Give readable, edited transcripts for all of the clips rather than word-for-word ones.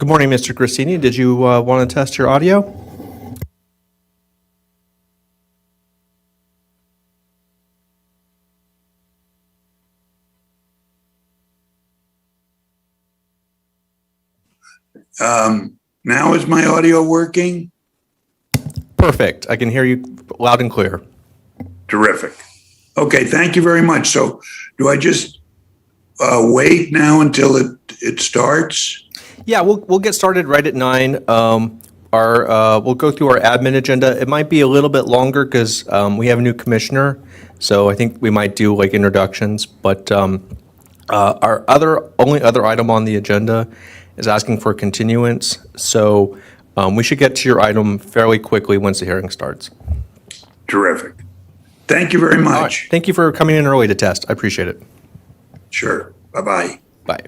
Good morning, Mr. Grassini. Did you want to test your audio? Now is my audio working? Perfect. I can hear you loud and clear. Terrific. Okay, thank you very much. So do I just wait now until it starts? Yeah, we'll get started right at 9. We'll go through our admin agenda. It might be a little bit longer because we have a new commissioner, so I think we might do like introductions. But our only other item on the agenda is asking for continuance. So we should get to your item fairly quickly once the hearing starts. Terrific. Thank you very All right. much. Thank you for coming in early to test. I appreciate it. Sure. Bye-bye. Bye.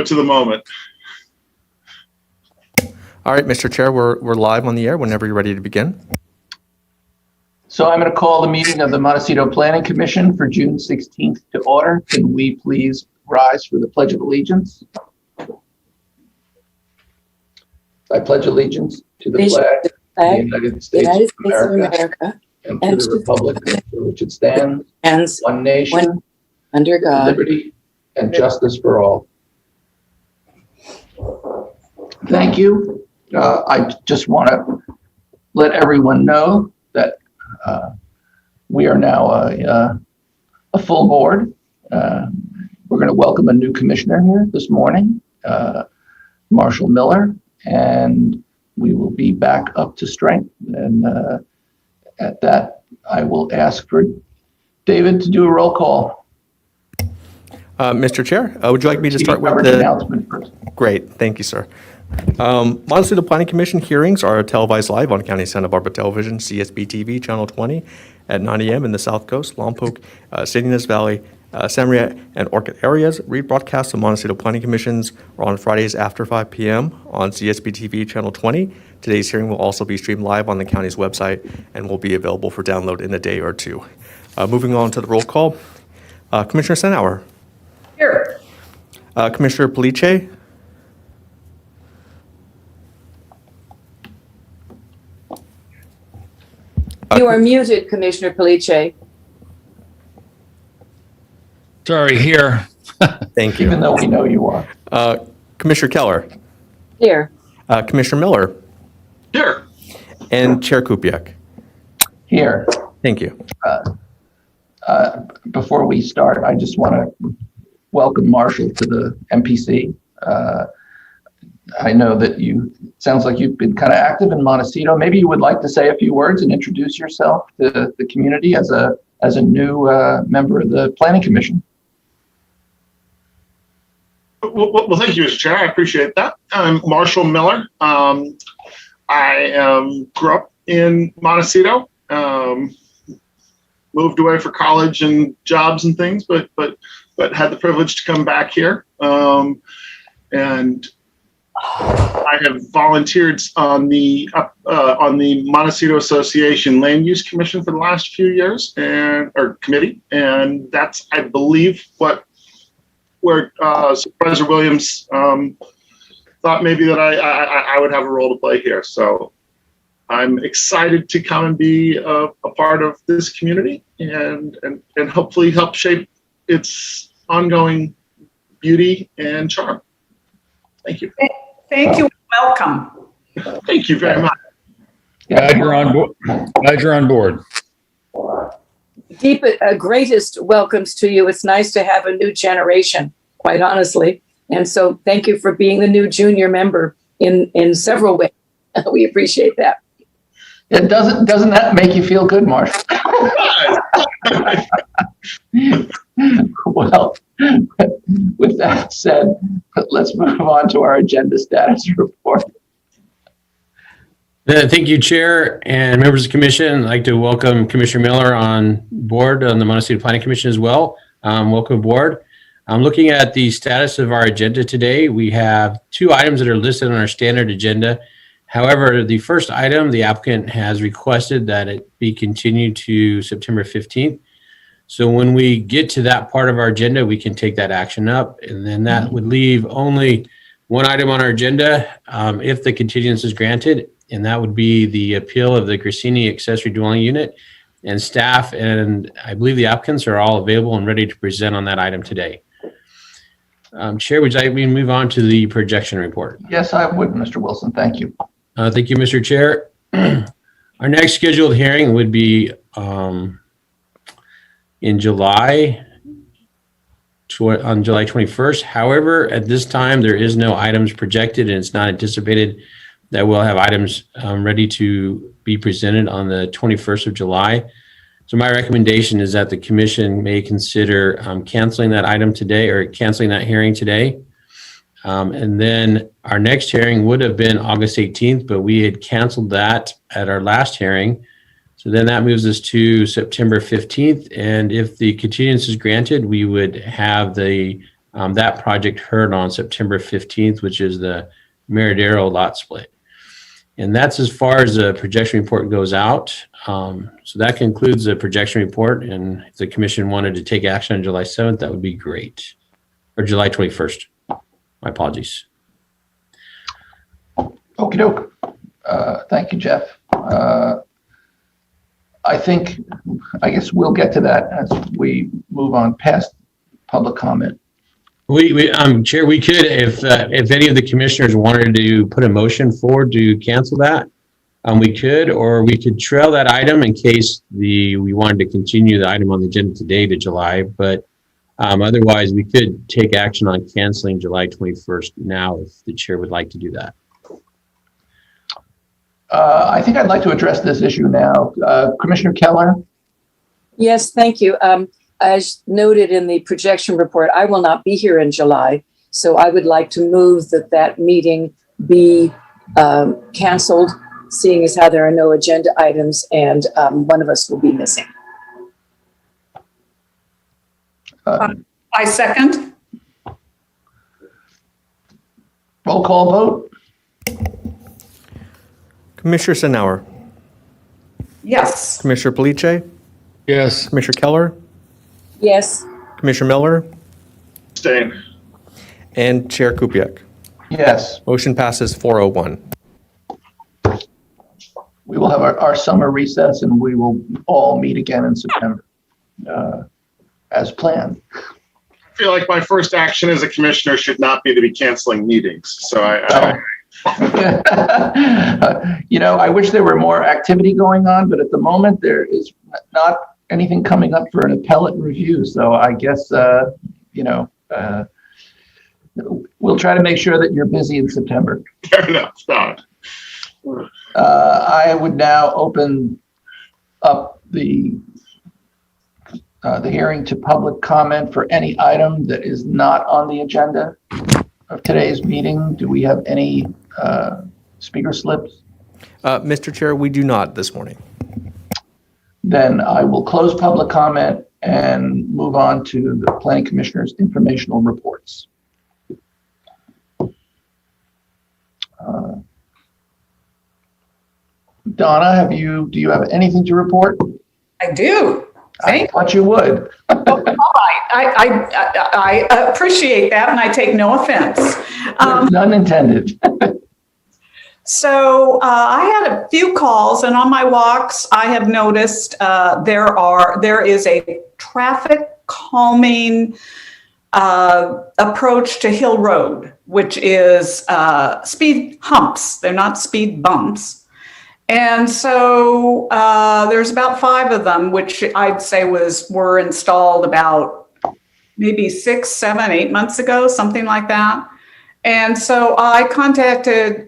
to the moment. All right, Mr. Chair, we're live on the air whenever you're ready to begin. So I'm going to call the meeting of the Montecito Planning Commission for June 16th to order. Can we please rise for the Pledge of Allegiance? I pledge allegiance to the flag of the United States of America and to the republic for which it stands, one nation, under God, liberty and justice for all. Thank you. I just want to let everyone know that we are now a full board. We're going to welcome a new commissioner here this morning, Marshall Miller, and we will be back up to strength. And at that, I will ask for David to do a roll call. Mr. Chair, would you like me to start with the announcement first? Great, thank you, sir. Montecito Planning Commission hearings are televised live on County Santa Barbara Television, CSB TV, Channel 20 at 9 a.m. in the South Coast, Lompoc, Salinas Valley, San Maria, and Orchid areas. Rebroadcasts of Montecito Planning Commissions are on Fridays after 5 p.m. on CSB TV, Channel 20. Today's hearing will also be streamed live on the county's website and will be available for download in a day or two. Moving on to the roll call, Commissioner Senauer. Here. Commissioner Police. You are muted, Commissioner Police. Sorry, here. Thank you. Even though we know you are. Commissioner Keller. Here. Commissioner Miller. Here. And Chair Kupiec. Here. Thank you. Before we start, I just want to welcome Marshall to the MPC. I know that sounds like you've been kind of active in Montecito. Maybe you would like to say a few words and introduce yourself to the community as a new member of the Planning Commission. Well, thank you, Mr. Chair. I appreciate that. I'm Marshall Miller. I grew up in Montecito, moved away for college and jobs and things, but had the privilege to come back here. And I have volunteered on the Montecito Association Land Use Commission for the last few years, or committee, and that's, I believe, where Supervisor Williams thought maybe that I would have a role to play here. So I'm excited to come and be a part of this community and hopefully help shape its ongoing beauty and charm. Thank you. Thank you. Welcome. Thank you very much. Glad you're on board. Glad you're on board. Deep, greatest welcomes to you. It's nice to have a new generation, quite honestly. And so thank you for being the new junior member in several ways. We appreciate that. It doesn't that make you feel good, Marshall? Well, with that said, let's move on to our agenda status report. Thank you, Chair and members of the Commission. I'd like to welcome Commissioner Miller on board on the Montecito Planning Commission as well. Welcome aboard. I'm looking at the status of our agenda today. We have 2 items that are listed on our standard agenda. However, the first item, the applicant has requested that it be continued to September 15th. So when we get to that part of our agenda, we can take that action up, and then that would leave only one item on our agenda if the continuance is granted, and that would be the appeal of the Grassini accessory dwelling unit. And staff and I believe the applicants are all available and ready to present on that item today. Chair, would you like me to move on to the projection report? Yes, I would, Mr. Wilson. Thank you. Thank you, Mr. Chair. Our next scheduled hearing would be in July, on July 21st. However, at this time, there is no items projected, and it's not anticipated that we'll have items ready to be presented on the 21st of July. So my recommendation is that the commission may consider canceling that item today, or canceling that hearing today. And then our next hearing would have been August 18th, but we had canceled that at our last hearing. So then that moves us to September 15th. And if the continuance is granted, we would have the That project heard on September 15th, which is the Meridero lot split. And that's as far as the projection report goes out. So that concludes the projection report. And if the commission wanted to take action on July 7th, that would be great. Or July 21st. My apologies. Okie doke. Thank you, Jeff. I guess we'll get to that as we move on past public comment. Chair, we could, if any of the commissioners wanted to put a motion forward to cancel that, we could, or we could trail that item in case we wanted to continue the item on the agenda today to July. But otherwise, we could take action on canceling July 21st now if the chair would like to do that. I think I'd like to address this issue now. Commissioner Keller? Yes, thank you. As noted in the projection report, I will not be here in July, so I would like to move that meeting be canceled, seeing as how there are no agenda items and one of us will be missing. I second. Roll call vote? Commissioner Senauer, Yes. Commissioner Police, Yes. Commissioner Keller, Yes, Commissioner Miller, Abstain. and Chair Kupiec. Yes. Motion passes 401. We will have our summer recess and we will all meet again in September as planned. I feel like my first action as a commissioner should not be to be canceling meetings. So I wish there were more activity going on, but at the moment there is not anything coming up for an appellate review. So I guess, we'll try to make sure that you're busy in September. fair enough. Not. I would now open up the hearing to public comment for any item that is not on the agenda of today's meeting. Do we have any speaker slips? Mr. Chair, we do not this morning. Then I will close public comment and move on to the Planning Commissioner's informational reports. Donna, do you have anything to report? I do. I thought you would. All right. I appreciate that, and I take no offense. None intended. So I had a few calls, and on my walks, I have noticed there is a traffic calming approach to Hill Road, which is speed humps. They're not speed bumps. And so there's about 5 of them, which I'd say were installed about maybe 6, 7, 8 months ago, something like that. And so I contacted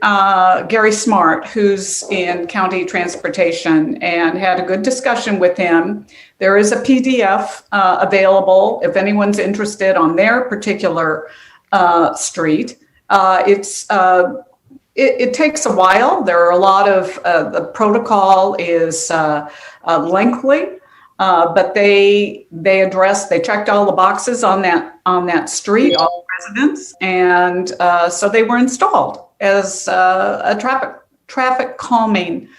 Gary Smart, who's in county transportation, and had a good discussion with him. There is a PDF available if anyone's interested on their particular street. It takes a while. There are a lot of the protocol is lengthy, but they checked all the boxes on that street, all residents, and so they were installed as a traffic calming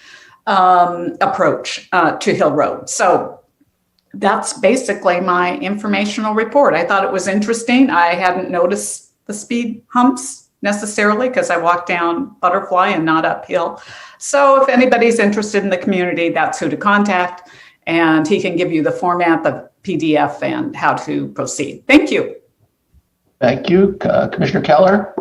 approach to Hill Road. So that's basically my informational report. I thought it was interesting. I hadn't noticed the speed humps necessarily because I walk down Butterfly and not uphill. So if anybody's interested in the community, that's who to contact, and he can give you the format, the PDF, and how to proceed. Thank you. Thank you. Commissioner Keller?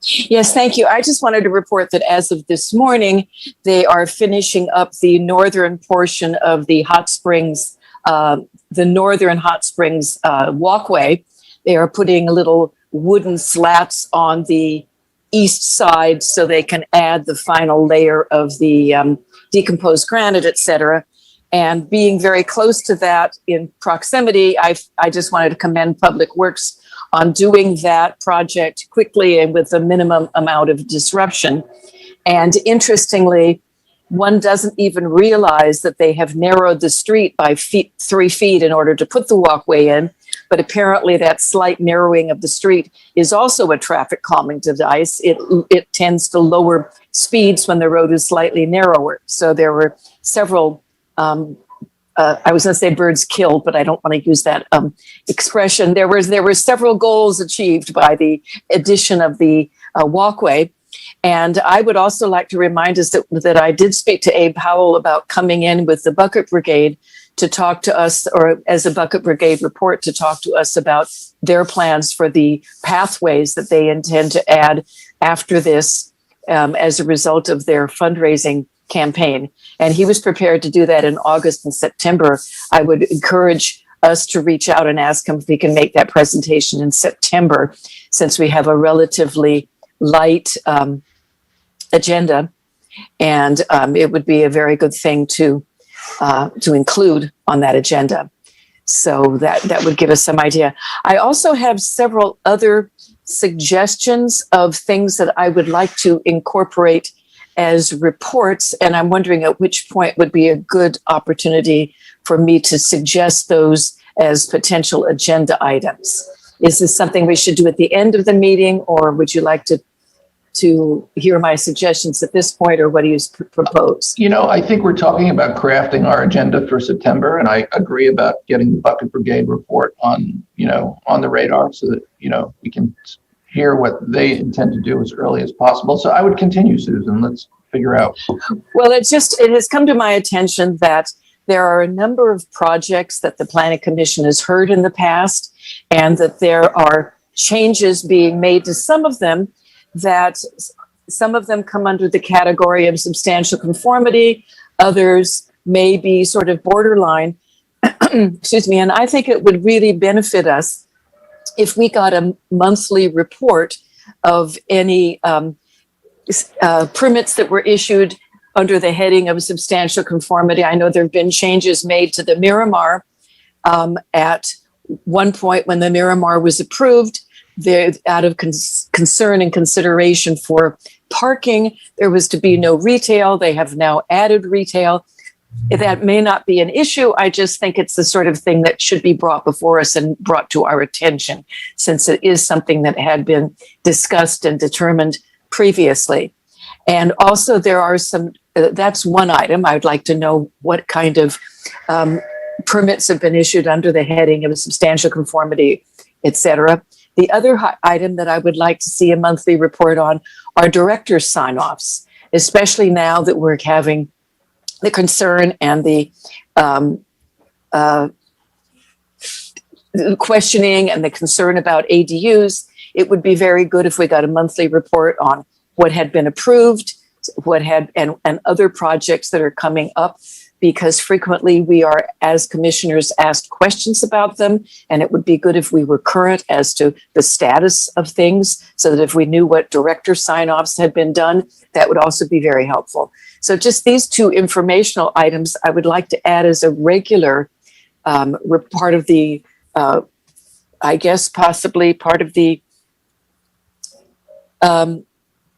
yes, thank you. I just wanted to report that as of this morning, they are finishing up the northern portion of the hot springs, the northern hot springs walkway. They are putting little wooden slats on the east side so they can add the final layer of the decomposed granite, et cetera. And being very close to that in proximity, I just wanted to commend Public Works on doing that project quickly and with a minimum amount of disruption. And interestingly, one doesn't even realize that they have narrowed the street by 3 feet in order to put the walkway in. But apparently that slight narrowing of the street is also a traffic calming device. It tends to lower speeds when the road is slightly narrower. So there were several, I was going to say birds killed, but I don't want to use that expression. There were several goals achieved by the addition of the walkway. And I would also like to remind us that I did speak to Abe Howell about coming in with the Bucket Brigade to talk to us, or as a Bucket Brigade report, to talk to us about their plans for the pathways that they intend to add after this as a result of their fundraising campaign. And he was prepared to do that in August and September. I would encourage us to reach out and ask him if we can make that presentation in September, since we have a relatively light agenda, and it would be a very good thing to include on that agenda. So that would give us some idea. I also have several other suggestions of things that I would like to incorporate as reports, and I'm wondering at which point would be a good opportunity for me to suggest those as potential agenda items. Is this something we should do at the end of the meeting, or would you like to hear my suggestions at this point, or what do you propose? I think we're talking about crafting our agenda for September, and I agree about getting the Bucket Brigade report on the radar so that, we can hear what they intend to do as early as possible. So I would continue, Susan. Let's figure out. Well, it has come to my attention that there are a number of projects that the Planning Commission has heard in the past, and that there are changes being made to some of them, that some of them come under the category of substantial conformity, others may be sort of borderline. Excuse me. And I think it would really benefit us if we got a monthly report of any permits that were issued under the heading of substantial conformity. I know there have been changes made to the Miramar. At one point when the Miramar was approved, out of concern and consideration for parking, there was to be no retail. They have now added retail. That may not be an issue. I just think it's the sort of thing that should be brought before us and brought to our attention, since it is something that had been discussed and determined previously. And also there are some, that's one item. I would like to know what kind of permits have been issued under the heading of substantial conformity, et cetera. The other item that I would like to see a monthly report on are director's sign-offs, especially now that we're having the concern and the questioning and the concern about ADUs. It would be very good if we got a monthly report on what had been approved, and other projects that are coming up, because frequently we are, as commissioners, asked questions about them, and it would be good if we were current as to the status of things, so that if we knew what director sign-offs had been done, that would also be very helpful. So just these two informational items I would like to add as a regular part of the, I guess possibly part of the,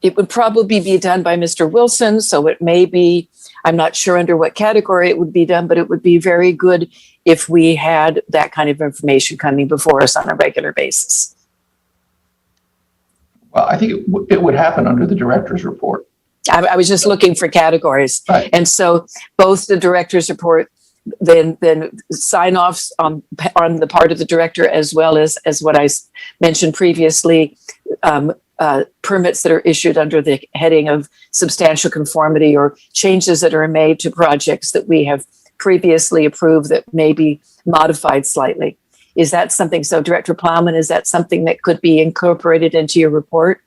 it would probably be done by Mr. Wilson, so it may be, I'm not sure under what category it would be done, but it would be very good if we had that kind of information coming before us on a regular basis. Well, I think it would happen under the director's report. I was just looking for categories. Right. And so both the director's report, then sign-offs on the part of the director, as well as what I mentioned previously, permits that are issued under the heading of substantial conformity, or changes that are made to projects that we have previously approved that may be modified slightly. Is that something, so Director Plowman, is that something that could be incorporated into your report?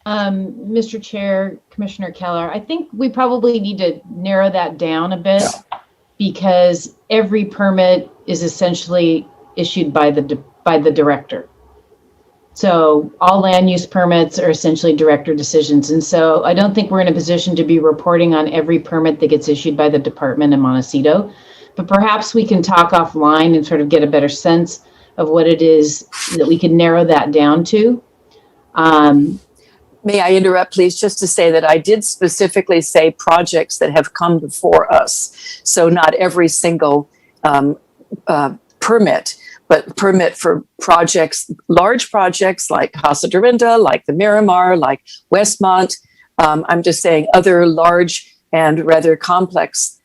Mr. Chair, Commissioner Keller, I think we probably need to narrow that down a bit, because every permit is essentially issued by the director. So all land use permits are essentially director decisions. And so I don't think we're in a position to be reporting on every permit that gets issued by the department in Montecito, but perhaps we can talk offline and sort of get a better sense of what it is that we can narrow that down to. May I interrupt, please, just to say that I did specifically say projects that have come before us. So not every single permit, but permit for projects, large projects like Casa Dorinda, like the Miramar, like Westmont. I'm just saying other large and rather complex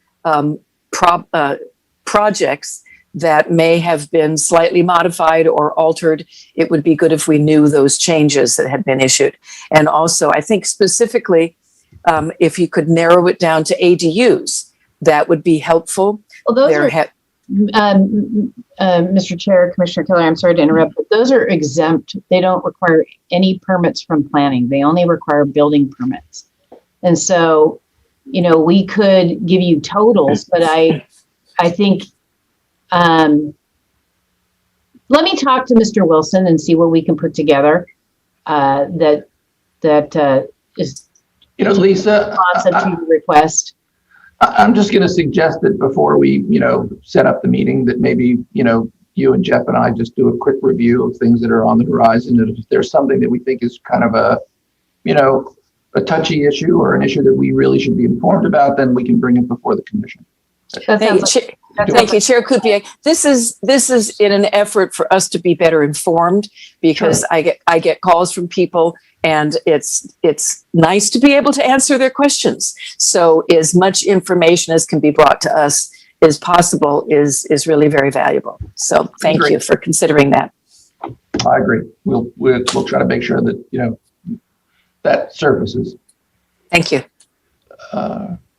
projects that may have been slightly modified or altered. It would be good if we knew those changes that had been issued. And also, I think specifically, if you could narrow it down to ADUs, that would be helpful. Well, those Mr. Chair, Commissioner Keller, I'm sorry to interrupt, but those are exempt. They don't require any permits from planning. They only require building permits. And so, you know, we could give you totals, but I think, let me talk to Mr. Wilson and see what we can put together that is, You know, Lisa, responsive to your request. I'm just going to suggest that before we, set up the meeting, that maybe, you and Jeff and I just do a quick review of things that are on the horizon. And if there's something that we think is kind of a touchy issue or an issue that we really should be informed about, then we can bring it before the commission. Thank you, Chair Kupiec. This is in an effort for us to be better informed, because sure. I get calls from people, and it's nice to be able to answer their questions. So as much information as can be brought to us as possible is really very valuable. So thank you for considering that. I agree. We'll try to make sure that that surfaces. Thank you.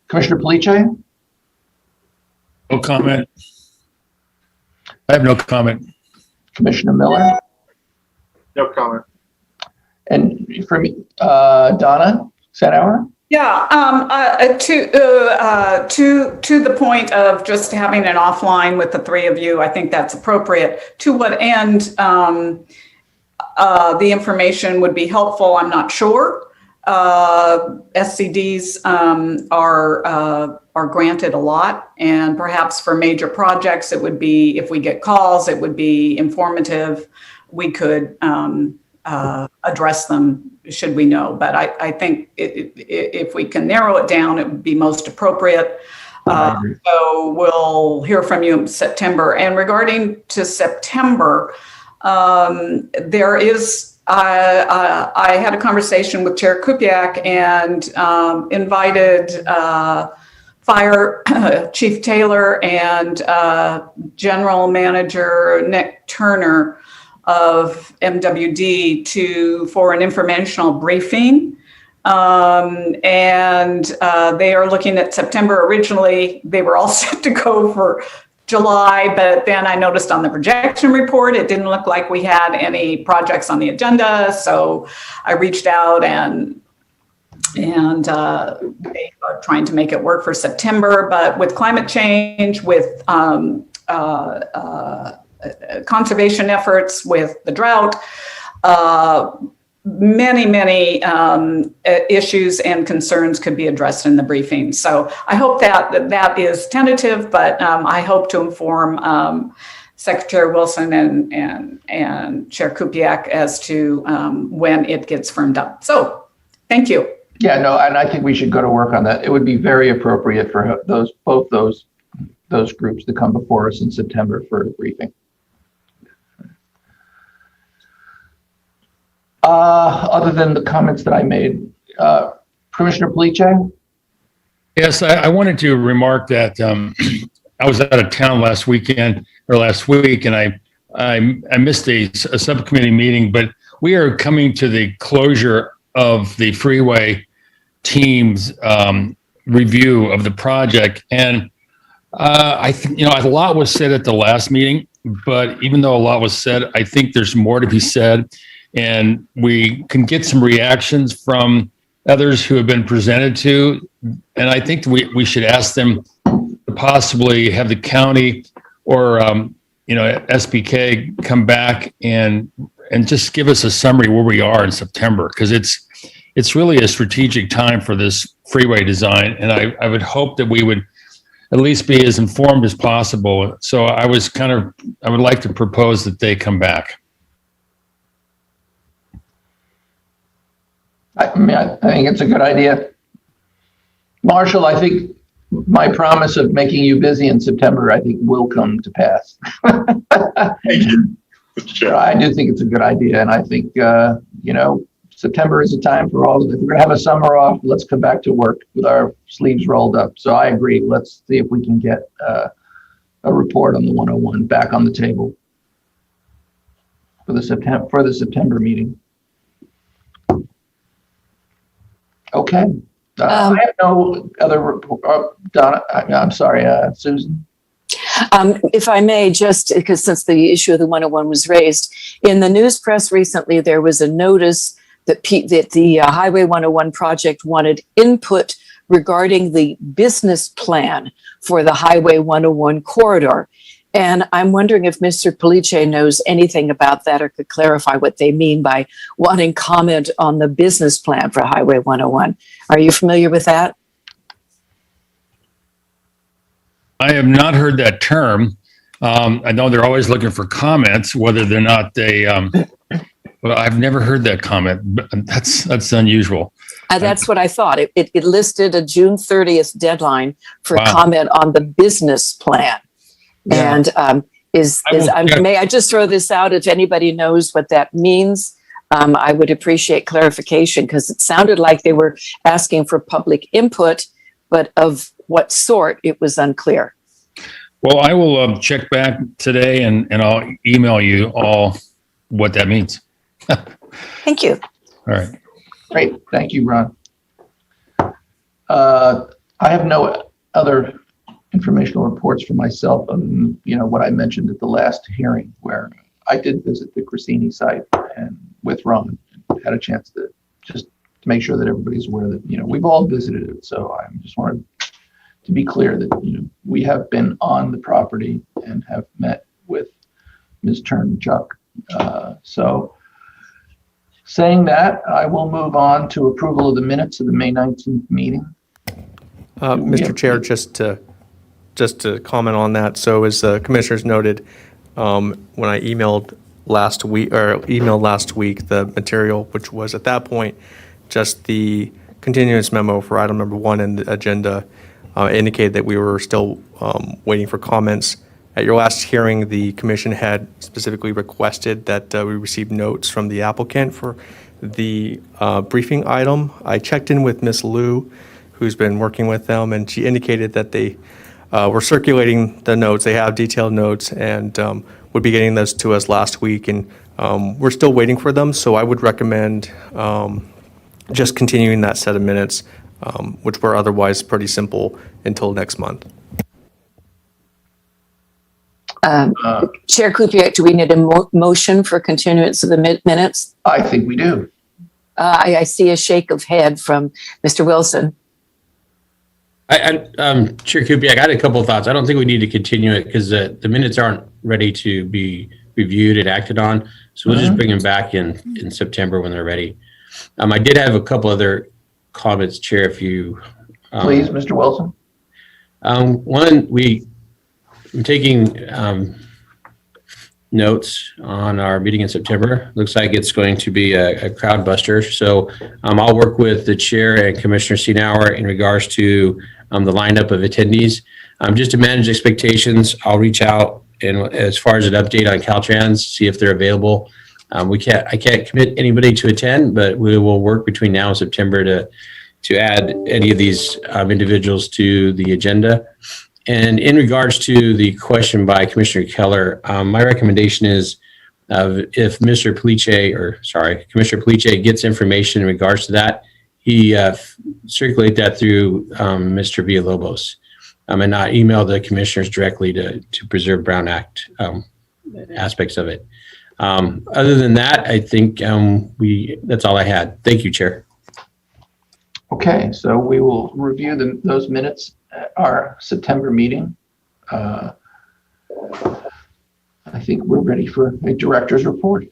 Commissioner Police? No comment. I have no comment. Commissioner Miller? No comment. And from Donna Sanauer? Yeah, to the point of just having an offline with the three of you, I think that's appropriate. To what end the information would be helpful, I'm not sure. SCDs are granted a lot, and perhaps for major projects, it would be, if we get calls, it would be informative. We could address them should we know, but I think if we can narrow it down, it would be most appropriate. So we'll hear from you in September. And regarding to September, there is, I had a conversation with Chair Kupiec and invited Fire Chief Taylor and General Manager Nick Turner of MWD for an informational briefing. And they are looking at September. Originally, they were all set to go for July, but then I noticed on the projection report, it didn't look like we had any projects on the agenda. So I reached out and they are trying to make it work for September. But with climate change, with conservation efforts, with the drought, many issues and concerns could be addressed in the briefing. So I hope that is tentative, but I hope to inform Secretary Wilson and Chair Kupiec as to when it gets firmed up. So thank you. Yeah, no, and I think we should go to work on that. It would be very appropriate for both those groups to come before us in September for a briefing. Other than the comments that I made, Commissioner Police? Yes, I wanted to remark that I was out of town last week, and I missed a subcommittee meeting, but we are coming to the closure of the freeway team's review of the project. And I think, a lot was said at the last meeting, but even though a lot was said, I think there's more to be said. And we can get some reactions from others who have been presented to. And I think we should ask them to possibly have the county or, SBK come back and just give us a summary where we are in September, because it's really a strategic time for this freeway design. And I would hope that we would at least be as informed as possible. So I would like to propose that they come back. I mean, I think it's a good idea. Marshall, I think my promise of making you busy in September, I think will come to pass. Thank you, Mr. Chair. I do think it's a good idea. And I think, September is a time for all of it. If we're gonna have a summer off, let's come back to work with our sleeves rolled up. So I agree. Let's see if we can get a report on the 101 back on the table for the September meeting. Okay. I have no other report. Donna, I'm sorry, Susan. If I may, just because since the issue of the 101 was raised, in the news press recently, there was a notice that the Highway 101 project wanted input regarding the business plan for the Highway 101 corridor. And I'm wondering if Mr. Police knows anything about that or could clarify what they mean by wanting comment on the business plan for Highway 101. Are you familiar with that? I have not heard that term. I know they're always looking for comments, whether they're not well, I've never heard that comment, but that's unusual. That's what I thought. It listed a June 30th deadline for Wow. comment on the business plan. Yeah. And may I just throw this out? If anybody knows what that means, I would appreciate clarification, because it sounded like they were asking for public input, but of what sort, it was unclear. Well, I will check back today and I'll email you all what that means. Thank you. All right. Great. Thank you, Ron. I have no other informational reports for myself, what I mentioned at the last hearing, where I did visit the Cressini site and with Ron had a chance to just to make sure that everybody's aware that, we've all visited it. So I just wanted to be clear that, we have been on the property and have met with Ms. Turnchuck. So saying that, I will move on to approval of the minutes of the May 19th meeting. Mr. Chair, just to comment on that. So as the commissioners noted, when I emailed last week, the material, which was at that point just the continuance memo for item number 1 in the agenda, indicated that we were still waiting for comments. At your last hearing, the commission had specifically requested that we receive notes from the applicant for the briefing item. I checked in with Ms. Liu, who's been working with them, and she indicated that they were circulating the notes. They have detailed notes and would be getting those to us last week, and we're still waiting for them. So I would recommend just continuing that set of minutes, which were otherwise pretty simple, until next month. Chair Kupiec, do we need a motion for continuance of the minutes? I think we do. I see a shake of head from Mr. Wilson. Chair Kupiec, I had a couple of thoughts. I don't think we need to continue it because the minutes aren't ready to be reviewed and acted on. So we'll just bring them back in September when they're ready. I did have a couple other comments, Chair, if you... Please, Mr. Wilson. One, I'm taking notes on our meeting in September. Looks like it's going to be a crowd buster. So I'll work with the chair and Commissioner Seenauer in regards to the lineup of attendees. Just to manage expectations, I'll reach out and as far as an update on Caltrans, see if they're available. I can't commit anybody to attend, but we will work between now and September to add any of these individuals to the agenda. And in regards to the question by Commissioner Keller, my recommendation is if Commissioner Police gets information in regards to that, he circulate that through Mr. Villalobos and not email the commissioners directly to preserve Brown Act aspects of it. Other than that, I think that's all I had. Thank you, Chair. Okay, so we will review those minutes at our September meeting. I think we're ready for a director's report.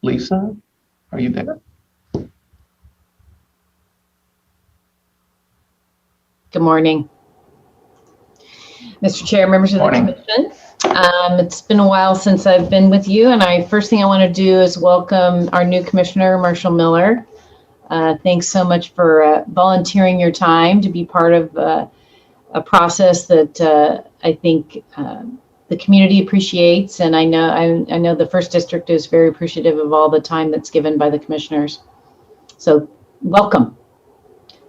Lisa, are you there? Good morning. Mr. Chair, members of the Morning. commission. It's been a while since I've been with you, and first thing I want to do is welcome our new commissioner, Marshall Miller. Thanks so much for volunteering your time to be part of a process that I think the community appreciates, and I know the First District is very appreciative of all the time that's given by the commissioners. So welcome.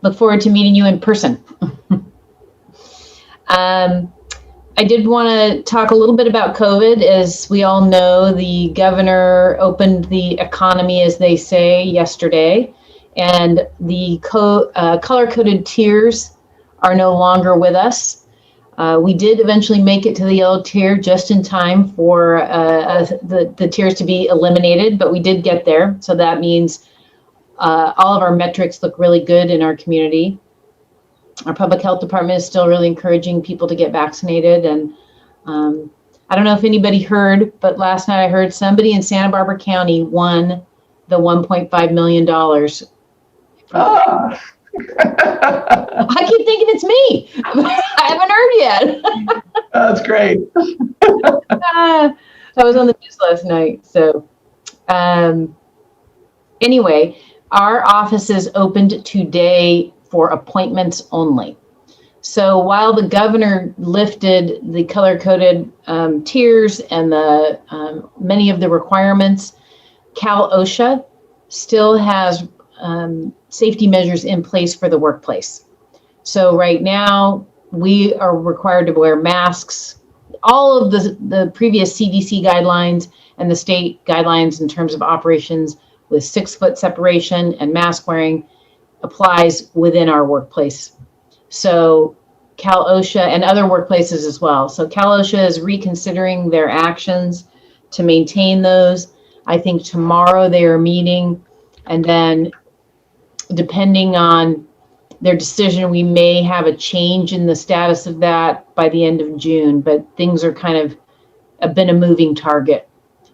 Look forward to meeting you in person. I did want to talk a little bit about COVID. As we all know, the governor opened the economy, as they say, yesterday, and the color-coded tiers are no longer with us. We did eventually make it to the yellow tier just in time for the tiers to be eliminated, but we did get there. So that means all of our metrics look really good in our community. Our public health department is still really encouraging people to get vaccinated. And I don't know if anybody heard, but last night I heard somebody in Santa Barbara County won the $1.5 million. Ah. I keep thinking it's me. I haven't heard yet. That's great. I was on the news last night. So anyway, our office is opened today for appointments only. So while the governor lifted the color-coded tiers and the many of the requirements, Cal OSHA still has safety measures in place for the workplace. So right now we are required to wear masks. All of the previous CDC guidelines and the state guidelines in terms of operations with 6-foot separation and mask wearing applies within our workplace. So Cal OSHA and other workplaces as well. So Cal OSHA is reconsidering their actions to maintain those. I think tomorrow they are meeting, and then depending on their decision, we may have a change in the status of that by the end of June, but things are kind of been a moving target.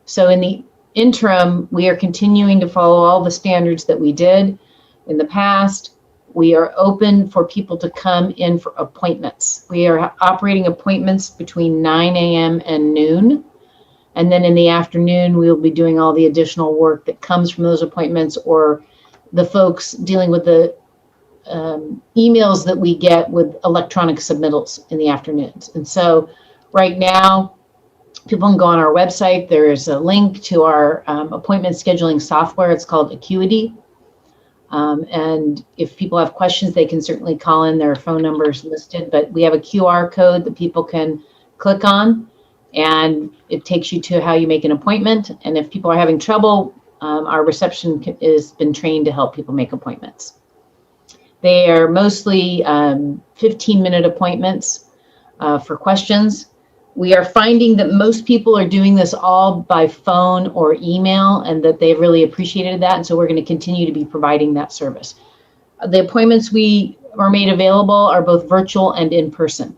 So in the interim, we are continuing to follow all the standards that we did in the past. We are open for people to come in for appointments. We are operating appointments between 9 a.m. and noon. And then in the afternoon, we'll be doing all the additional work that comes from those appointments, or the folks dealing with the emails that we get with electronic submittals in the afternoons. And so right now, people can go on our website. There is a link to our appointment scheduling software. It's called Acuity. And if people have questions, they can certainly call in. Their phone numbers listed, but we have a QR code that people can click on, and it takes you to how you make an appointment. And if people are having trouble, our reception has been trained to help people make appointments. They are mostly 15-minute appointments for questions. We are finding that most people are doing this all by phone or email, and that they've really appreciated that. And so we're going to continue to be providing that service. The appointments we are made available are both virtual and in person.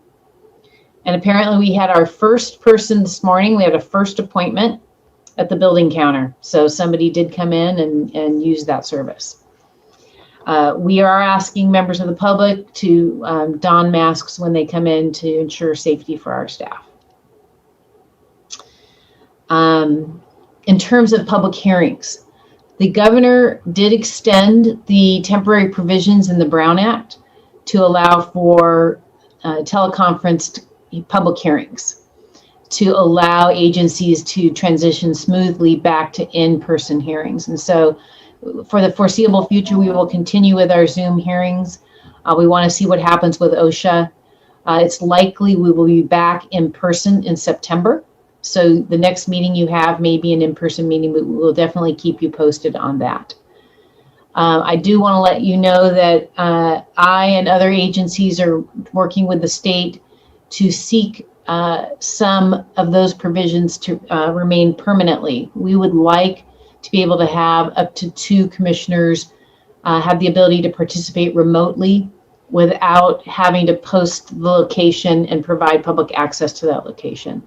And apparently we had our first person this morning. We had a first appointment at the building counter. So somebody did come in and use that service. We are asking members of the public to don masks when they come in to ensure safety for our staff. In terms of public hearings, the governor did extend the temporary provisions in the Brown Act to allow for teleconferenced public hearings, to allow agencies to transition smoothly back to in-person hearings. And so for the foreseeable future, we will continue with our Zoom hearings. We want to see what happens with OSHA. It's likely we will be back in person in September. So the next meeting you have may be an in-person meeting, but we will definitely keep you posted on that. I do want to let you know that I and other agencies are working with the state to seek some of those provisions to remain permanently. We would like to be able to have up to 2 commissioners have the ability to participate remotely without having to post the location and provide public access to that location.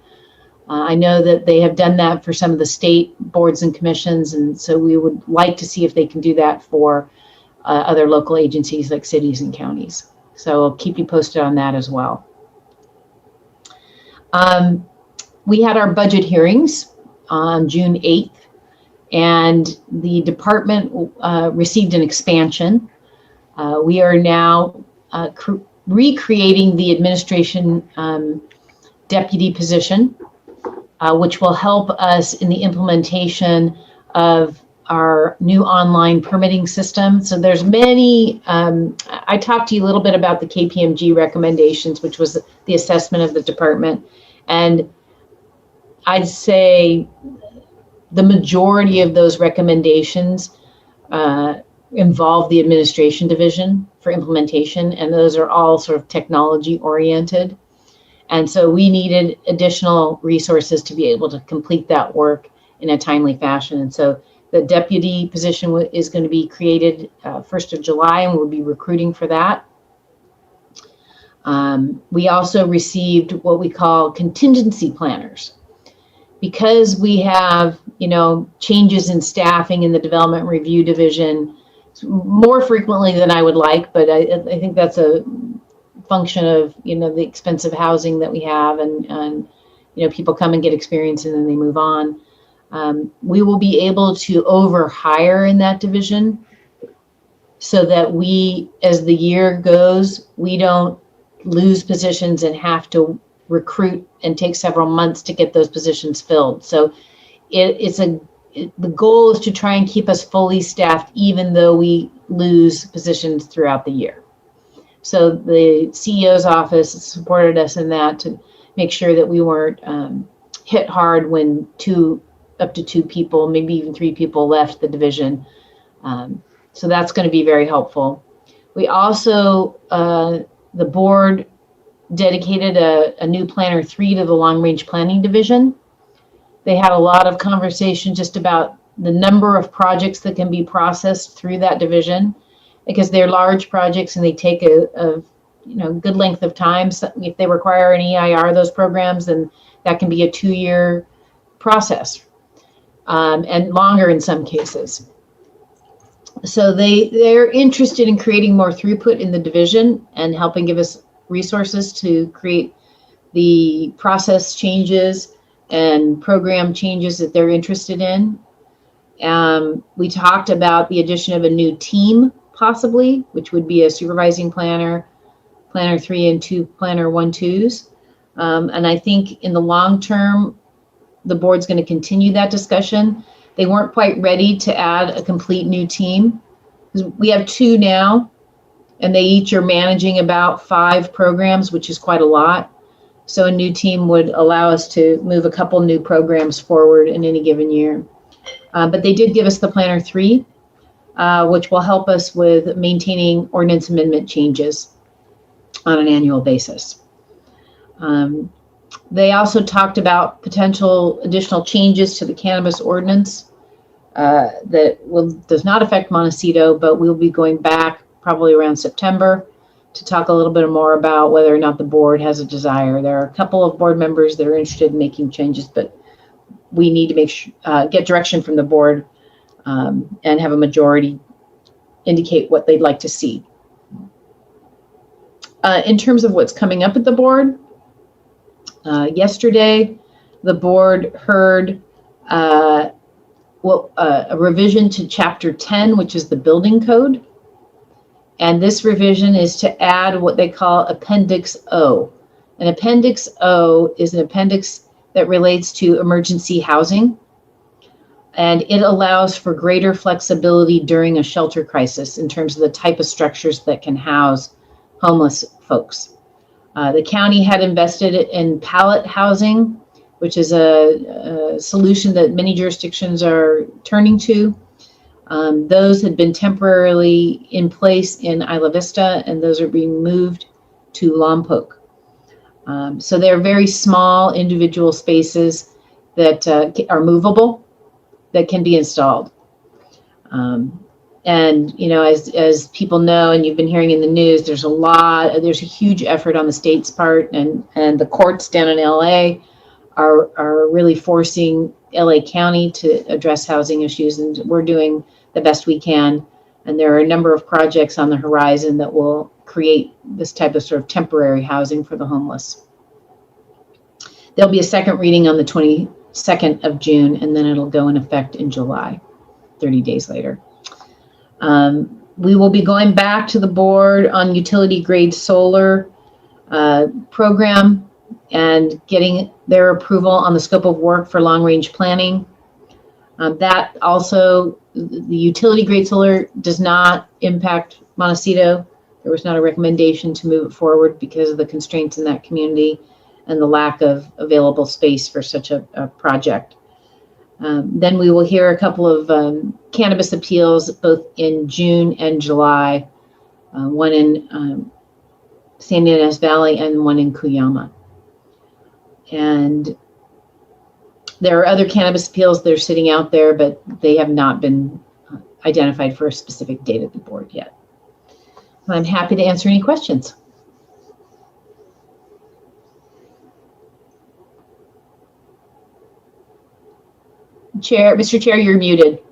I know that they have done that for some of the state boards and commissions, and so we would like to see if they can do that for other local agencies like cities and counties. So I'll keep you posted on that as well. We had our budget hearings on June 8th, and the department received an expansion. We are now recreating the administration deputy position, which will help us in the implementation of our new online permitting system. So there's many, I talked to you a little bit about the Kpmg recommendations, which was the assessment of the department. And I'd say the majority of those recommendations involve the administration division for implementation, and those are all sort of technology oriented. And so we needed additional resources to be able to complete that work in a timely fashion. And so the deputy position is going to be created 1st of July, and we'll be recruiting for that. We also received what we call contingency planners. Because we have, changes in staffing in the development review division more frequently than I would like, but I think that's a function of, the expensive housing that we have, and people come and get experience and then they move on. We will be able to overhire in that division so that we, as the year goes, we don't lose positions and have to recruit and take several months to get those positions filled. So the goal is to try and keep us fully staffed, even though we lose positions throughout the year. So the CEO's office supported us in that to make sure that we weren't hit hard when up to two people, maybe even 3 people left the division. So that's going to be very helpful. We also, the board dedicated a new planner 3 to the long range planning division. They had a lot of conversation just about the number of projects that can be processed through that division, because they're large projects and they take a good length of time. So if they require an EIR, those programs, then that can be a 2-year process, and longer in some cases. So they're interested in creating more throughput in the division and helping give us resources to create the process changes and program changes that they're interested in. We talked about the addition of a new team, possibly, which would be a supervising planner, planner 3 and 2 planner 1-2s. And I think in the long term, the board's going to continue that discussion. They weren't quite ready to add a complete new team. We have 2 now, and they each are managing about 5 programs, which is quite a lot. So a new team would allow us to move a couple new programs forward in any given year. But they did give us the Planner 3, which will help us with maintaining ordinance amendment changes on an annual basis. They also talked about potential additional changes to the cannabis ordinance that does not affect Montecito, but we'll be going back probably around September to talk a little bit more about whether or not the board has a desire. There are a couple of board members that are interested in making changes, but we need to get direction from the board and have a majority indicate what they'd like to see. In terms of what's coming up at the board, yesterday the board heard a revision to Chapter 10, which is the building code. And this revision is to add what they call Appendix O. An Appendix O is an appendix that relates to emergency housing, and it allows for greater flexibility during a shelter crisis in terms of the type of structures that can house homeless folks. The county had invested in pallet housing, which is a solution that many jurisdictions are turning to. Those had been temporarily in place in Isla Vista, and those are being moved to Lompoc. So they're very small individual spaces that are movable, that can be installed. And as people know, and you've been hearing in the news, there's a huge effort on the state's part, and the courts down in LA are really forcing LA County to address housing issues, and we're doing the best we can. And there are a number of projects on the horizon that will create this type of sort of temporary housing for the homeless. there'll be a second reading on the 22nd of June, and then it'll go in effect in July, 30 days later. We will be going back to the board on utility grade solar program and getting their approval on the scope of work for long range planning. That also, the utility grade solar does not impact Montecito. There was not a recommendation to move it forward because of the constraints in that community and the lack of available space for such a project. Then we will hear a couple of cannabis appeals both in June and July, one in San Ynez Valley and one in Cuyama. And there are other cannabis appeals that are sitting out there, but they have not been identified for a specific date at the board yet. I'm happy to answer any questions. Mr. Chair, you're muted.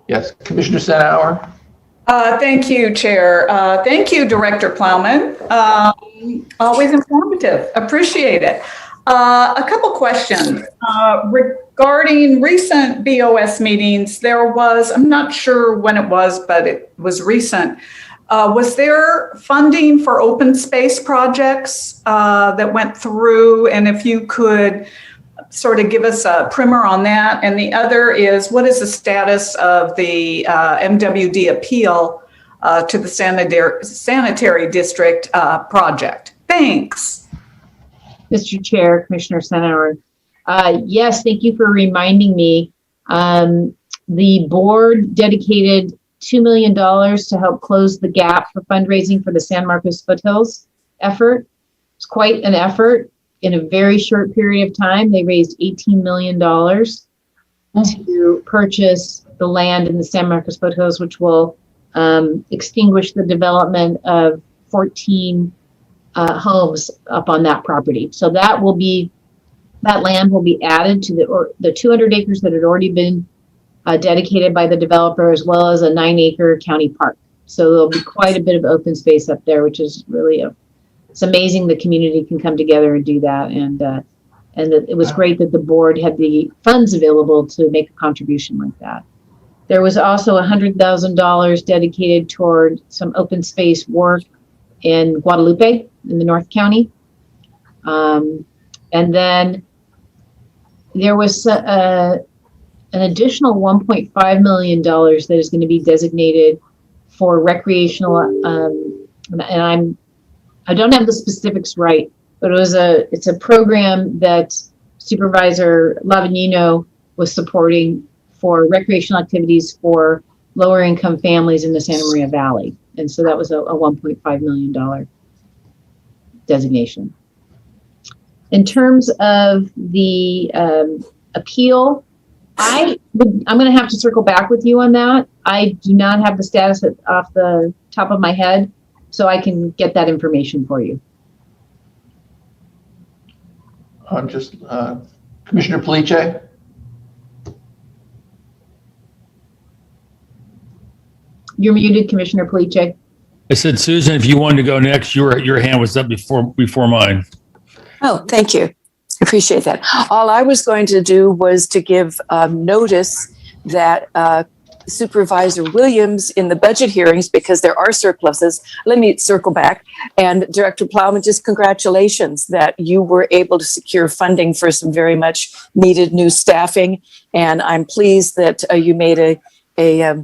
Yes, Commissioner Sanauer. Thank you, Chair. Thank you, Director Plowman. Always informative. Appreciate it. A couple questions. Regarding recent BOS meetings, there was, I'm not sure when it was, but it was recent. Was there funding for open space projects that went through? And if you could sort of give us a primer on that. And the other is, what is the status of the MWD appeal to the sanitary district project? Thanks. Mr. Chair, Commissioner Sanauer. Yes, thank you for reminding me. The board dedicated $2 million to help close the gap for fundraising for the San Marcos Foothills effort. It's quite an effort. In a very short period of time, they raised $18 million to purchase the land in the San Marcos Foothills, which will extinguish the development of 14 homes up on that property. So that land will be added to the 200 acres that had already been dedicated by the developer, as well as a 9-acre county park. So there'll be quite a bit of open space up there, which is really it's amazing the community can come together and do that. And it was great that the board had the funds available to make a contribution like that. There was also $100,000 dedicated toward some open space work in Guadalupe in the North County. And then there was an additional $1.5 million that is going to be designated for recreational, and I don't have the specifics right, but it's a program that Supervisor Lavanino was supporting for recreational activities for lower income families in the Santa Maria Valley. And so that was a $1.5 million designation. In terms of the appeal, I'm going to have to circle back with you on that. I do not have the status off the top of my head, so I can get that information for you. Commissioner Police. You're muted, Commissioner Police. I said, Susan, if you wanted to go next, your hand was up before mine. Oh, thank you. Appreciate that. All I was going to do was to give notice that Supervisor Williams in the budget hearings, because there are surpluses. Let me circle back. And Director Plowman, just congratulations that you were able to secure funding for some very much needed new staffing. And I'm pleased that you made a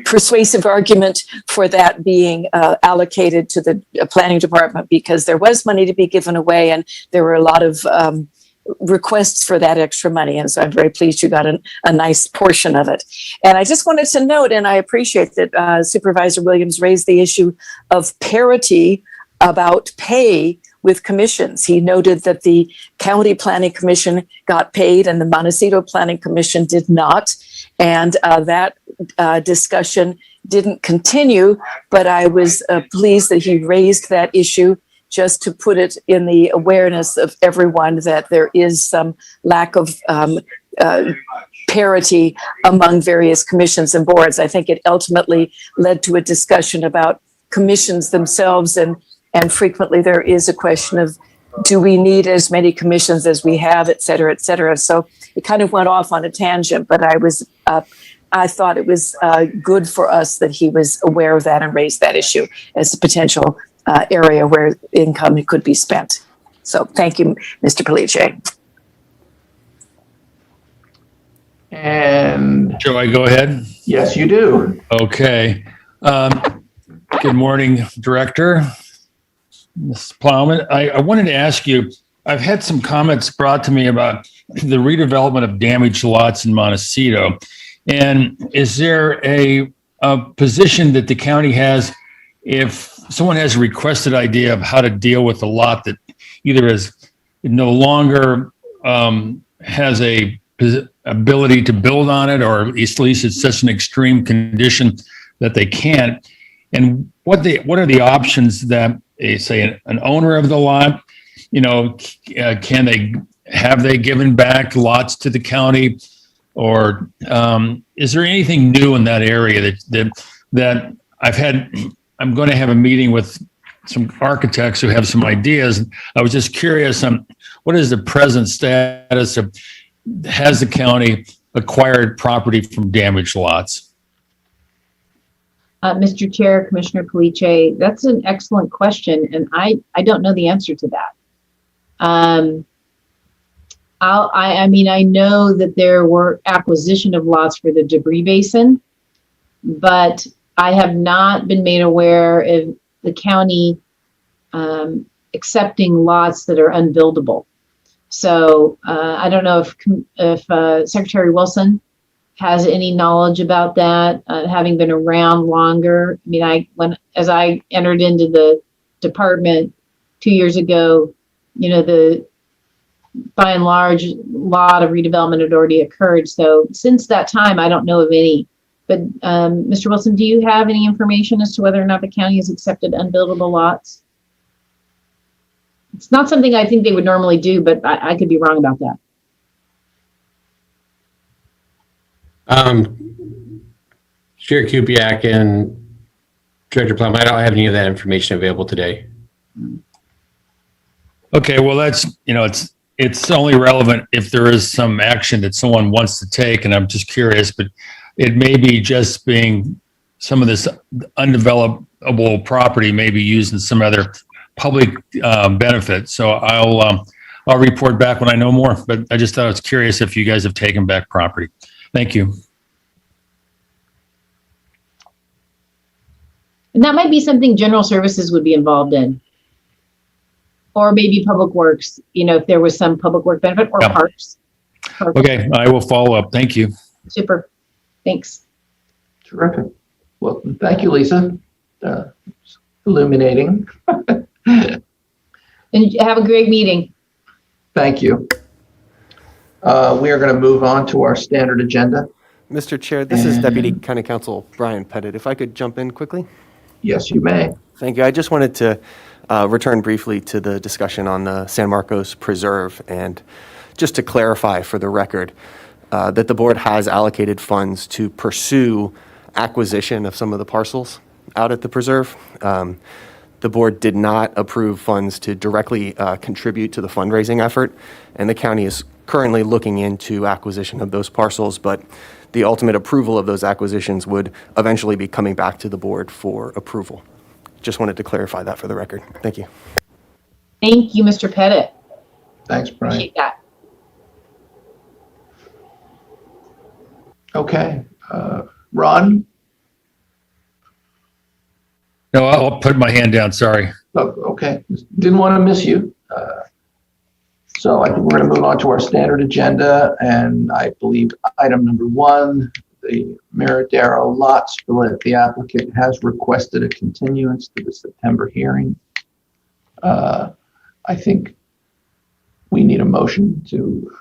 persuasive argument for that being allocated to the planning department, because there was money to be given away and there were a lot of requests for that extra money. And so I'm very pleased you got a nice portion of it. And I just wanted to note, and I appreciate that Supervisor Williams raised the issue of parity about pay with commissions. He noted that the County Planning Commission got paid and the Montecito Planning Commission did not. And that discussion didn't continue, but I was pleased that he raised that issue just to put it in the awareness of everyone that there is some lack of parity among various commissions and boards. I think it ultimately led to a discussion about commissions themselves and And frequently there is a question of, do we need as many commissions as we have, et cetera, et cetera. So it kind of went off on a tangent, but I thought it was good for us that he was aware of that and raised that issue as a potential area where income could be spent. So thank you, Mr. Palice. And Shall I go ahead? yes, you do. Okay. Good morning, Director. Ms. Plowman, I wanted to ask you, I've had some comments brought to me about the redevelopment of damaged lots in Montecito. And is there a position that the county has if someone has a requested idea of how to deal with a lot that either is no longer has a ability to build on it, or at least it's such an extreme condition that they can't? And what are the options that say an owner of the lot, have they given back lots to the county, or is there anything new in that area that I'm going to have a meeting with some architects who have some ideas. I was just curious on what is the present status of, has the county acquired property from damaged lots? Mr. Chair, Commissioner Palice, that's an excellent question, and I don't know the answer to that. I know that there were acquisition of lots for the debris basin, but I have not been made aware of the county accepting lots that are unbuildable. So I don't know if Secretary Wilson has any knowledge about that, having been around longer. I mean, as I entered into the department 2 years ago, by and large, a lot of redevelopment had already occurred. So since that time, I don't know of any. But Mr. Wilson, do you have any information as to whether or not the county has accepted unbuildable lots? It's not something I think they would normally do, but I could be wrong about that. Chair Kupiak and Director Plum, I don't have any of that information available today. Okay, well, that's, it's only relevant if there is some action that someone wants to take, and I'm just curious, but it may be just being some of this undevelopable property may be used in some other public benefit. So I'll report back when I know more, but I just thought I was curious if you guys have taken back property. Thank you. And that might be something general services would be involved in. Or maybe public works, if there was some public work benefit, or parks. Okay, I will follow up. Thank you. Super. Thanks. Terrific. Well, thank you, Lisa. Illuminating. And have a great meeting. Thank you. We are going to move on to our standard agenda. Mr. Chair, this is Deputy County Counsel Brian Pettit. If I could jump in quickly? Yes, you may. Thank you. I just wanted to return briefly to the discussion on the San Marcos Preserve, and just to clarify for the record that the board has allocated funds to pursue acquisition of some of the parcels out at the preserve. The board did not approve funds to directly contribute to the fundraising effort, and the county is currently looking into acquisition of those parcels, but the ultimate approval of those acquisitions would eventually be coming back to the board for approval. Just wanted to clarify that for the record. Thank you. Thank you, Mr. Pettit. Thanks, Brian. Appreciate that. Okay. Ron? No, I'll put my hand down. Sorry. Oh, okay. Didn't want to miss you. So I think we're going to move on to our standard agenda, and I believe item number 1, the Miradero lot split. The applicant has requested a continuance to the September hearing. I think we need a motion to.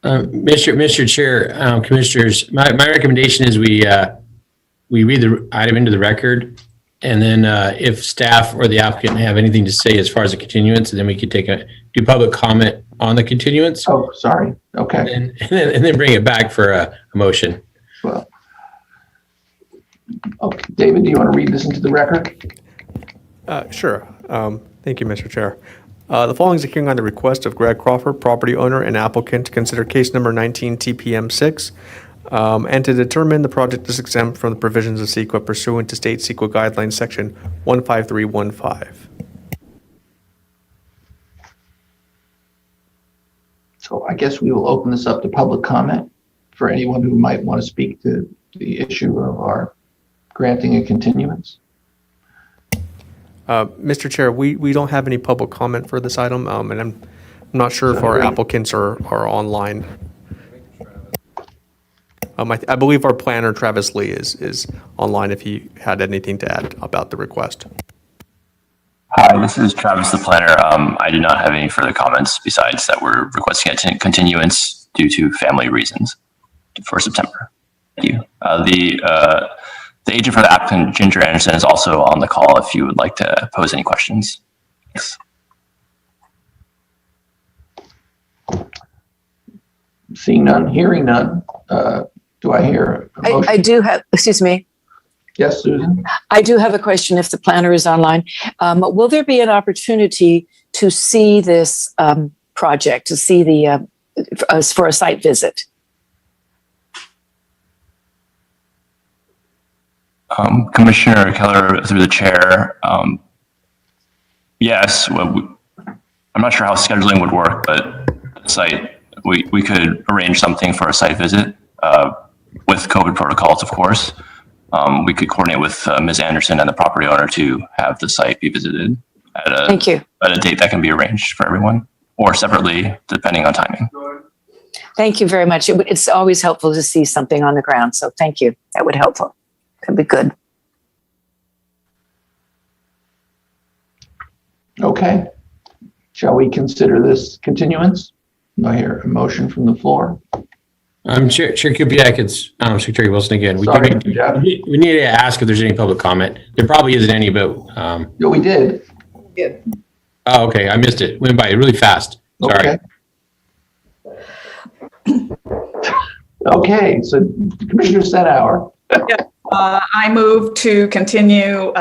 Mr. Chair, Commissioners, my recommendation is we read the item into the record, and then if staff or the applicant have anything to say as far as a continuance, then we could do public comment on the continuance. Oh, sorry. Okay. And then bring it back for a motion. Well, okay. David, do you want to read this into the record? Sure. Thank you, Mr. Chair. The following is a hearing on the request of Greg Crawford, property owner and applicant, to consider case number 19 TPM 6 and to determine the project is exempt from the provisions of CEQA pursuant to state CEQA guidelines section 15315. So I guess we will open this up to public comment for anyone who might want to speak to the issue of our granting a continuance. Mr. Chair, we don't have any public comment for this item, and I'm not sure if our applicants are online. I believe our planner, Travis Lee, is online if he had anything to add about the request. Hi, this is Travis, the planner. I do not have any further comments besides that we're requesting a continuance due to family reasons for September. Thank you. The agent for the applicant, Ginger Anderson, is also on the call if you would like to pose any questions. Thanks. Seeing none, hearing none, do I hear a motion? I do have, excuse me, Yes, Susan? I do have a question if the planner is online. Will there be an opportunity to see this project, to see the, for a site visit? Commissioner Keller, through the chair, yes, well, I'm not sure how scheduling would work, but the site, we could arrange something for a site visit with COVID protocols, of course. We could coordinate with Ms. Anderson and the property owner to have the site be visited at a, Thank you. at a date that can be arranged for everyone, or separately, depending on timing. Thank you very much. It's always helpful to see something on the ground, so thank you. That would help. That'd be good. Okay. Shall we consider this continuance? I hear a motion from the floor. Chair Kupiak, it's Secretary Wilson again. Sorry, Jeff. We need to ask if there's any public comment. There probably isn't any, but. No, we did. Oh, okay. I missed it. Went by really fast. Sorry. Okay. Okay, so Commissioner Setauer. I move to continue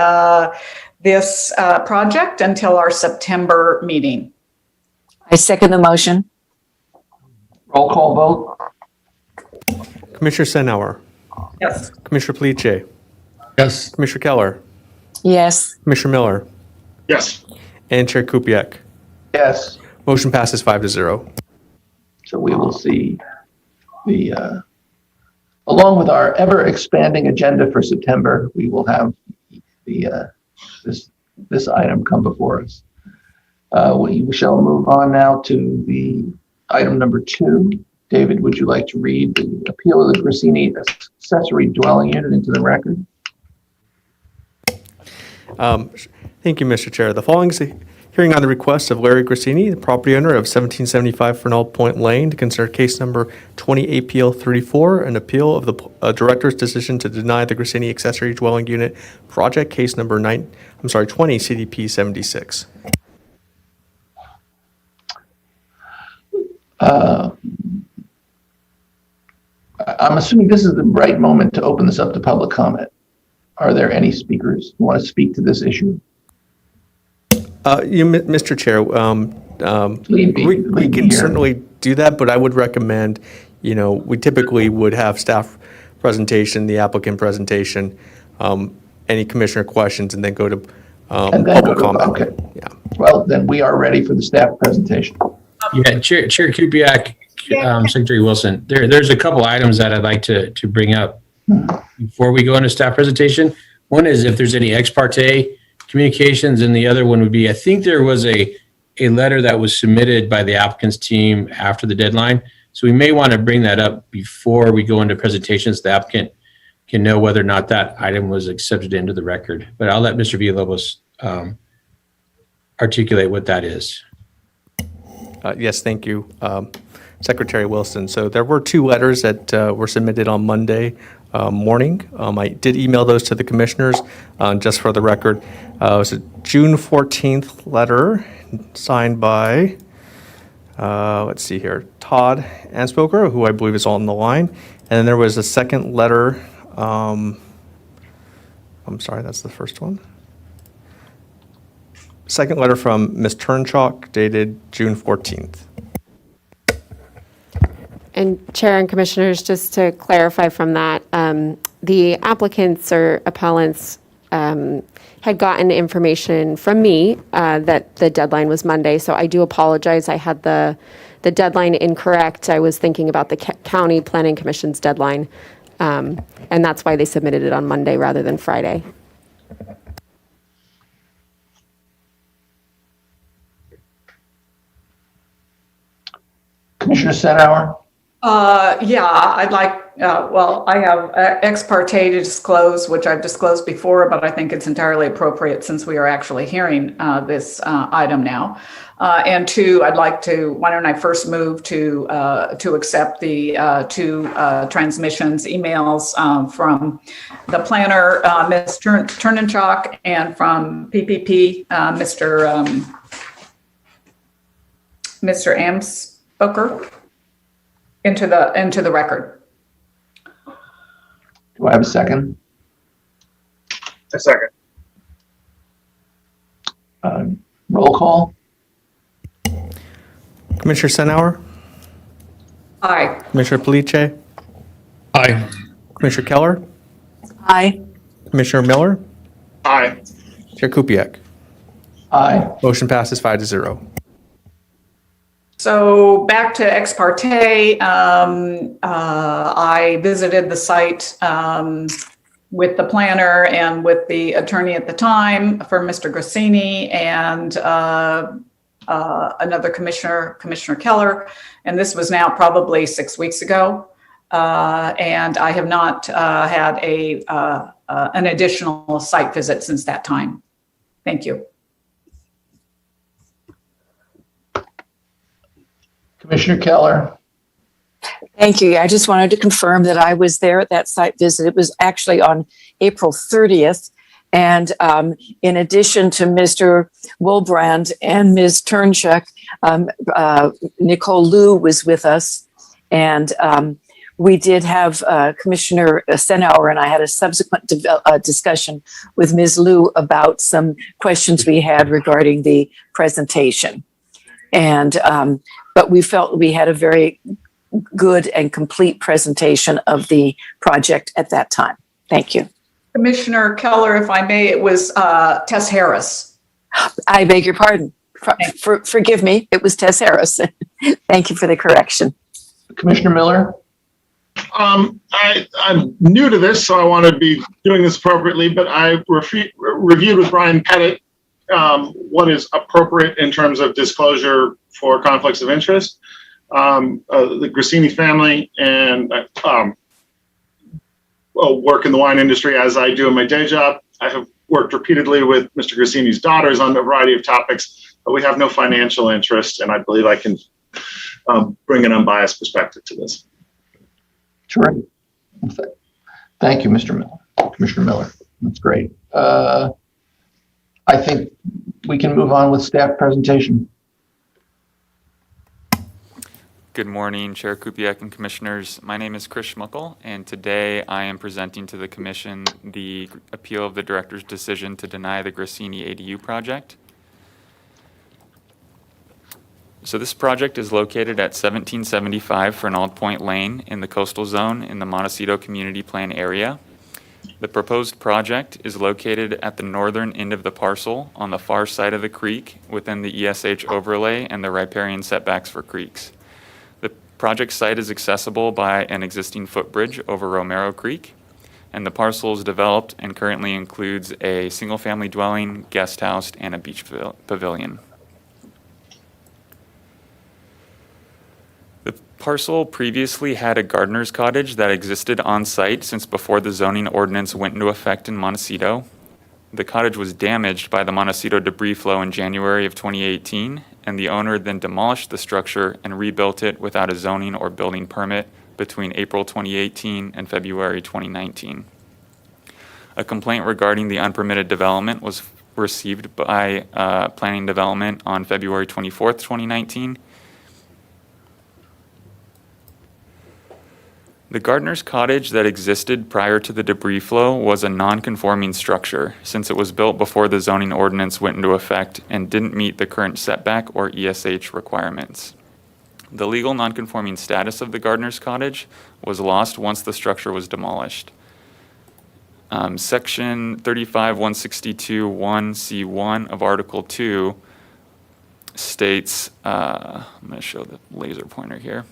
this project until our September meeting. I second the motion. Roll call vote. Commissioner Senauer, Yes. Commissioner Pliche, Yes. Commissioner Keller, Yes. Commissioner Miller, Yes. and Chair Kupiak. Yes. Motion passes 5-0. So we will see the, along with our ever expanding agenda for September, we will have the, this item come before us. We shall move on now to the item number 2. David, would you like to read the appeal of the Grassini accessory dwelling unit into the record? Thank you, Mr. Chair. The following is a hearing on the request of Larry Grassini, the property owner of 1775 Fernald Point Lane, to consider case number 20 APL 34, an appeal of the director's decision to deny the Grassini accessory dwelling unit project, case number 20 CDP 76. I'm assuming this is the right moment to open this up to public comment. Are there any speakers who want to speak to this issue? Mr. Chair, we can certainly do that, but I would recommend, we typically would have staff presentation, the applicant presentation, any commissioner questions, and then go to public comment. Okay. Yeah. Well, then we are ready for the staff presentation. Yeah, Chair Kupiak, Secretary Wilson, there's a couple items that I'd like to bring up before we go into staff presentation. One is if there's any ex parte communications, and the other one would be, I think there was a letter that was submitted by the applicant's team after the deadline. So we may want to bring that up before we go into presentations. The applicant can know whether or not that item was accepted into the record. But I'll let Mr. Villalobos articulate what that is. Yes, thank you, Secretary Wilson. So there were 2 letters that were submitted on Monday morning. I did email those to the commissioners, just for the record. It was a June 14th letter signed by, let's see here, Todd Anspoker, who I believe is on the line. And then there was a second letter. I'm sorry, that's the first one. Second letter from Ms. Turnchalk dated June 14th. And Chair and Commissioners, just to clarify from that, the applicants or appellants had gotten information from me that the deadline was Monday, so I do apologize. I had the deadline incorrect. I was thinking about the County Planning Commission's deadline, and that's why they submitted it on Monday rather than Friday. Commissioner Senauer? Yeah, I'd like, well, I have ex parte to disclose, which I've disclosed before, but I think it's entirely appropriate since we are actually hearing this item now. And two, I'd like to, why don't I first move to accept the two transmissions, emails from the planner, Ms. Turnenchok, and from PPP, Mr. Amsbooker, into the record. Do I have a second? A second. Roll call? Commissioner Senauer, Aye. Commissioner Police, Aye. Commissioner Keller, Aye. Commissioner Miller, Aye. Chair Kupiec. Aye. Motion passes 5-0. So back to ex parte, I visited the site with the planner and with the attorney at the time for Mr. Grassini and another commissioner, Commissioner Keller, and this was now probably 6 weeks ago. And I have not had an additional site visit since that time. Thank you. Commissioner Keller? Thank you. I just wanted to confirm that I was there at that site visit. It was actually on April 30th. And in addition to Mr. Wilbrand and Ms. Turnchuk, Nicole Liu was with us. And we did have Commissioner Senauer and I had a subsequent discussion with Ms. Liu about some questions we had regarding the presentation. And but we felt we had a very good and complete presentation of the project at that time. Thank you. Commissioner Keller, if I may, it was Tess Harris. I beg your pardon. Forgive me. It was Tess Harris. Thank you for the correction. Commissioner Miller? I'm new to this, so I want to be doing this appropriately, but I reviewed with Brian Pettit what is appropriate in terms of disclosure for conflicts of interest. The Grassini family and work in the wine industry as I do in my day job. I have worked repeatedly with Mr. Grassini's daughters on a variety of topics, but we have no financial interest, and I believe I can bring an unbiased perspective to this. Sure. Thank you, Mr. Miller. Commissioner Miller. That's great. I think we can move on with staff presentation. Good morning, Chair Kupiec and Commissioners. My name is Chris Schmuckel, and today I am presenting to the Commission the appeal of the Director's decision to deny the Grassini ADU project. So this project is located at 1775 Fernald Point Lane in the coastal zone in the Montecito Community Plan area. The proposed project is located at the northern end of the parcel on the far side of the creek within the ESH overlay and the riparian setbacks for creeks. The project site is accessible by an existing footbridge over Romero Creek, and the parcel is developed and currently includes a single-family dwelling, guest house, and a beach pavilion. The parcel previously had a gardener's cottage that existed on site since before the zoning ordinance went into effect in Montecito. The cottage was damaged by the Montecito debris flow in January of 2018, and the owner then demolished the structure and rebuilt it without a zoning or building permit between April 2018 and February 2019. A complaint regarding the unpermitted development was received by Planning Development on February 24th, 2019. The gardener's cottage that existed prior to the debris flow was a non-conforming structure since it was built before the zoning ordinance went into effect and didn't meet the current setback or ESH requirements. The legal non-conforming status of the gardener's cottage was lost once the structure was demolished. Section 35-162-1C1 of Article 2 states, I'm going to show the laser pointer here.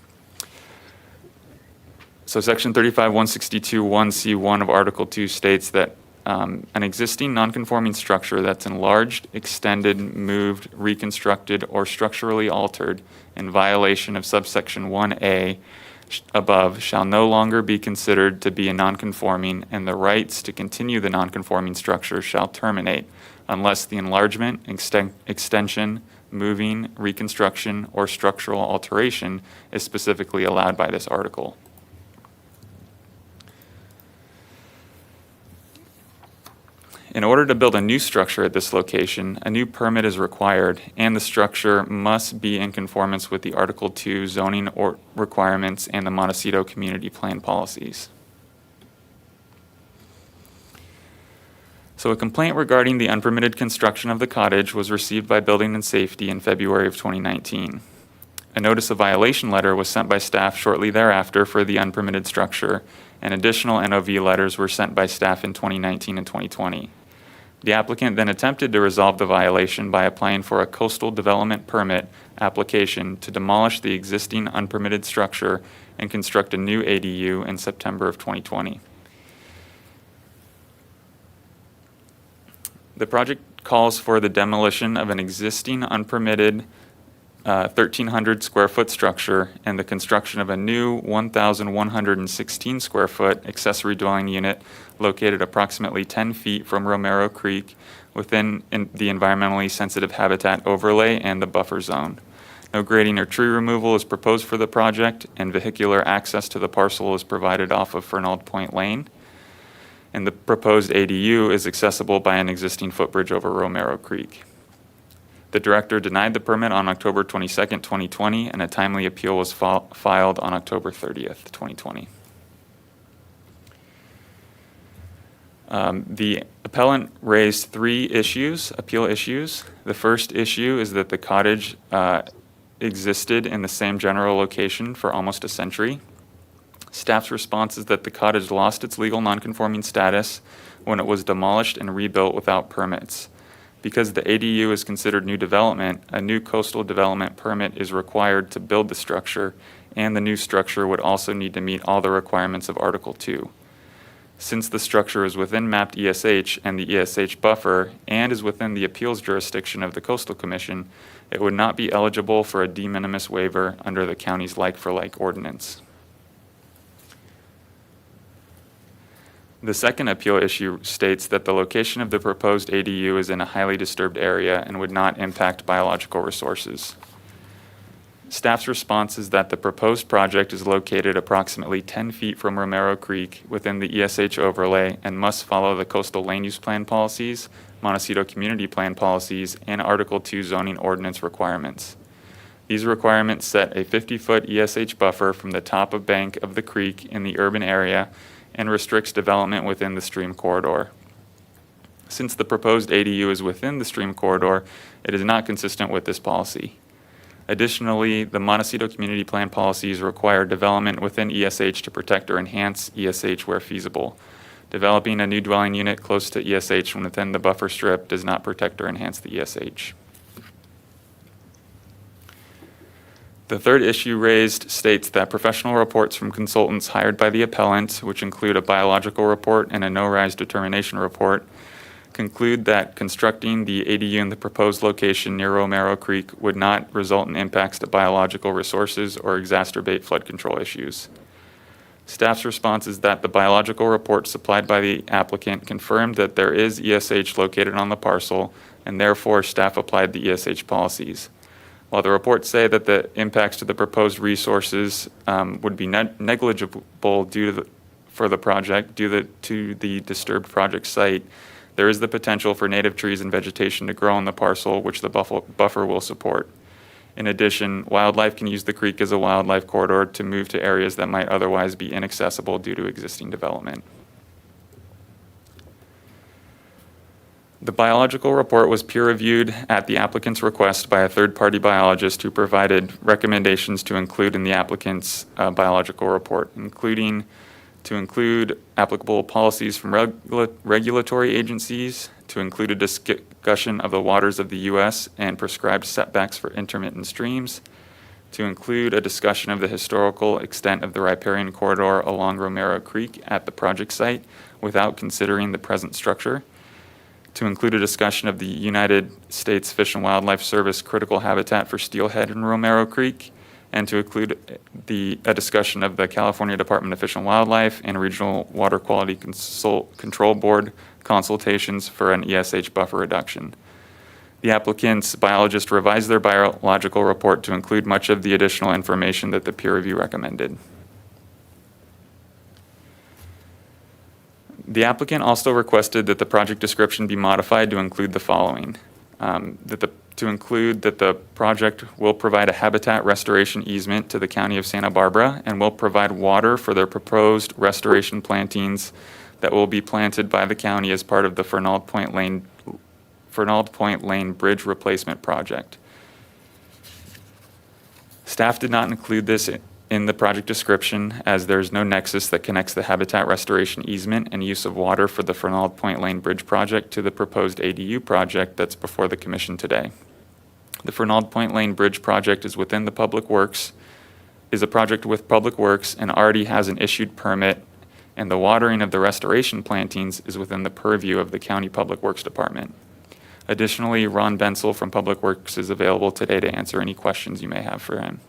So section 35-162-1C1 of Article 2 states that an existing nonconforming structure that's enlarged, extended, moved, reconstructed, or structurally altered in violation of subsection 1A above shall no longer be considered to be a nonconforming, and the rights to continue the nonconforming structure shall terminate unless the enlargement, extension, moving, reconstruction, or structural alteration is specifically allowed by this article. In order to build a new structure at this location, a new permit is required, and the structure must be in conformance with the Article 2 zoning requirements and the Montecito Community Plan policies. So a complaint regarding the unpermitted construction of the cottage was received by Building and Safety in February of 2019. A notice of violation letter was sent by staff shortly thereafter for the unpermitted structure, and additional NOV letters were sent by staff in 2019 and 2020. The applicant then attempted to resolve the violation by applying for a coastal development permit application to demolish the existing unpermitted structure and construct a new ADU in September of 2020. The project calls for the demolition of an existing unpermitted 1,300 square foot structure and the construction of a new 1,116 square foot accessory dwelling unit located approximately 10 feet from Romero Creek within the environmentally sensitive habitat overlay and the buffer zone. No grading or tree removal is proposed for the project, and vehicular access to the parcel is provided off of Fernald Point Lane. And the proposed ADU is accessible by an existing footbridge over Romero Creek. The director denied the permit on October 22nd, 2020, and a timely appeal was filed on October 30th, 2020. The appellant raised 3 appeal issues. The first issue is that the cottage existed in the same general location for almost a century. Staff's response is that the cottage lost its legal nonconforming status when it was demolished and rebuilt without permits. Because the ADU is considered new development, a new coastal development permit is required to build the structure, and the new structure would also need to meet all the requirements of Article 2. Since the structure is within mapped ESH and the ESH buffer and is within the appeals jurisdiction of the Coastal Commission, it would not be eligible for a de minimis waiver under the county's like-for-like ordinance. The second appeal issue states that the location of the proposed ADU is in a highly disturbed area and would not impact biological resources. Staff's response is that the proposed project is located approximately 10 feet from Romero Creek within the ESH overlay and must follow the Coastal Land Use Plan policies, Montecito Community Plan policies, and Article 2 zoning ordinance requirements. These requirements set a 50-foot ESH buffer from the top of bank of the creek in the urban area and restricts development within the stream corridor. Since the proposed ADU is within the stream corridor, it is not consistent with this policy. Additionally, the Montecito Community Plan policies require development within ESH to protect or enhance ESH where feasible. Developing a new dwelling unit close to ESH within the buffer strip does not protect or enhance the ESH. The third issue raised states that professional reports from consultants hired by the appellant, which include a biological report and a no-rise determination report, conclude that constructing the ADU in the proposed location near Romero Creek would not result in impacts to biological resources or exacerbate flood control issues. Staff's response is that the biological report supplied by the applicant confirmed that there is ESH located on the parcel, and therefore staff applied the ESH policies. While the reports say that the impacts to the proposed resources would be negligible for the project due to the disturbed project site, there is the potential for native trees and vegetation to grow on the parcel, which the buffer will support. In addition, wildlife can use the creek as a wildlife corridor to move to areas that might otherwise be inaccessible due to existing development. The biological report was peer-reviewed at the applicant's request by a third-party biologist who provided recommendations to include in the applicant's biological report, including to include applicable policies from regulatory agencies, to include a discussion of the waters of the U.S. and prescribed setbacks for intermittent streams, to include a discussion of the historical extent of the riparian corridor along Romero Creek at the project site without considering the present structure, to include a discussion of the United States Fish and Wildlife Service critical habitat for steelhead in Romero Creek, and to include a discussion of the California Department of Fish and Wildlife and Regional Water Quality Control Board consultations for an ESH buffer reduction. The applicant's biologist revised their biological report to include much of the additional information that the peer review recommended. The applicant also requested that the project description be modified to include the following. To include that the project will provide a habitat restoration easement to the County of Santa Barbara and will provide water for their proposed restoration plantings that will be planted by the county as part of the Fernald Point Lane Bridge Replacement Project. Staff did not include this in the project description as there is no nexus that connects the habitat restoration easement and use of water for the Fernald Point Lane Bridge project to the proposed ADU project that's before the commission today. The Fernald Point Lane Bridge project is within the Public Works, is a project with Public Works and already has an issued permit, and the watering of the restoration plantings is within the purview of the County Public Works Department. Additionally, Ron Bensel from Public Works is available today to answer any questions you may have for him.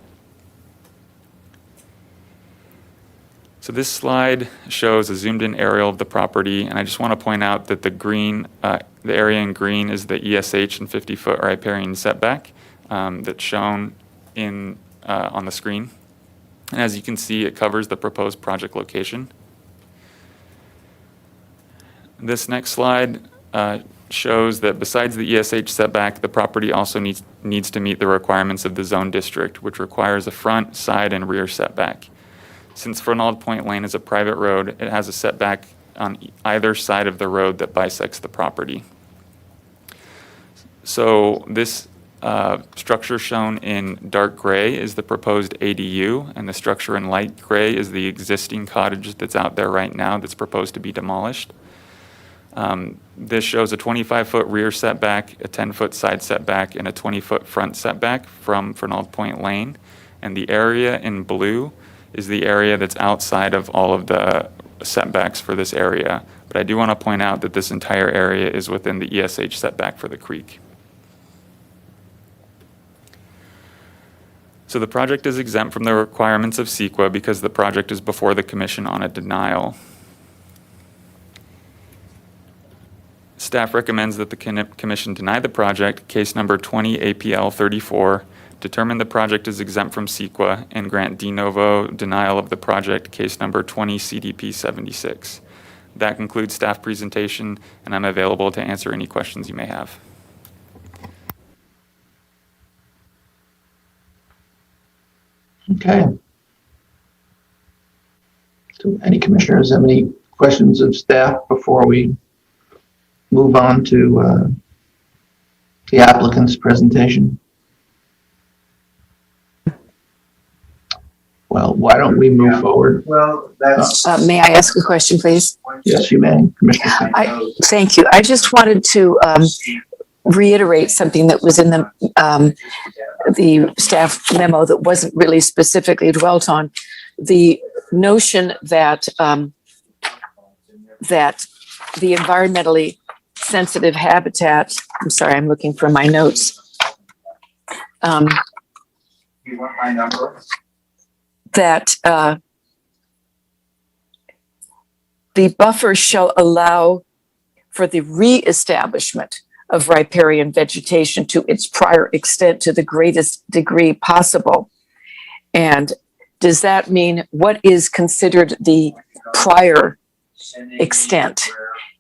So this slide shows a zoomed in aerial of the property, and I just want to point out that the green, the area in green is the ESH and 50-foot riparian setback that's shown in on the screen. And as you can see, it covers the proposed project location. This next slide shows that besides the ESH setback, the property also needs to meet the requirements of the zone district, which requires a front, side, and rear setback. Since Fernald Point Lane is a private road, it has a setback on either side of the road that bisects the property. So this structure shown in dark gray is the proposed ADU, and the structure in light gray is the existing cottage that's out there right now that's proposed to be demolished. This shows a 25-foot rear setback, a 10-foot side setback, and a 20-foot front setback from Fernald Point Lane. And the area in blue is the area that's outside of all of the setbacks for this area. But I do want to point out that this entire area is within the ESH setback for the creek. So the project is exempt from the requirements of CEQA because the project is before the commission on a denial. Staff recommends that the commission deny the project, case number 20 APL 34, determine the project is exempt from CEQA, and grant de novo denial of the project, case number 20 CDP 76. That concludes staff presentation, and I'm available to answer any questions you may have. Okay. Do any commissioners have any questions of staff before we move on to the applicant's presentation? Well, why don't we move forward? Well, that's. May I ask a question, please? Yes, you may, Commissioner Smith. Thank you. I just wanted to reiterate something that was in the staff memo that wasn't really specifically dwelt on. The notion that that the environmentally sensitive habitat, I'm sorry, I'm looking for my notes. You want my number? That the buffer shall allow for the reestablishment of riparian vegetation to its prior extent to the greatest degree possible. And does that mean what is considered the prior extent?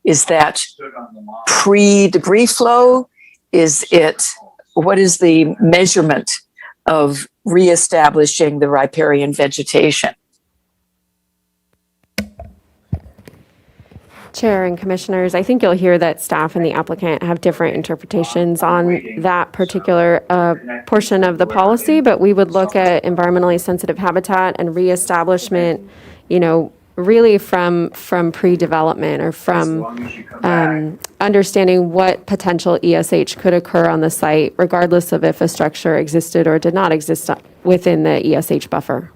Is that pre-debris flow? Is it, what is the measurement of reestablishing the riparian vegetation? Chair and Commissioners, I think you'll hear that staff and the applicant have different interpretations on that particular portion of the policy, but we would look at environmentally sensitive habitat and reestablishment, really from pre-development or from understanding what potential ESH could occur on the site, regardless of if a structure existed or did not exist within the ESH buffer.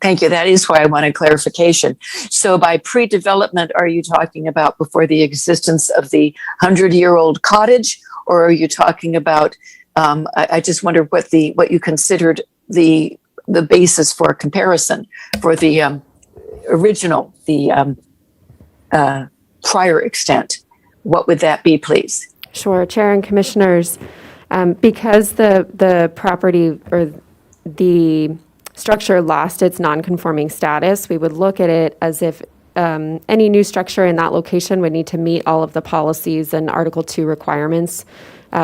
Thank you. That is why I wanted clarification. So by pre-development, are you talking about before the existence of the 100-year-old cottage, or are you talking about, I just wonder what you considered the basis for comparison for the original, the prior extent? What would that be, please? Sure, Chair and Commissioners, because the property or the structure lost its non-conforming status, we would look at it as if any new structure in that location would need to meet all of the policies and Article 2 requirements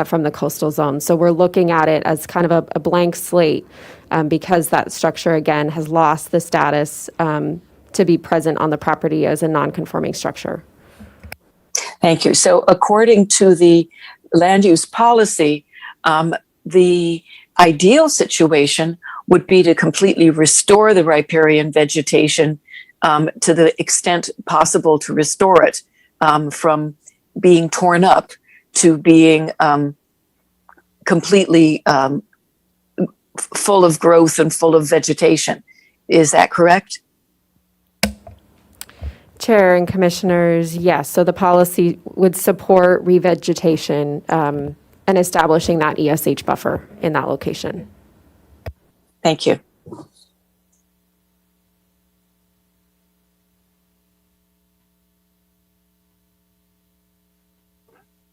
from the coastal zone. So we're looking at it as kind of a blank slate because that structure, again, has lost the status to be present on the property as a non-conforming structure. Thank you. So according to the land use policy, the ideal situation would be to completely restore the riparian vegetation to the extent possible to restore it from being torn up to being completely full of growth and full of vegetation. Is that correct? Chair and Commissioners, yes. So the policy would support revegetation and establishing that ESH buffer in that location. Thank you.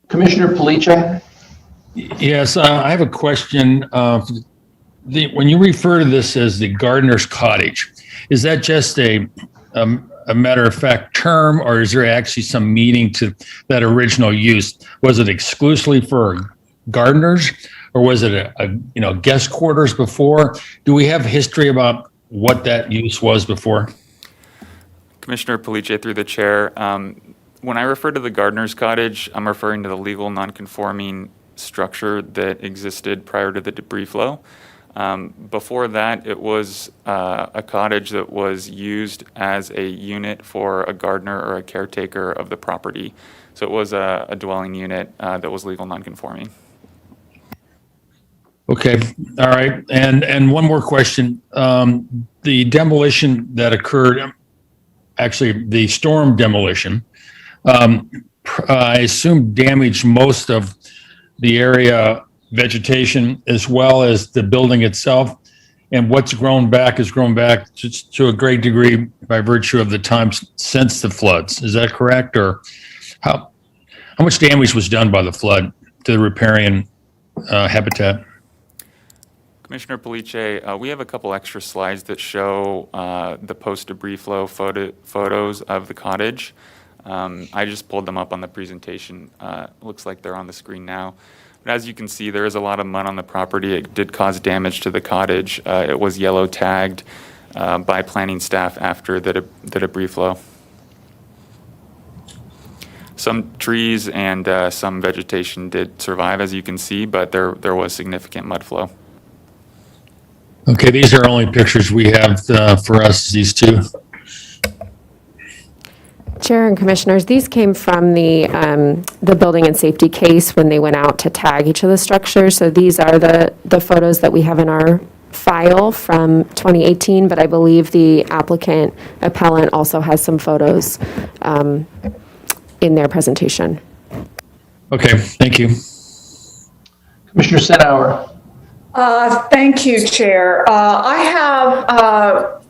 Commissioner Police? Yes, I have a question. When you refer to this as the gardener's cottage, is that just a matter of fact term, or is there actually some meaning to that original use? Was it exclusively for gardeners, or was it a guest quarters before? Do we have history about what that use was before? Commissioner Police, through the chair, when I refer to the gardener's cottage, I'm referring to the legal non-conforming structure that existed prior to the debris flow. Before that, it was a cottage that was used as a unit for a gardener or a caretaker of the property. So it was a dwelling unit that was legal non-conforming. Okay, all right. And one more question. The demolition that occurred, actually the storm demolition, I assume damaged most of the area vegetation as well as the building itself. And what's grown back has grown back to a great degree by virtue of the time since the floods. Is that correct? Or how much damage was done by the flood to the riparian habitat? Commissioner Police, we have a couple extra slides that show the post-debris flow photos of the cottage. I just pulled them up on the presentation. Looks like they're on the screen now. But as you can see, there is a lot of mud on the property. It did cause damage to the cottage. It was yellow tagged by planning staff after the debris flow. Some trees and some vegetation did survive, as you can see, but there was significant mud flow. Okay, these are only pictures we have for us, these two. Chair and Commissioners, these came from the building and safety case when they went out to tag each of the structures. So these are the photos that we have in our file from 2018, but I believe the applicant also has some photos in their presentation. Okay, thank you. Commissioner Senauer. Thank you, Chair. I have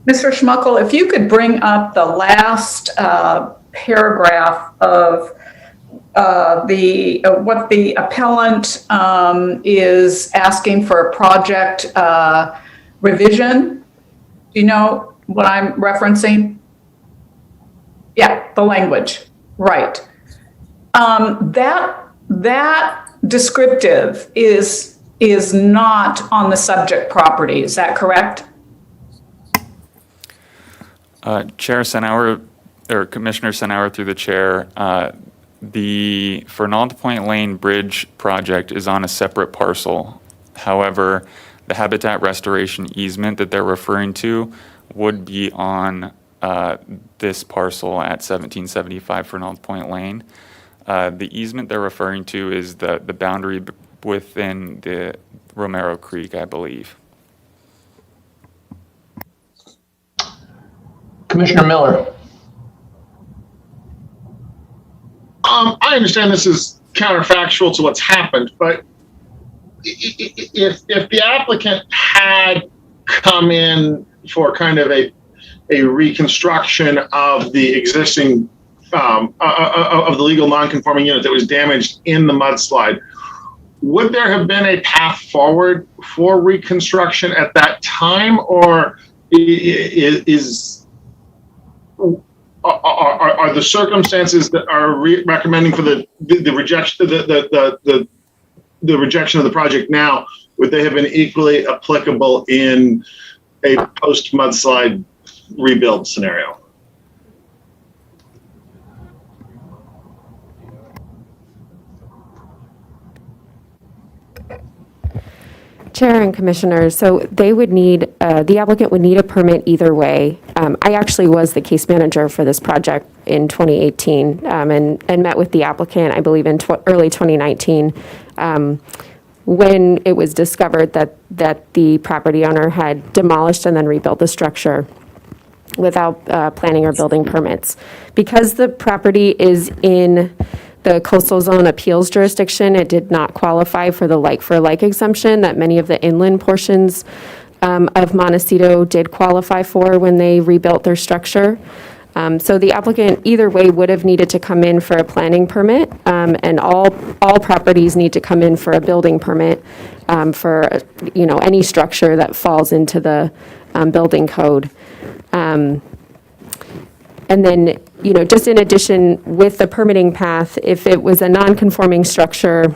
Mr. Schmuckel, if you could bring up the last paragraph of what the appellant is asking for a project revision. Do you know what I'm referencing? Yeah, the language, right. That descriptive is not on the subject property. Is that correct? Chair Senauer, or Commissioner Senauer through the chair, the Fernald Point Lane Bridge project is on a separate parcel. However, the habitat restoration easement that they're referring to would be on this parcel at 1775 Fernald Point Lane. The easement they're referring to is the boundary within the Romero Creek, I believe. Commissioner Miller. I understand this is counterfactual to what's happened, but if the applicant had come in for kind of a reconstruction of the existing of the legal non-conforming unit that was damaged in the mudslide, would there have been a path forward for reconstruction at that time, or are the circumstances that are recommending for the rejection the rejection of the project now, would they have been equally applicable in a post mudslide rebuild scenario? Chair and Commissioners, so they would need, the applicant would need a permit either way. I actually was the case manager for this project in 2018 and met with the applicant, I believe, in early 2019, when it was discovered that the property owner had demolished and then rebuilt the structure without planning or building permits. Because the property is in the coastal zone appeals jurisdiction, it did not qualify for the like-for-like exemption that many of the inland portions of Montecito did qualify for when they rebuilt their structure. So the applicant either way would have needed to come in for a planning permit, and all properties need to come in for a building permit for any structure that falls into the building code. And then, just in addition with the permitting path, if it was a non-conforming structure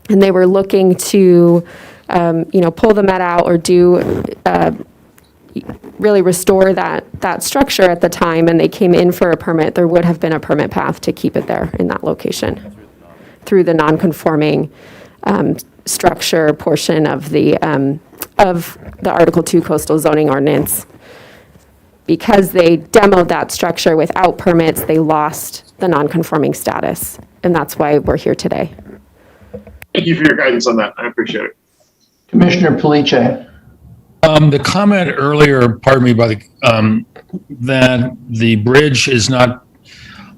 and they were looking to, pull the mat out or do, really restore that structure at the time and they came in for a permit, there would have been a permit path to keep it there in that location through the non-conforming structure portion of the Article 2 Coastal Zoning Ordinance. Because they demoed that structure without permits, they lost the non-conforming status, and that's why we're here today. Thank you for your guidance on that. I appreciate it. Commissioner Police. The comment earlier, pardon me, by that the bridge is not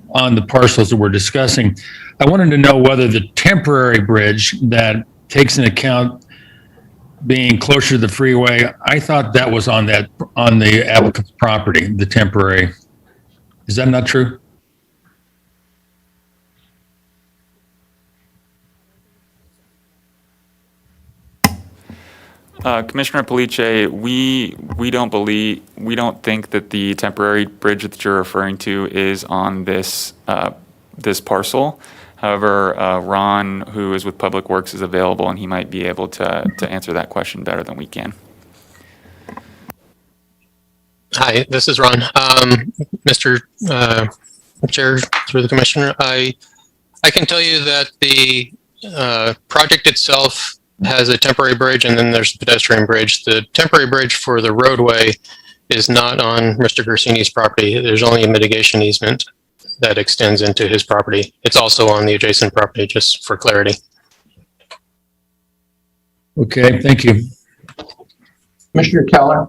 on the parcels that we're discussing. I wanted to know whether the temporary bridge that takes into account being closer to the freeway, I thought that was on the applicant's property, the temporary. Is that not true? Commissioner Police, we don't think that the temporary bridge that you're referring to is on this this parcel. However, Ron, who is with Public Works, is available, and he might be able to answer that question better than we can. Hi, this is Ron. Mr. Chair, through the Commissioner, I can tell you that the project itself has a temporary bridge, and then there's a pedestrian bridge. The temporary bridge for the roadway is not on Mr. Gersini's property. There's only a mitigation easement that extends into his property. It's also on the adjacent property, just for clarity. Okay, thank you. Commissioner Keller.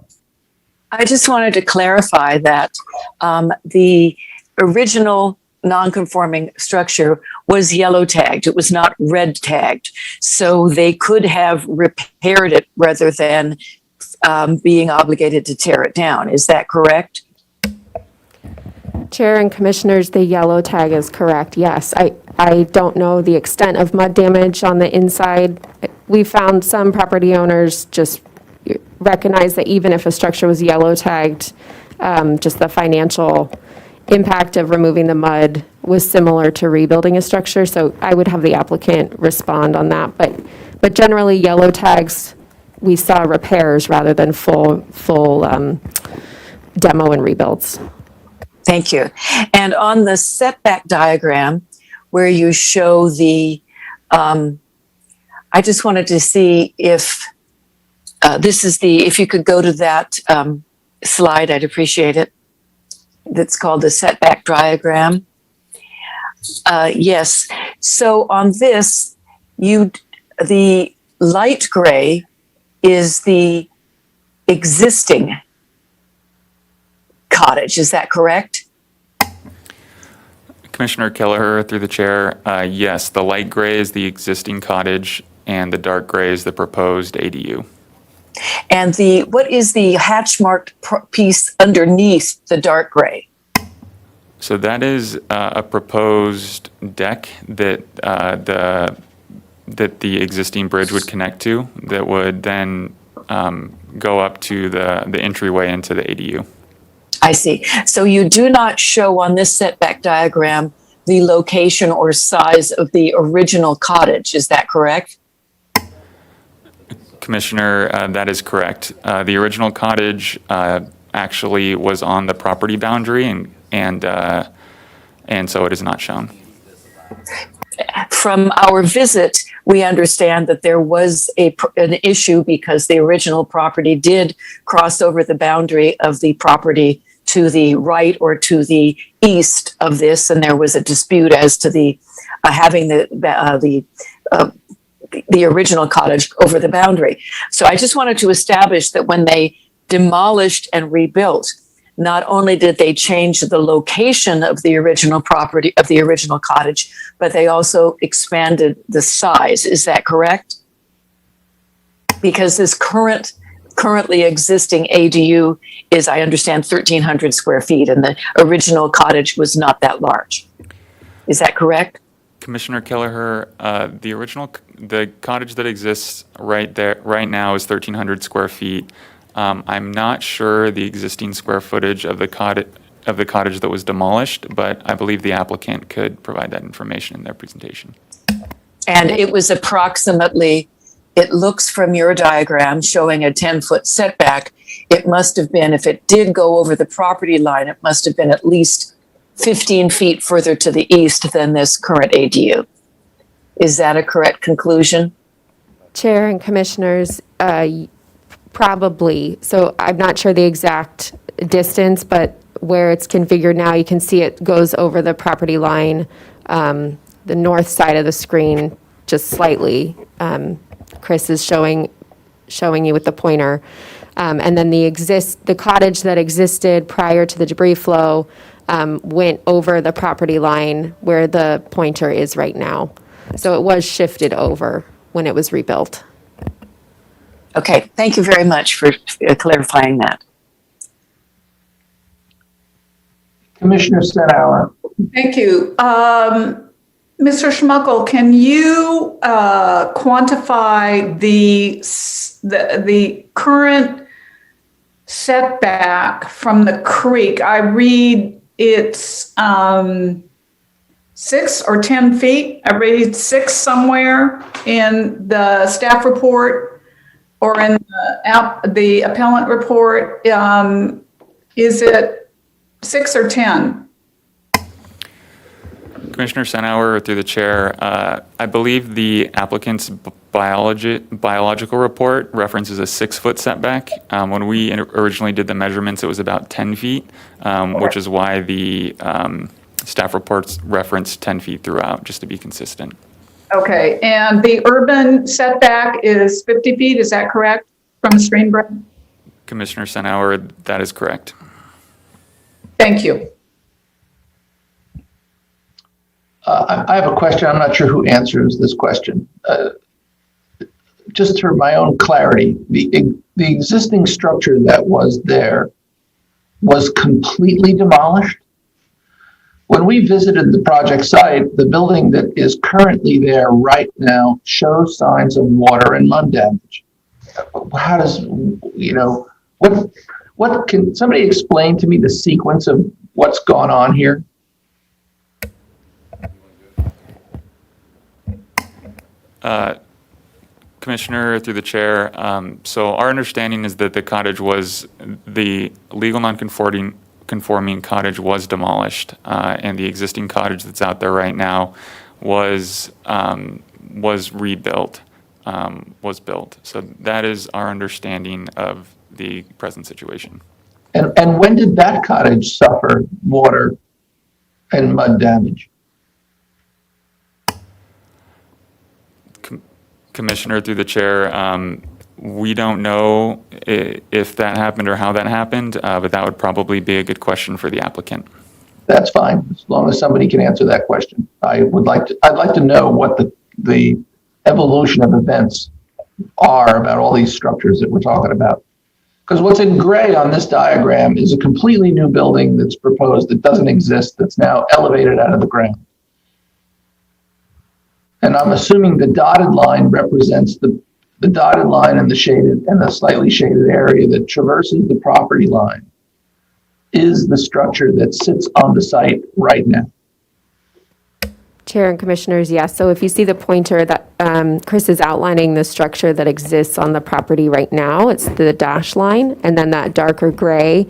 I just wanted to clarify that the original non-conforming structure was yellow tagged. It was not red tagged. So they could have repaired it rather than being obligated to tear it down. Is that correct? Chair and Commissioners, the yellow tag is correct, yes. I don't know the extent of mud damage on the inside. We found some property owners just recognize that even if a structure was yellow tagged, just the financial impact of removing the mud was similar to rebuilding a structure. So I would have the applicant respond on that. But generally, yellow tags, we saw repairs rather than full demo and rebuilds. Thank you. And on the setback diagram where you show the, I just wanted to see if this is the, if you could go to that slide, I'd appreciate it. That's called the setback diagram. Yes. So on this, the light gray is the existing cottage. Is that correct? Commissioner Kelleher, through the chair, yes, the light gray is the existing cottage and the dark gray is the proposed ADU. And what is the hatch marked piece underneath the dark gray? So that is a proposed deck that that the existing bridge would connect to, that would then go up to the entryway into the ADU. I see. So you do not show on this setback diagram the location or size of the original cottage. Is that correct? Commissioner, that is correct. The original cottage actually was on the property boundary, and so it is not shown. From our visit, we understand that there was an issue because the original property did cross over the boundary of the property to the right or to the east of this, and there was a dispute as to the having the original cottage over the boundary. So I just wanted to establish that when they demolished and rebuilt, not only did they change the location of the original property of the original cottage, but they also expanded the size. Is that correct? Because this currently existing ADU is, I understand, 1,300 square feet, and the original cottage was not that large. Is that correct? Commissioner Kelleher, the cottage that exists right now is 1,300 square feet. I'm not sure the existing square footage of the cottage that was demolished, but I believe the applicant could provide that information in their presentation. And it was approximately, it looks from your diagram showing a 10-foot setback. It must have been, if it did go over the property line, it must have been at least 15 feet further to the east than this current ADU. Is that a correct conclusion? Chair and commissioners, probably. So I'm not sure the exact distance, but where it's configured now, you can see it goes over the property line, the north side of the screen, just slightly. Chris is showing you with the pointer. And then the cottage that existed prior to the debris flow went over the property line where the pointer is right now. So it was shifted over when it was rebuilt. Okay, thank you very much for clarifying that. Commissioner Stenauer. Thank you. Mr. Schmuckel, can you quantify the current setback from the creek? I read it's 6 or 10 feet. I read 6 somewhere in the staff report or in the appellant report. Is it 6 or 10? Commissioner Stenauer, through the chair, I believe the applicant's biological report references a 6-foot setback. When we originally did the measurements, it was about 10 feet, which is why the staff reports referenced 10 feet throughout, just to be consistent. Okay, and the urban setback is 50 feet, is that correct, from the stream bed? Commissioner Stenauer, that is correct. Thank you. I have a question. I'm not sure who answers this question. Just for my own clarity, the existing structure that was there was completely demolished? When we visited the project site, the building that is currently there right now shows signs of water and mud damage. How does, what can somebody explain to me the sequence of what's gone on here? Commissioner, through the chair, so our understanding is that the legal non-conforming cottage was demolished, and the existing cottage that's out there right now was rebuilt, was built. So that is our understanding of the present situation. And when did that cottage suffer water and mud damage? Commissioner, through the chair, we don't know if that happened or how that happened, but that would probably be a good question for the applicant. That's fine, as long as somebody can answer that question. I'd like to know what the evolution of events are about all these structures that we're talking about. Because what's in gray on this diagram is a completely new building that's proposed that doesn't exist, that's now elevated out of the ground. And I'm assuming the dotted line represents the dotted line and the shaded and the slightly shaded area that traverses the property line is the structure that sits on the site right now. Chair and Commissioners, yes. So if you see the pointer that Chris is outlining the structure that exists on the property right now, it's the dash line, and then that darker gray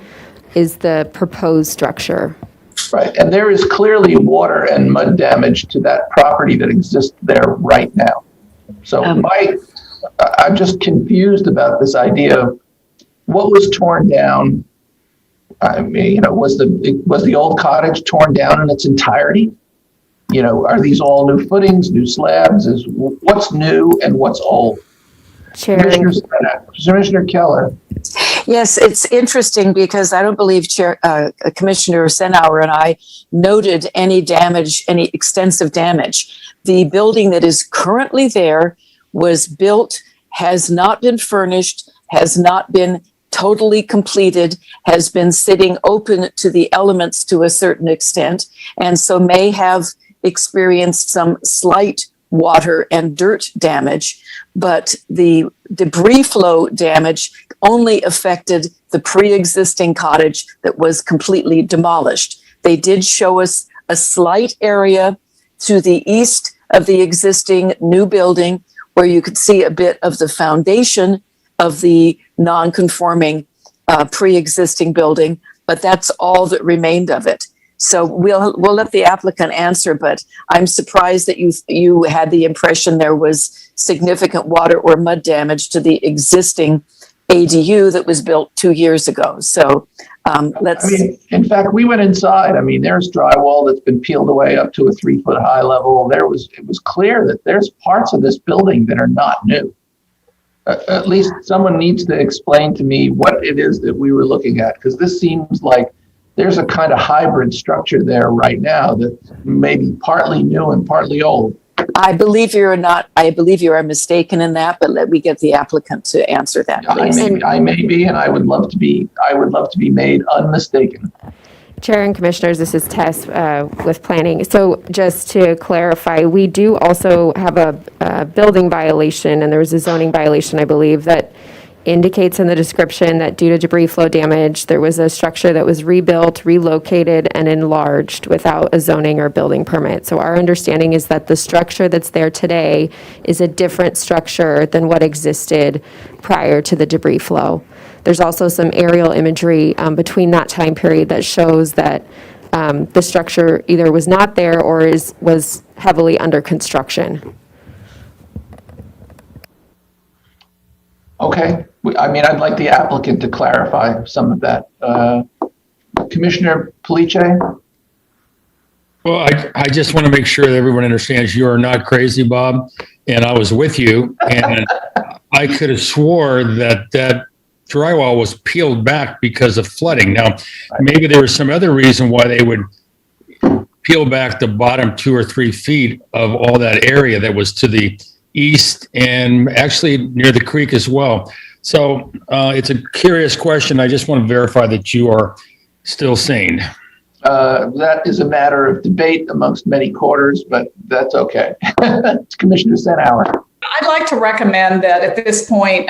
is the proposed structure. Right, and there is clearly water and mud damage to that property that exists there right now. So I'm just confused about this idea of what was torn down. I mean, was the old cottage torn down in its entirety? Are these all new footings, new slabs? What's new and what's old? Chair. Commissioner Keller. Yes, it's interesting because I don't believe Commissioner Senauer and I noted any damage, any extensive damage. The building that is currently there was built, has not been furnished, has not been totally completed, has been sitting open to the elements to a certain extent, and so may have experienced some slight water and dirt damage, but the debris flow damage only affected the pre-existing cottage that was completely demolished. They did show us a slight area to the east of the existing new building where you could see a bit of the foundation of the non-conforming pre-existing building, but that's all that remained of it. So we'll let the applicant answer, but I'm surprised that you had the impression there was significant water or mud damage to the existing ADU that was built 2 years ago. So in fact, we went inside. There's drywall that's been peeled away up to a 3-foot high level. It was clear that there's parts of this building that are not new. At least someone needs to explain to me what it is that we were looking at, because this seems like there's a kind of hybrid structure there right now that's maybe partly new and partly old. I believe you are mistaken in that, but let me get the applicant to answer that, please. I may be, and I would love to be made unmistaken. Chair and Commissioners, this is Tess with Planning. So just to clarify, we do also have a building violation, and there was a zoning violation, I believe, that indicates in the description that due to debris flow damage, there was a structure that was rebuilt, relocated, and enlarged without a zoning or building permit. So our understanding is that the structure that's there today is a different structure than what existed prior to the debris flow. There's also some aerial imagery between that time period that shows that the structure either was not there or was heavily under construction. Okay. I'd like the applicant to clarify some of that. Commissioner Police? Well, I just want to make sure that everyone understands you are not crazy, Bob, and I was with you, and I could have swore that drywall was peeled back because of flooding. Now, maybe there was some other reason why they would peel back the bottom 2 or 3 feet of all that area that was to the east and actually near the creek as well. So it's a curious question. I just want to verify that you are still sane. That is a matter of debate amongst many quarters, but that's okay. Commissioner Senauer. I'd like to recommend that at this point,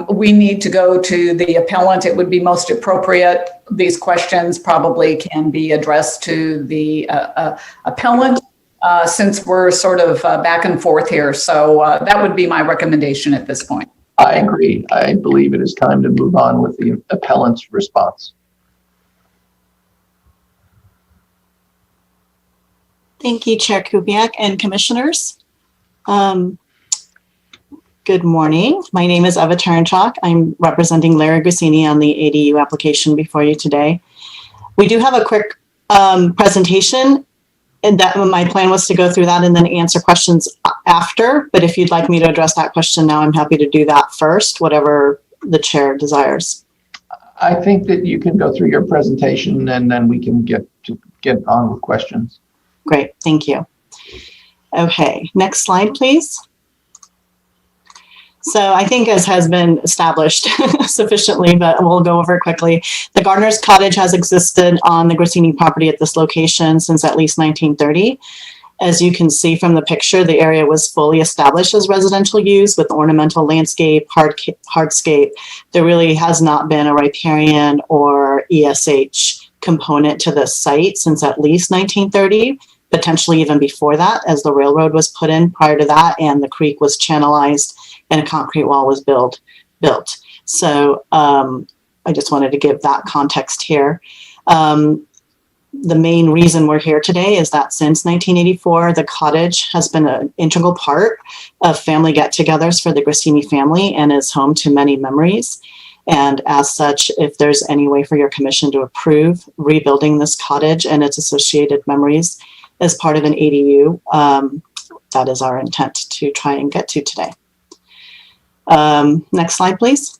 we need to go to the appellant. It would be most appropriate. These questions probably can be addressed to the appellant since we're sort of back and forth here. So that would be my recommendation at this point. I agree. I believe it is time to move on with the appellant's response. Thank you, Chair Kubiak and commissioners. Good morning. My name is Eva Turnchak. I'm representing Larry Grassini on the ADU application before you today. We do have a quick presentation, and that my plan was to go through that and then answer questions after. But if you'd like me to address that question now, I'm happy to do that first, whatever the chair desires. I think that you can go through your presentation and then we can get on with questions. Great, thank you. Okay, next slide, please. So I think, as has been established sufficiently, but we'll go over it quickly. The gardener's cottage has existed on the Grassini property at this location since at least 1930. As you can see from the picture, the area was fully established as residential use with ornamental landscape, hardscape. There really has not been a riparian or ESH component to the site since at least 1930, potentially even before that, as the railroad was put in prior to that and the creek was channelized and a concrete wall was built. So I just wanted to give that context here. The main reason we're here today is that since 1984, the cottage has been an integral part of family get-togethers for the Grassini family and is home to many memories. And as such, if there's any way for your commission to approve rebuilding this cottage and its associated memories as part of an ADU, that is our intent to try and get to today. Next slide, please.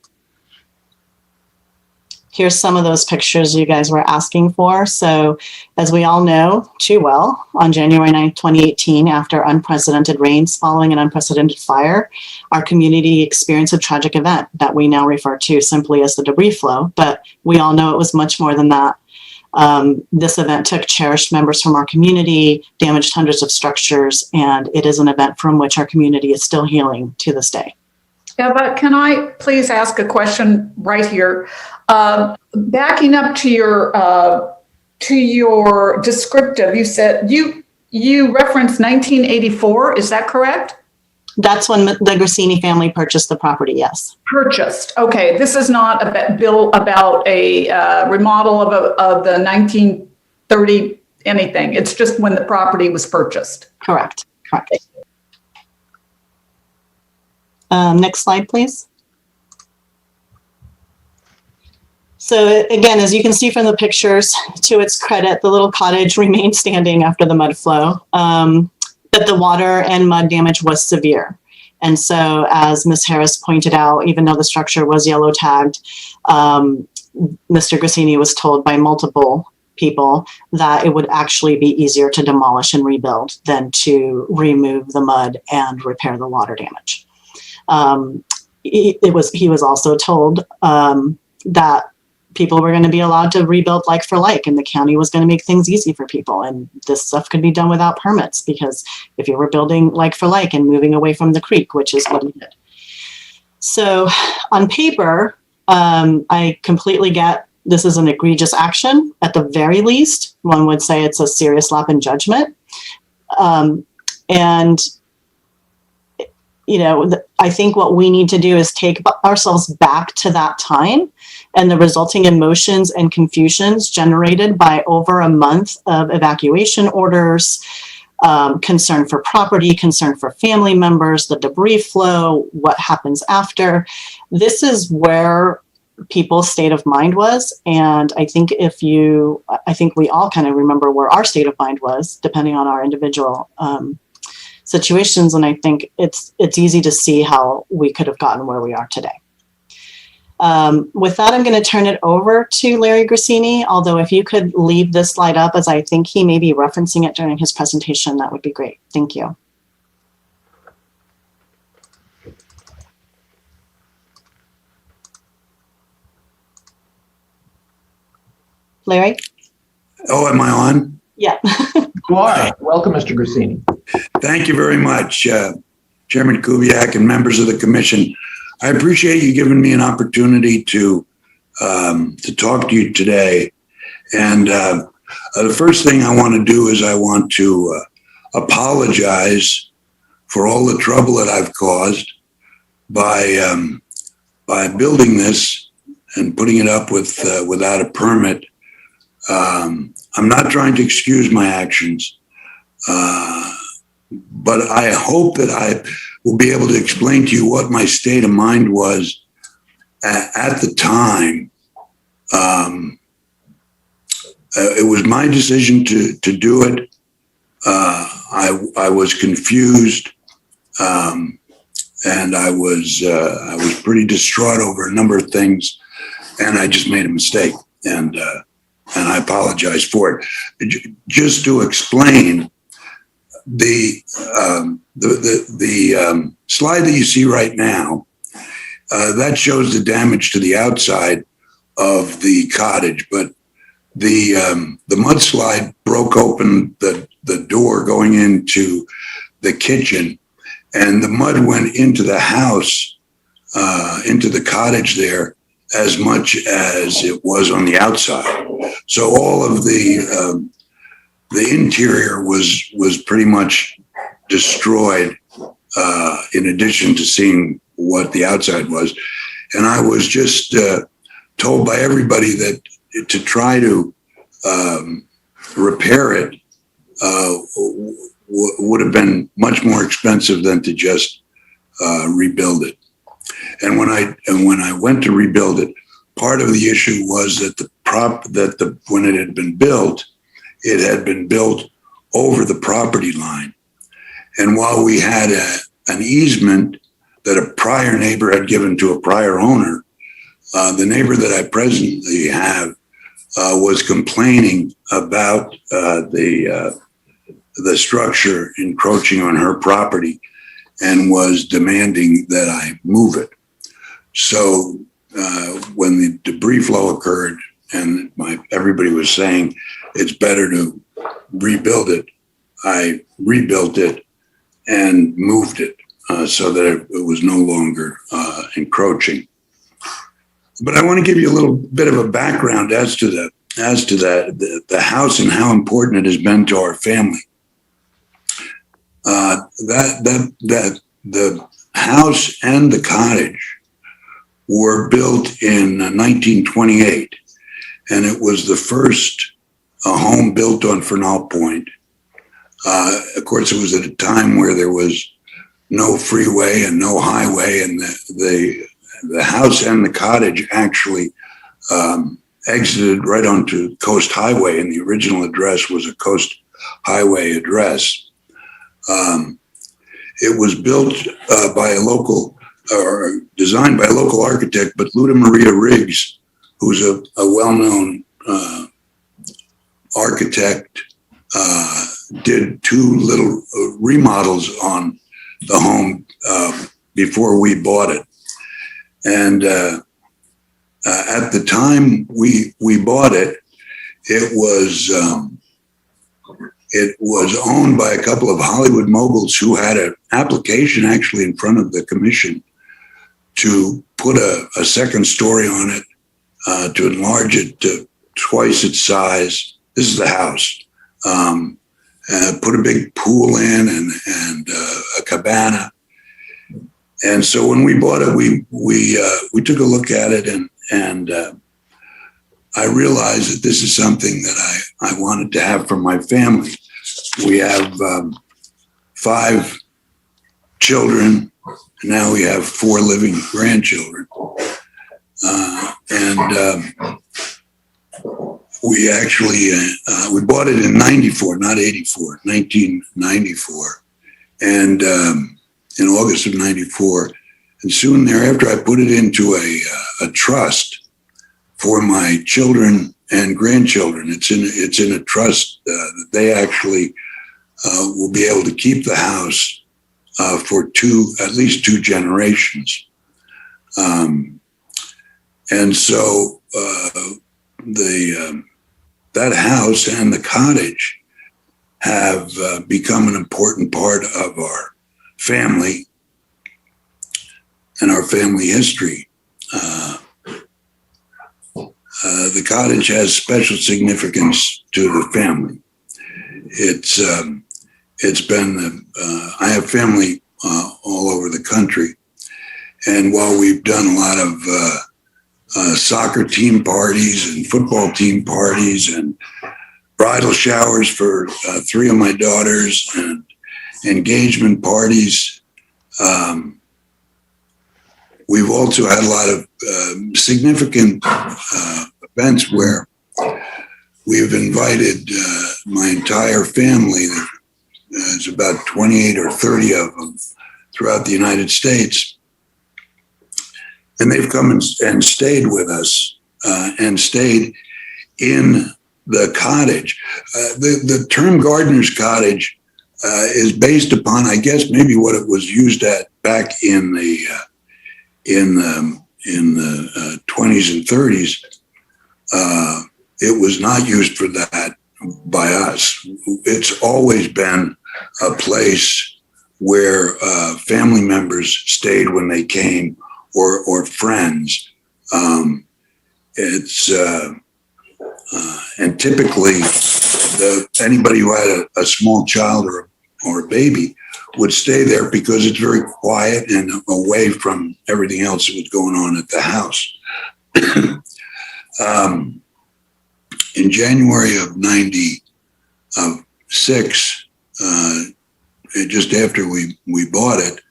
Here's some of those pictures you guys were asking for. So as we all know too well, on January 9th, 2018, after unprecedented rains following an unprecedented fire, our community experienced a tragic event that we now refer to simply as the debris flow, but we all know it was much more than that. This event took cherished members from our community, damaged hundreds of structures, and it is an event from which our community is still healing to this day. Yeah, but can I please ask a question right here? Backing up to your descriptive, you said you referenced 1984. Is that correct? That's when the Grassini family purchased the property. Yes. Purchased. Okay, this is not a bill about a remodel of the 1930 anything. It's just when the property was purchased. Correct. Next slide, please. So again, as you can see from the pictures, to its credit, the little cottage remained standing after the mud flow, but the water and mud damage was severe. And so as Ms. Harris pointed out, even though the structure was yellow tagged, Mr. Grassini was told by multiple people that it would actually be easier to demolish and rebuild than to remove the mud and repair the water damage. He was also told that people were going to be allowed to rebuild like for like, and the county was going to make things easy for people. And this stuff could be done without permits, because if you were building like for like and moving away from the creek, which is what he did. So on paper, I completely get this is an egregious action. At the very least, one would say it's a serious lapse in judgment. And you know, I think what we need to do is take ourselves back to that time and the resulting emotions and confusions generated by over a month of evacuation orders, concern for property, concern for family members, the debris flow, what happens after. This is where people's state of mind was. And I think I think we all kind of remember where our state of mind was, depending on our individual situations, and I think it's easy to see how we could have gotten where we are today. With that, I'm going to turn it over to Larry Grassini, although if you could leave this slide up, as I think he may be referencing it during his presentation, that would be great. Thank you. Larry? Oh, am I on? Yeah. You are. Welcome, Mr. Grassini. Thank you very much. Chairman Kubiak, and members of the commission. I appreciate you giving me an opportunity to talk to you today. And the first thing I want to do is I want to apologize for all the trouble that I've caused by building this and putting it up without a permit. I'm not trying to excuse my actions, but I hope that I will be able to explain to you what my state of mind was at the time. It was my decision to do it. I was confused, and I was pretty distraught over a number of things, and I just made a mistake, and I apologize for it. Just to explain, the slide that you see right now, that shows the damage to the outside of the cottage, but the mudslide broke open the door going into the kitchen, and the mud went into the house, into the cottage there, as much as it was on the outside. So all of the interior was pretty much destroyed, in addition to seeing what the outside was. And I was just told by everybody that to try to repair it would have been much more expensive than to just rebuild it. And when I went to rebuild it, part of the issue was that when it had been built over the property line. And while we had an easement that a prior neighbor had given to a prior owner, the neighbor that I presently have was complaining about the structure encroaching on her property and was demanding that I move it. So when the debris flow occurred and everybody was saying it's better to rebuild it, I rebuilt it and moved it so that it was no longer encroaching. But I want to give you a little bit of a background as to the house and how important it has been to our family. The house and the cottage were built in 1928, and it was the first home built on Fernald Point. Of course, it was at a time where there was no freeway and no highway, and the house and the cottage actually exited right onto Coast Highway, and the original address was a Coast Highway address. It was built by a local, or designed by a local architect, but Luda Maria Riggs, who's a well-known architect, did two little remodels on the home before we bought it. And at the time we bought it, it was owned by a couple of Hollywood moguls who had an application actually in front of the commission to put a second story on it, to enlarge it to twice its size. This is the house. Put a big pool in and a cabana. And so when we bought it, we took a look at it, and I realized that this is something that I wanted to have for my family. We have 5 children, and now we have 4 living grandchildren. We actually, we bought it in 94, not 84, 1994. And in August of 94. And soon thereafter, I put it into a trust for my children and grandchildren. It's in a trust that they actually will be able to keep the house for at least two generations. And so that house and the cottage have become an important part of our family. and our family history. The cottage has special significance to the family. It's been, I have family all over the country. And while we've done a lot of soccer team parties and football team parties and bridal showers for 3 of my daughters and engagement parties, we've also had a lot of significant events where we've invited my entire family. There's about 28 or 30 of them throughout the United States. And they've come and stayed with us and stayed in the cottage. The term gardener's cottage is based upon, I guess, maybe what it was used at back in the 20s and 30s. It was not used for that by us. It's always been a place where family members stayed when they came, or friends. And typically, anybody who had a small child or a baby would stay there because it's very quiet and away from everything else that was going on at the house. In January of '96, just after we bought it,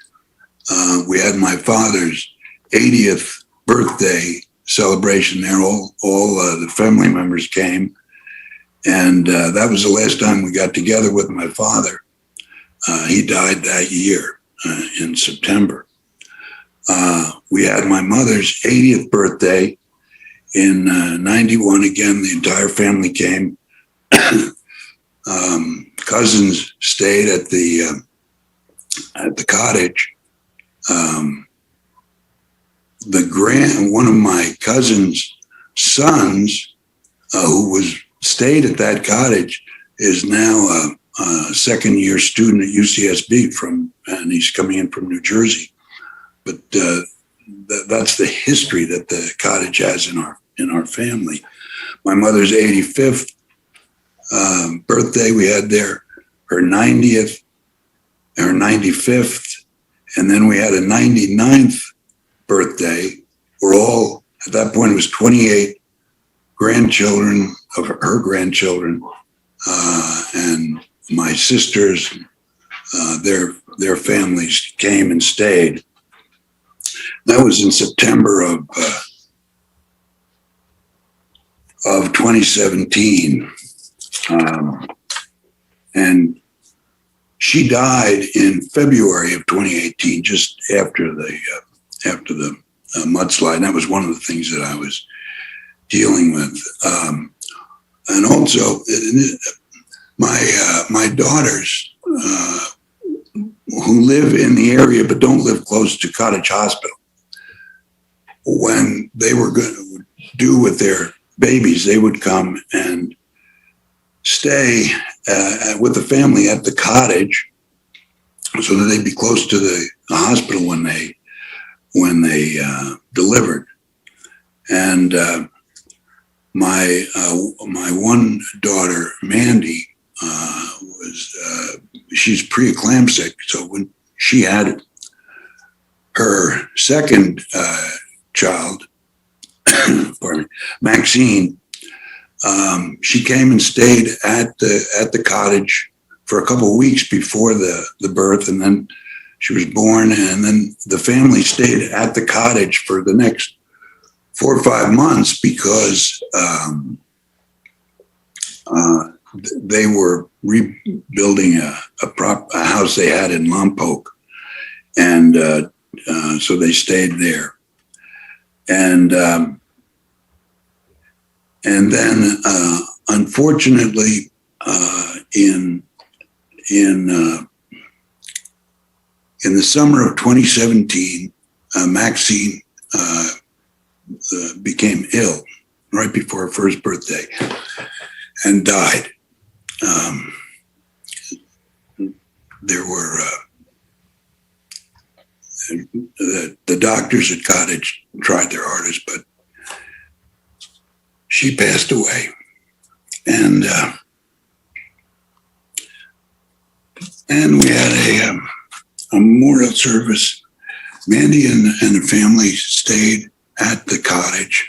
we had my father's 80th birthday celebration there. All the family members came, and that was the last time we got together with my father. He died that year in September. We had my mother's 80th birthday in '91. Again, the entire family came. Cousins stayed at the cottage. One of my cousin's sons, who stayed at that cottage, is now a second-year student at UCSB and he's coming in from New Jersey. But that's the history that the cottage has in our family. My mother's 85th birthday we had there, her 90th, her 95th, and then we had a 99th birthday. At that point, it was 28 grandchildren of her grandchildren, and my sisters, their families came and stayed. That was in September of 2017. And she died in February of 2018, just after the mudslide. And that was one of the things that I was dealing with. And also, my daughters, who live in the area but don't live close to Cottage Hospital, when they were going to do with their babies, they would come and stay with the family at the cottage so that they'd be close to the hospital when they delivered. And my one daughter, Mandy, she's preeclamptic. So when she had her second child, pardon me, Maxine, she came and stayed at the cottage for a couple of weeks before the birth, and then she was born, and then the family stayed at the cottage for the next 4 or 5 months because they were rebuilding a house they had in Lompoc, and so they stayed there. And then, unfortunately, in the summer of 2017, Maxine became ill right before her first birthday and died. the doctors at Cottage tried their hardest, but she passed away. And we had a memorial service. Mandy and the family stayed at the cottage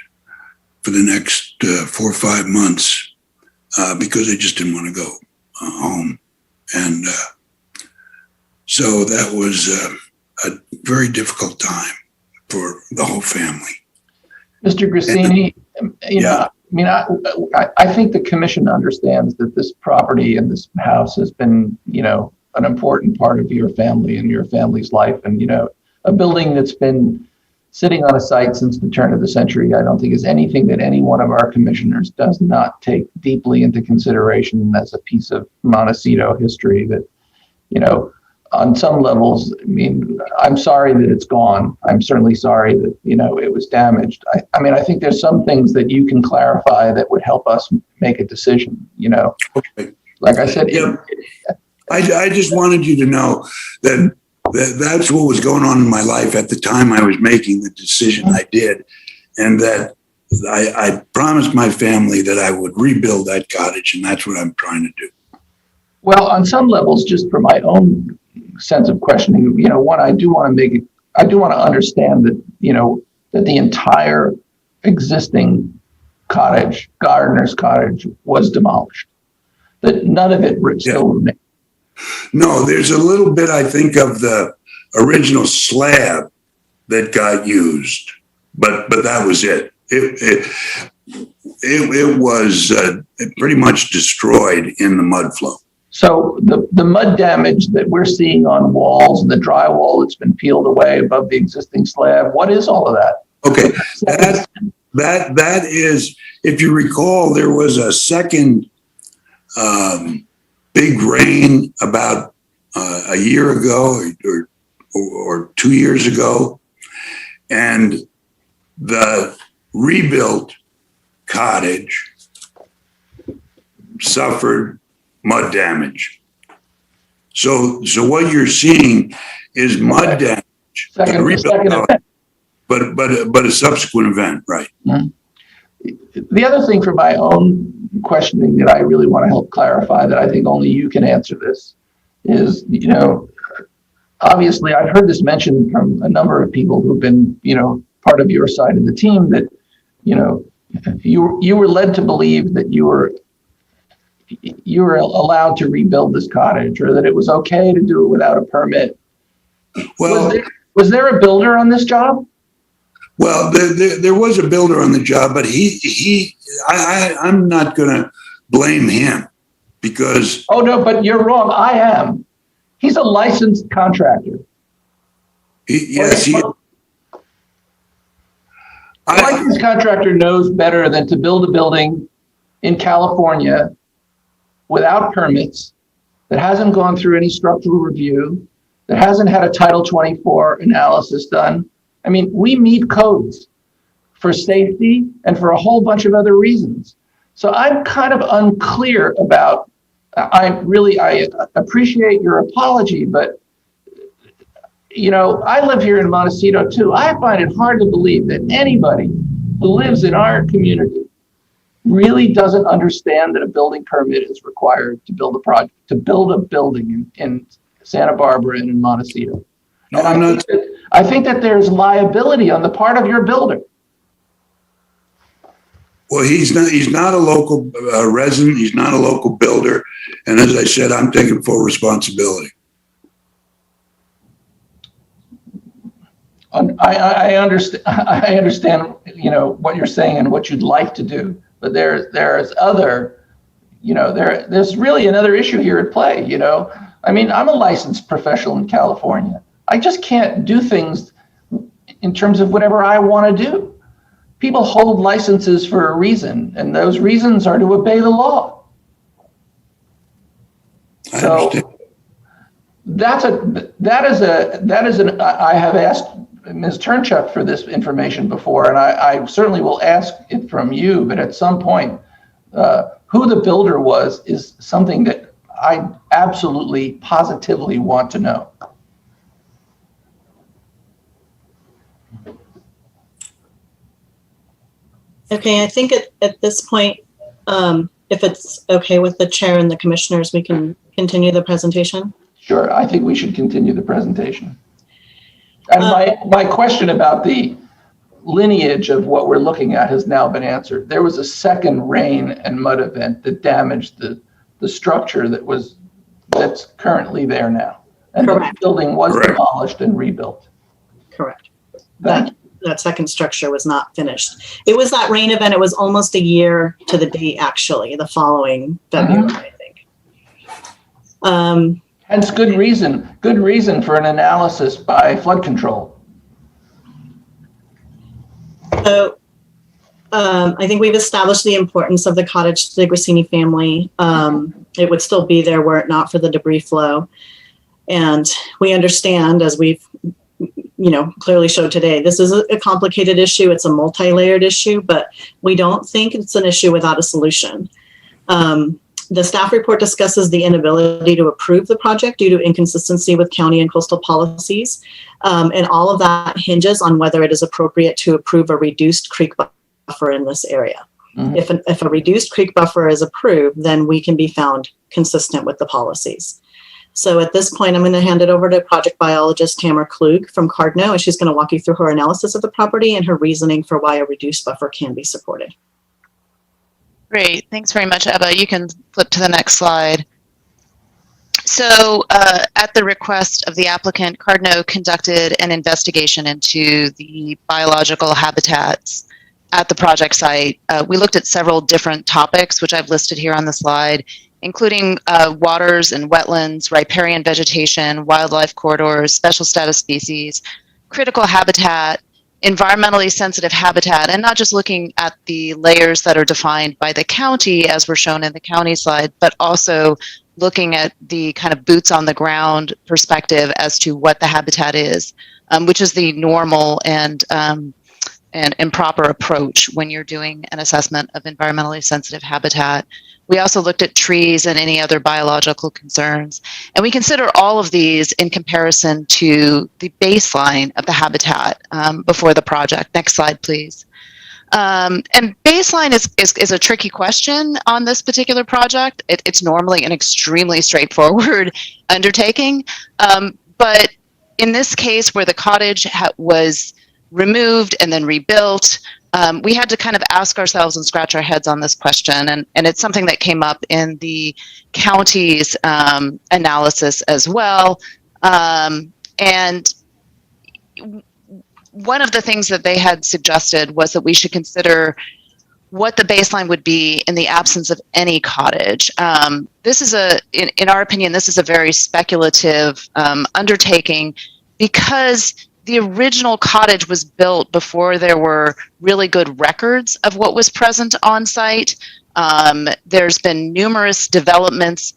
for the next 4 or 5 months because they just didn't want to go home. And so that was a very difficult time for the whole family. Mr. Grassini, I think the commission understands that this property and this house has been, an important part of your family and your family's life. And, a building that's been sitting on a site since the turn of the century, I don't think is anything that any one of our commissioners does not take deeply into consideration as a piece of Montecito history that, on some levels, I'm sorry that it's gone. I'm certainly sorry that, it was damaged. I think there's some things that you can clarify that would help us make a decision, Okay. Like I said. Yeah. I just wanted you to know that that's what was going on in my life at the time I was making the decision I did. And that I promised my family that I would rebuild that cottage, and that's what I'm trying to do. Well, on some levels, just for my own sense of questioning, one, I do want to understand that, that the entire existing cottage, Gardener's Cottage, was demolished, that none of it still remains. No, there's a little bit, I think, of the original slab that got used, but that was it. It was pretty much destroyed in the mud flow. So the mud damage that we're seeing on walls and the drywall that's been peeled away above the existing slab, what is all of that? Okay, that is, if you recall, there was a second big rain about a year ago or 2 years ago, and the rebuilt cottage suffered mud damage. So what you're seeing is mud damage, but a subsequent event, right? Mm-hmm. The other thing for my own questioning that I really want to help clarify, that I think only you can answer this, is, obviously I've heard this mentioned from a number of people who've been, part of your side of the team, that, you were led to believe that you were allowed to rebuild this cottage, or that it was okay to do it without a permit. Well, was there a builder on this job? Well, there was a builder on the job, but I'm not going to blame him because. Oh, no, but you're wrong. I am. He's a licensed contractor. Yes, a licensed contractor knows better than to build a building in California without permits, that hasn't gone through any structural review, that hasn't had a Title 24 analysis done. We meet codes for safety and for a whole bunch of other reasons. So I'm kind of unclear about, I appreciate your apology, but, I live here in Montecito too. I find it hard to believe that anybody who lives in our community really doesn't understand that a building permit is required to build a building in Santa Barbara and in Montecito. No, and I think that there's liability on the part of your builder. Well, he's not a local resident. He's not a local builder. And as I said, I'm taking full responsibility. I understand, what you're saying and what you'd like to do, but there's other, there's really another issue here at play, I'm a licensed professional in California. I just can't do things in terms of whatever I want to do. People hold licenses for a reason, and those reasons are to obey the law. So I have asked Ms. Turnchuk for this information before, and I certainly will ask it from you, but at some point, who the builder was is something that I absolutely, positively want to know. Okay, I think at this point, if it's okay with the chair and the commissioners, we can continue the presentation. Sure, I think we should continue the presentation. And my question about the lineage of what we're looking at has now been answered. There was a second rain and mud event that damaged the structure that's currently there now. And Correct. the building was Correct. demolished and rebuilt. Correct. That second structure was not finished. It was that rain event. It was almost a year to the date, actually, the following February, I think. Hence good reason for an analysis by flood control. So I think we've established the importance of the cottage to the Grassini family. It would still be there were it not for the debris flow. And we understand, as we've clearly showed today, this is a complicated issue. It's a multi-layered issue, but we don't think it's an issue without a solution. The staff report discusses the inability to approve the project due to inconsistency with county and coastal policies. And all of that hinges on whether it is appropriate to approve a reduced creek buffer in this area. Mm-hmm. If a reduced creek buffer is approved, then we can be found consistent with the policies. So at this point, I'm going to hand it over to project biologist Tamara Klug from Cardno, and she's going to walk you through her analysis of the property and her reasoning for why a reduced buffer can be supported. Great. Thanks very much, Eva. You can flip to the next slide. So at the request of the applicant, Cardno conducted an investigation into the biological habitats at the project site. We looked at several different topics, which I've listed here on the slide, including waters and wetlands, riparian vegetation, wildlife corridors, special status species, critical habitat, environmentally sensitive habitat, and not just looking at the layers that are defined by the county, as were shown in the county slide, but also looking at the kind of boots on the ground perspective as to what the habitat is, which is the normal and proper approach when you're doing an assessment of environmentally sensitive habitat. We also looked at trees and any other biological concerns. And we consider all of these in comparison to the baseline of the habitat before the project. Next slide, please. And baseline is a tricky question on this particular project. It's normally an extremely straightforward undertaking. But in this case, where the cottage was removed and then rebuilt, we had to kind of ask ourselves and scratch our heads on this question. And it's something that came up in the county's analysis as well. And one of the things that they had suggested was that we should consider what the baseline would be in the absence of any cottage. This is in our opinion, this is a very speculative undertaking because the original cottage was built before there were really good records of what was present on site. There's been numerous developments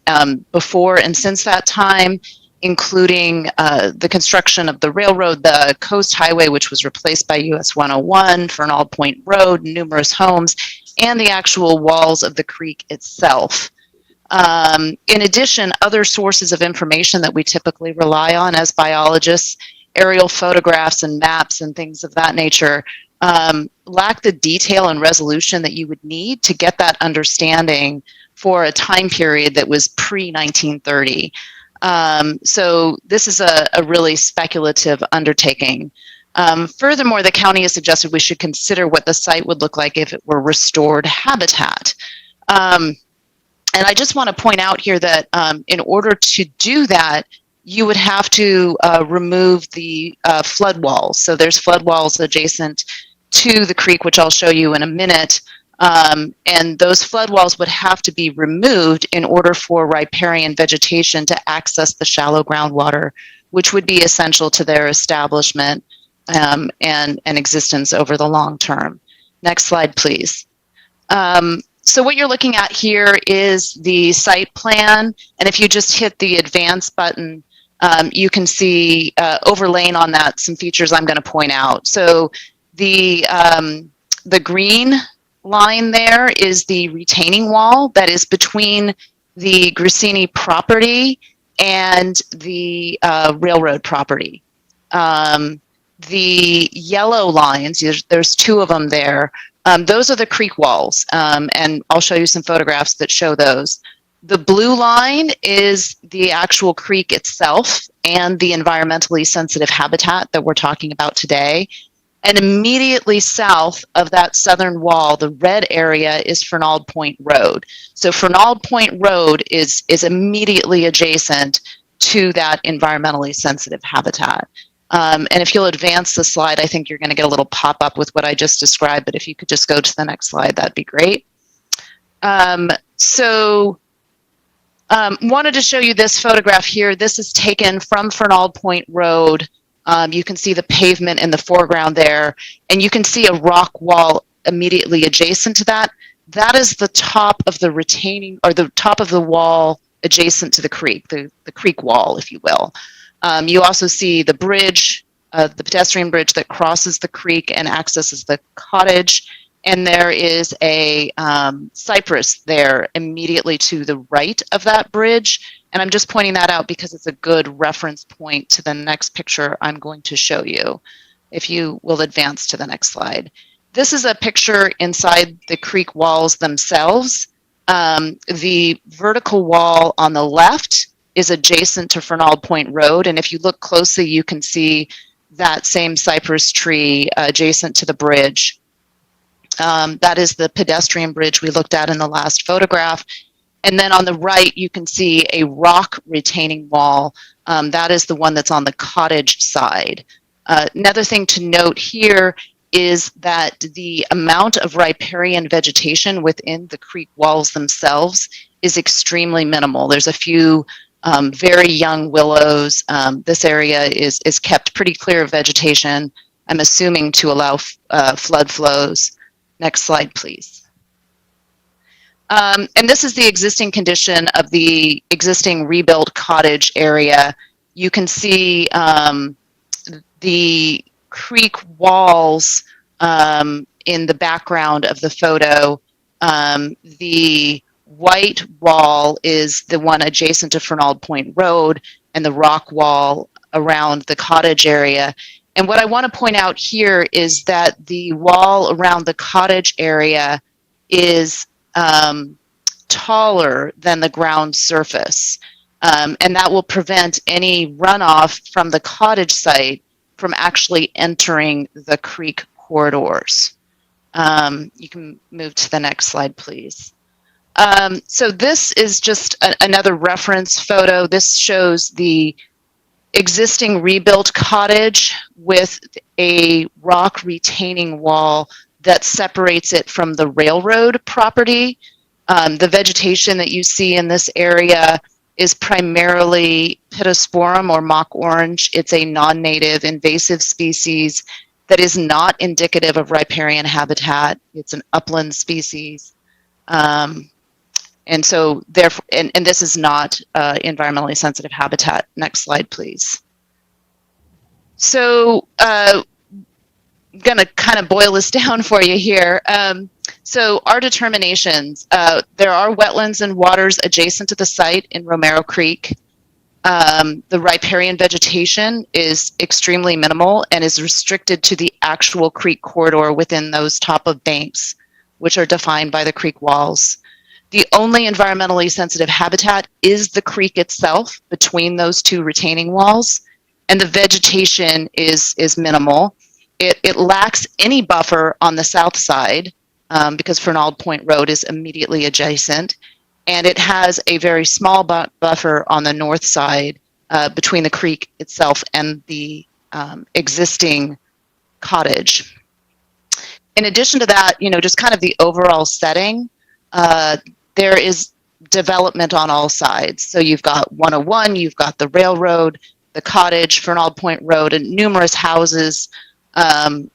before and since that time, including the construction of the railroad, the Coast Highway, which was replaced by US 101 for an all-point road, numerous homes, and the actual walls of the creek itself. In addition, other sources of information that we typically rely on as biologists, aerial photographs and maps and things of that nature, lack the detail and resolution that you would need to get that understanding for a time period that was pre-1930. So this is a really speculative undertaking. Furthermore, the county has suggested we should consider what the site would look like if it were restored habitat. And I just want to point out here that in order to do that, you would have to remove the flood walls. So there's flood walls adjacent to the creek, which I'll show you in a minute. And those flood walls would have to be removed in order for riparian vegetation to access the shallow groundwater, which would be essential to their establishment and existence over the long term. Next slide, please. So what you're looking at here is the site plan. And if you just hit the advance button, you can see overlaying on that some features I'm going to point out. So the green line there is the retaining wall that is between the Grassini property and the railroad property. the yellow lines, there's two of them there. Those are the creek walls, and I'll show you some photographs that show those. The blue line is the actual creek itself and the environmentally sensitive habitat that we're talking about today. And immediately south of that southern wall, the red area is Fernald Point Road. So Fernald Point Road is immediately adjacent to that environmentally sensitive habitat. And if you'll advance the slide, I think you're going to get a little pop-up with what I just described, but if you could just go to the next slide, that'd be great. Wanted to show you this photograph here. This is taken from Fernald Point Road. You can see the pavement in the foreground there, and you can see a rock wall immediately adjacent to that. That is the top of the retaining, or the top of the wall adjacent to the creek, the creek wall, if you will. You also see the bridge, the pedestrian bridge that crosses the creek and accesses the cottage. And there is a cypress there immediately to the right of that bridge. And I'm just pointing that out because it's a good reference point to the next picture I'm going to show you. If you will advance to the next slide. This is a picture inside the creek walls themselves. The vertical wall on the left is adjacent to Fernald Point Road. And if you look closely, you can see that same cypress tree adjacent to the bridge. That is the pedestrian bridge we looked at in the last photograph. And then on the right, you can see a rock retaining wall. That is the one that's on the cottage side. Another thing to note here is that the amount of riparian vegetation within the creek walls themselves is extremely minimal. There's a few very young willows. This area is kept pretty clear of vegetation, I'm assuming to allow flood flows. Next slide, please. And this is the existing condition of the existing rebuilt cottage area. You can see the creek walls in the background of the photo. The white wall is the one adjacent to Fernald Point Road, and the rock wall around the cottage area. And what I want to point out here is that the wall around the cottage area is taller than the ground surface. And that will prevent any runoff from the cottage site from actually entering the creek corridors. You can move to the next slide, please. So this is just another reference photo. This shows the existing rebuilt cottage with a rock retaining wall that separates it from the railroad property. The vegetation that you see in this area is primarily Pittosporum or mock orange. It's a non-native invasive species that is not indicative of riparian habitat. It's an upland species. And so therefore, and this is not environmentally sensitive habitat. Next slide, please. So I'm gonna kind of boil this down for you here. So our determinations, there are wetlands and waters adjacent to the site in Romero Creek. The riparian vegetation is extremely minimal and is restricted to the actual creek corridor within those top of banks, which are defined by the creek walls. The only environmentally sensitive habitat is the creek itself between those two retaining walls, and the vegetation is minimal. It lacks any buffer on the south side because Fernald Point Road is immediately adjacent, and it has a very small buffer on the north side between the creek itself and the existing cottage. In addition to that, just kind of the overall setting, there is development on all sides. So you've got 101, you've got the railroad, the cottage, Fernald Point Road, and numerous houses.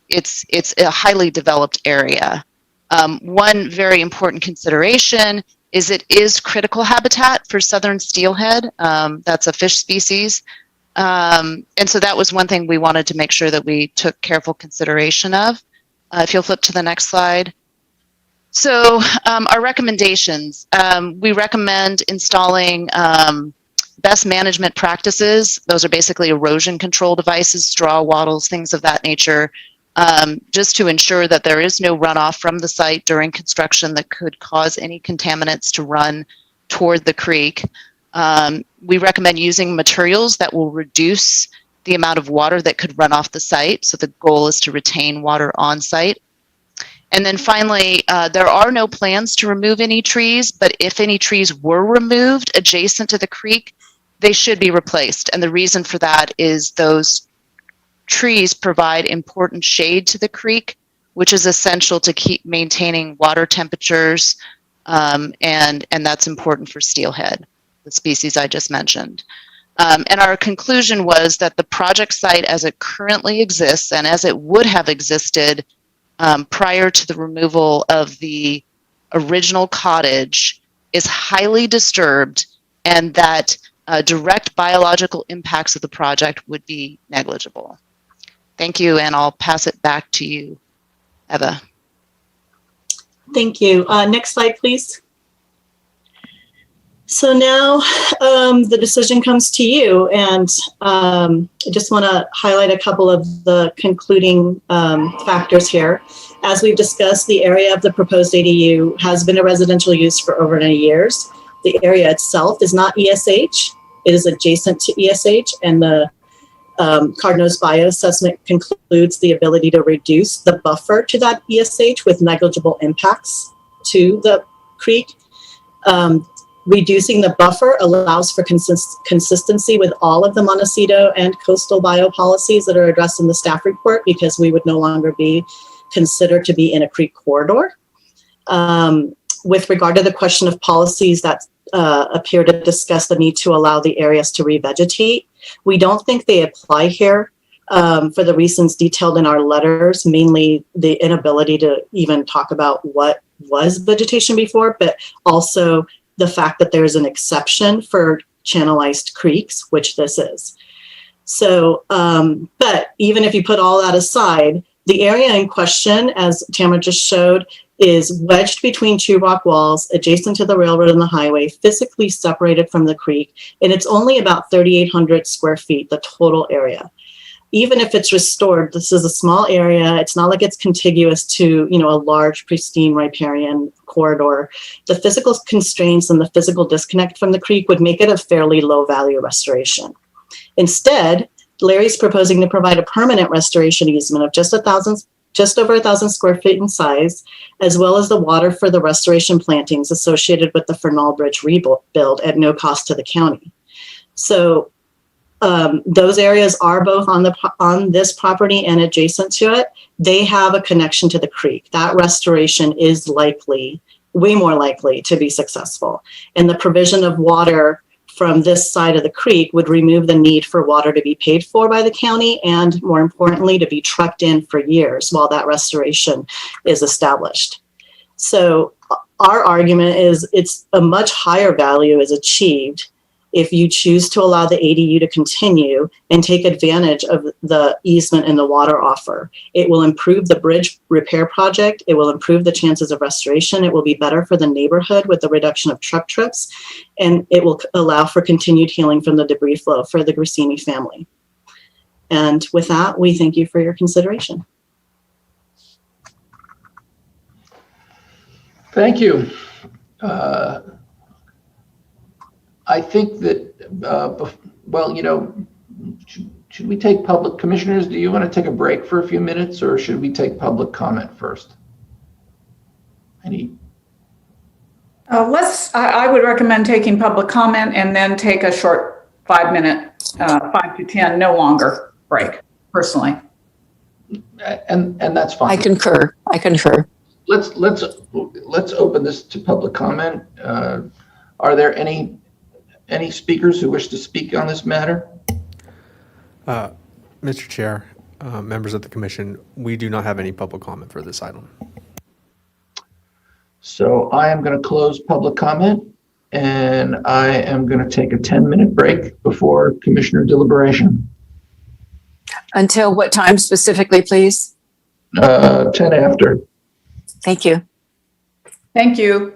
It's a highly developed area. One very important consideration is it is critical habitat for southern steelhead. That's a fish species. And so that was one thing we wanted to make sure that we took careful consideration of. If you'll flip to the next slide. So our recommendations, we recommend installing best management practices, those are basically erosion control devices, straw wattles, things of that nature, just to ensure that there is no runoff from the site during construction that could cause any contaminants to run toward the creek. We recommend using materials that will reduce the amount of water that could run off the site. So the goal is to retain water on site. And then finally, there are no plans to remove any trees, but if any trees were removed adjacent to the creek, they should be replaced. And the reason for that is those trees provide important shade to the creek, which is essential to keep maintaining water temperatures, and that's important for steelhead, the species I just mentioned. And our conclusion was that the project site as it currently exists and as it would have existed prior to the removal of the original cottage is highly disturbed, and that direct biological impacts of the project would be negligible. Thank you, and I'll pass it back to you, Eva. Thank you. Next slide, please. So now the decision comes to you, and I just want to highlight a couple of the concluding factors here. As we've discussed, the area of the proposed ADU has been a residential use for over 90 years. The area itself is not ESH. It is adjacent to ESH, and the Cardinals bioassessment concludes the ability to reduce the buffer to that ESH with negligible impacts to the creek. Reducing the buffer allows for consistency with all of the Montecito and coastal bio policies that are addressed in the staff report, because we would no longer be considered to be in a creek corridor. With regard to the question of policies that appear to discuss the need to allow the areas to revegetate, we don't think they apply here for the reasons detailed in our letters, mainly the inability to even talk about what was vegetation before, but also the fact that there's an exception for channelized creeks, which this is. So, but even if you put all that aside, the area in question, as Tamara just showed, is wedged between two rock walls adjacent to the railroad and the highway, physically separated from the creek, and it's only about 3,800 square feet, the total area. Even if it's restored, this is a small area. It's not like it's contiguous to, a large, pristine riparian corridor. The physical constraints and the physical disconnect from the creek would make it a fairly low value restoration. Instead, Larry's proposing to provide a permanent restoration easement of just over 1,000 square feet in size, as well as the water for the restoration plantings associated with the Fernald Bridge rebuild at no cost to the county. So those areas are both on this property and adjacent to it. They have a connection to the creek. That restoration is likely, way more likely, to be successful. And the provision of water from this side of the creek would remove the need for water to be paid for by the county, and more importantly, to be trucked in for years while that restoration is established. So our argument is it's a much higher value is achieved if you choose to allow the ADU to continue and take advantage of the easement and the water offer. It will improve the bridge repair project. It will improve the chances of restoration. It will be better for the neighborhood with the reduction of truck trips, and it will allow for continued healing from the debris flow for the Grassini family. And with that, we thank you for your consideration. Thank you. I think that, should we take public, commissioners, do you want to take a break for a few minutes, or should we take public comment first? I would recommend taking public comment and then take a short 5 minute, 5 to 10, no longer break, personally. And that's fine. I concur. Let's open this to public comment. Are there any speakers who wish to speak on this matter? Mr. Chair, members of the commission, we do not have any public comment for this item. So I am going to close public comment, and I am going to take a 10-minute break before commissioner deliberation. Until what time specifically, please? 10 after. Thank you. Thank you.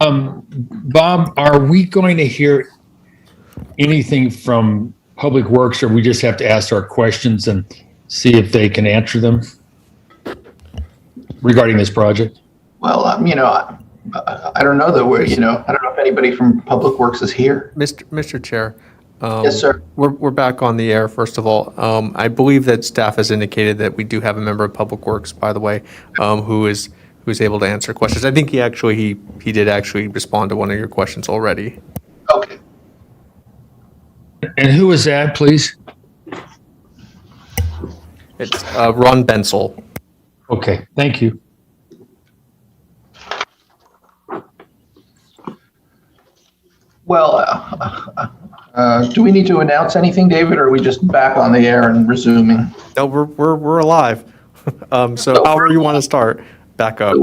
Bob, are we going to hear anything from Public Works, or we just have to ask our questions and see if they can answer them regarding this project? Well, I don't know that we're, I don't know if anybody from Public Works is here. Mr. Chair. Yes, sir. We're back on the air, first of all. I believe that staff has indicated that we do have a member of Public Works, by the way, who's able to answer questions. I think he did actually respond to one of your questions already. Okay. And who is that, please? It's Ron Bensel. Okay, thank you. Well, do we need to announce anything, David, or are we just back on the air and resuming? No, we're alive. So however you want to start, back up.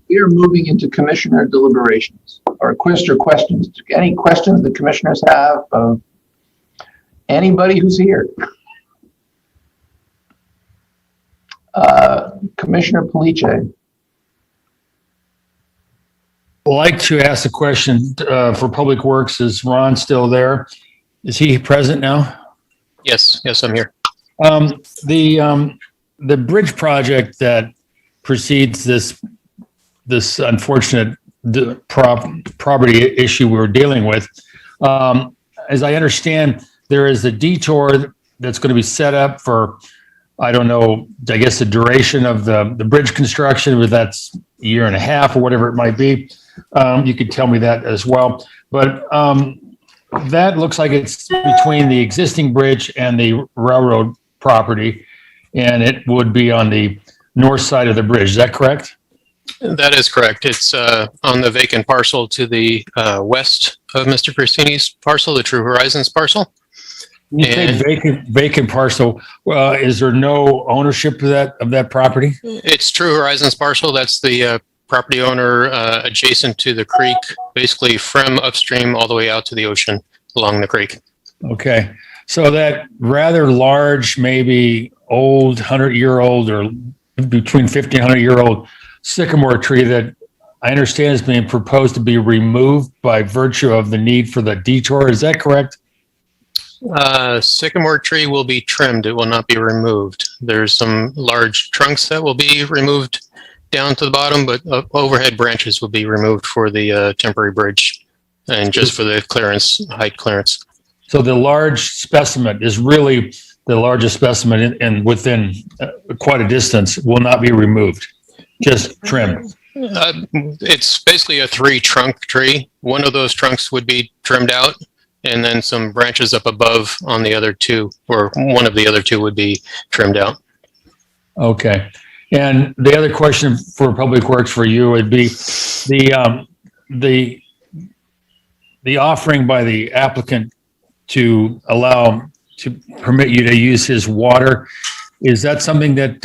We are moving into commissioner deliberations or questions. Any questions the commissioners have of anybody who's here? Commissioner Police. I'd like to ask a question for Public Works. Is Ron still there? Is he present now? Yes, I'm here. The bridge project that precedes this unfortunate property issue we're dealing with, as I understand, there is a detour that's going to be set up for, I don't know, I guess the duration of the bridge construction, whether that's a year and a half or whatever it might be. You could tell me that as well. But that looks like it's between the existing bridge and the railroad property, and it would be on the north side of the bridge. Is that correct? That is correct. It's on the vacant parcel to the west of Mr. Cristini's parcel, the True Horizons parcel. You say vacant parcel. Is there no ownership of that property? It's True Horizons parcel. That's the property owner adjacent to the creek, basically from upstream all the way out to the ocean along the creek. Okay. So that rather large, maybe old 100-year-old or between 50 and 100-year-old sycamore tree that I understand is being proposed to be removed by virtue of the need for the detour. Is that correct? Sycamore tree will be trimmed. It will not be removed. There's some large trunks that will be removed down to the bottom, but overhead branches will be removed for the temporary bridge and just for the height clearance. So the large specimen is really the largest specimen and within quite a distance will not be removed, just trimmed. It's basically a 3-trunk tree. One of those trunks would be trimmed out, and then some branches up above on the other two, or one of the other two would be trimmed out. Okay. And the other question for Public Works for you would be the offering by the applicant to permit you to use his water. Is that something that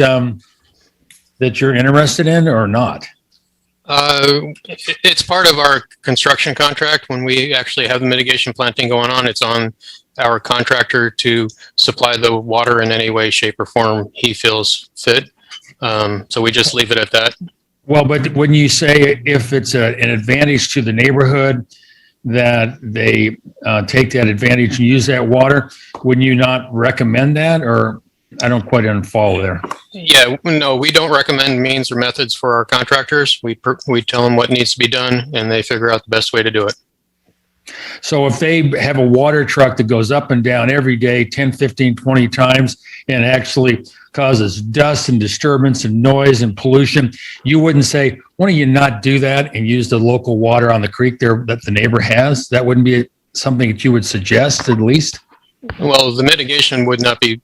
that you're interested in or not? It's part of our construction contract. When we actually have the mitigation planting going on, it's on our contractor to supply the water in any way, shape, or form he feels fit. So we just leave it at that. Well, but when you say if it's an advantage to the neighborhood that they take that advantage and use that water, wouldn't you not recommend that? Or I don't quite follow there. Yeah, no, we don't recommend means or methods for our contractors. We tell them what needs to be done, and they figure out the best way to do it. So if they have a water truck that goes up and down every day 10, 15, 20 times and actually causes dust and disturbance and noise and pollution, you wouldn't say, why don't you not do that and use the local water on the creek there that the neighbor has? That wouldn't be something that you would suggest at least? Well, the mitigation would not be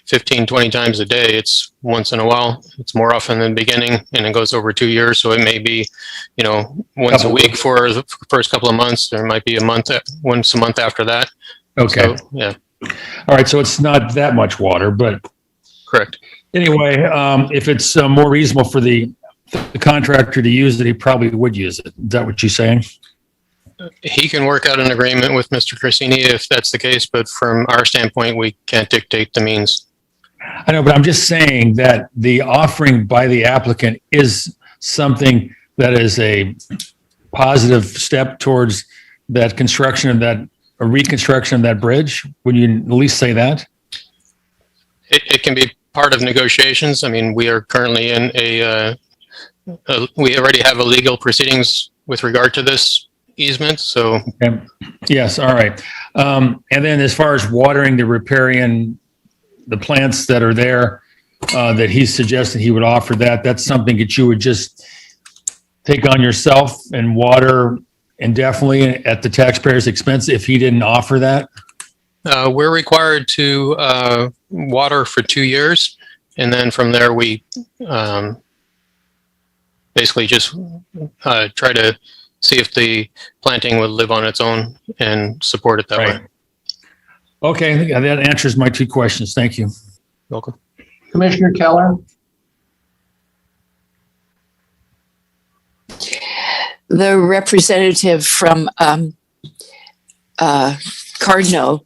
15, 20 times a day. It's once in a while. It's more often in the beginning, and it goes over 2 years. So it may be, once a week for the first couple of months. There might be once a month after that. Okay. So, yeah. All right. So it's not that much water, but. Correct. Anyway, if it's more reasonable for the contractor to use it, he probably would use it. Is that what you're saying? He can work out an agreement with Mr. Cristini if that's the case, but from our standpoint, we can't dictate the means. I know, but I'm just saying that the offering by the applicant is something that is positive step towards that construction of that, a reconstruction of that bridge? Would you at least say that? It can be part of negotiations. I mean, we are currently in we already have a legal proceedings with regard to this easement, so. Okay. Yes, all right. And then as far as watering the riparian, the plants that are there, that he suggested he would offer that, that's something that you would just take on yourself and water indefinitely at the taxpayer's expense if he didn't offer that? We're required to water for 2 years, and then from there we basically just try to see if the planting would live on its own and support it that way. Okay, that answers my 2 questions. Thank you. Welcome. Commissioner Keller? The representative from Cardno,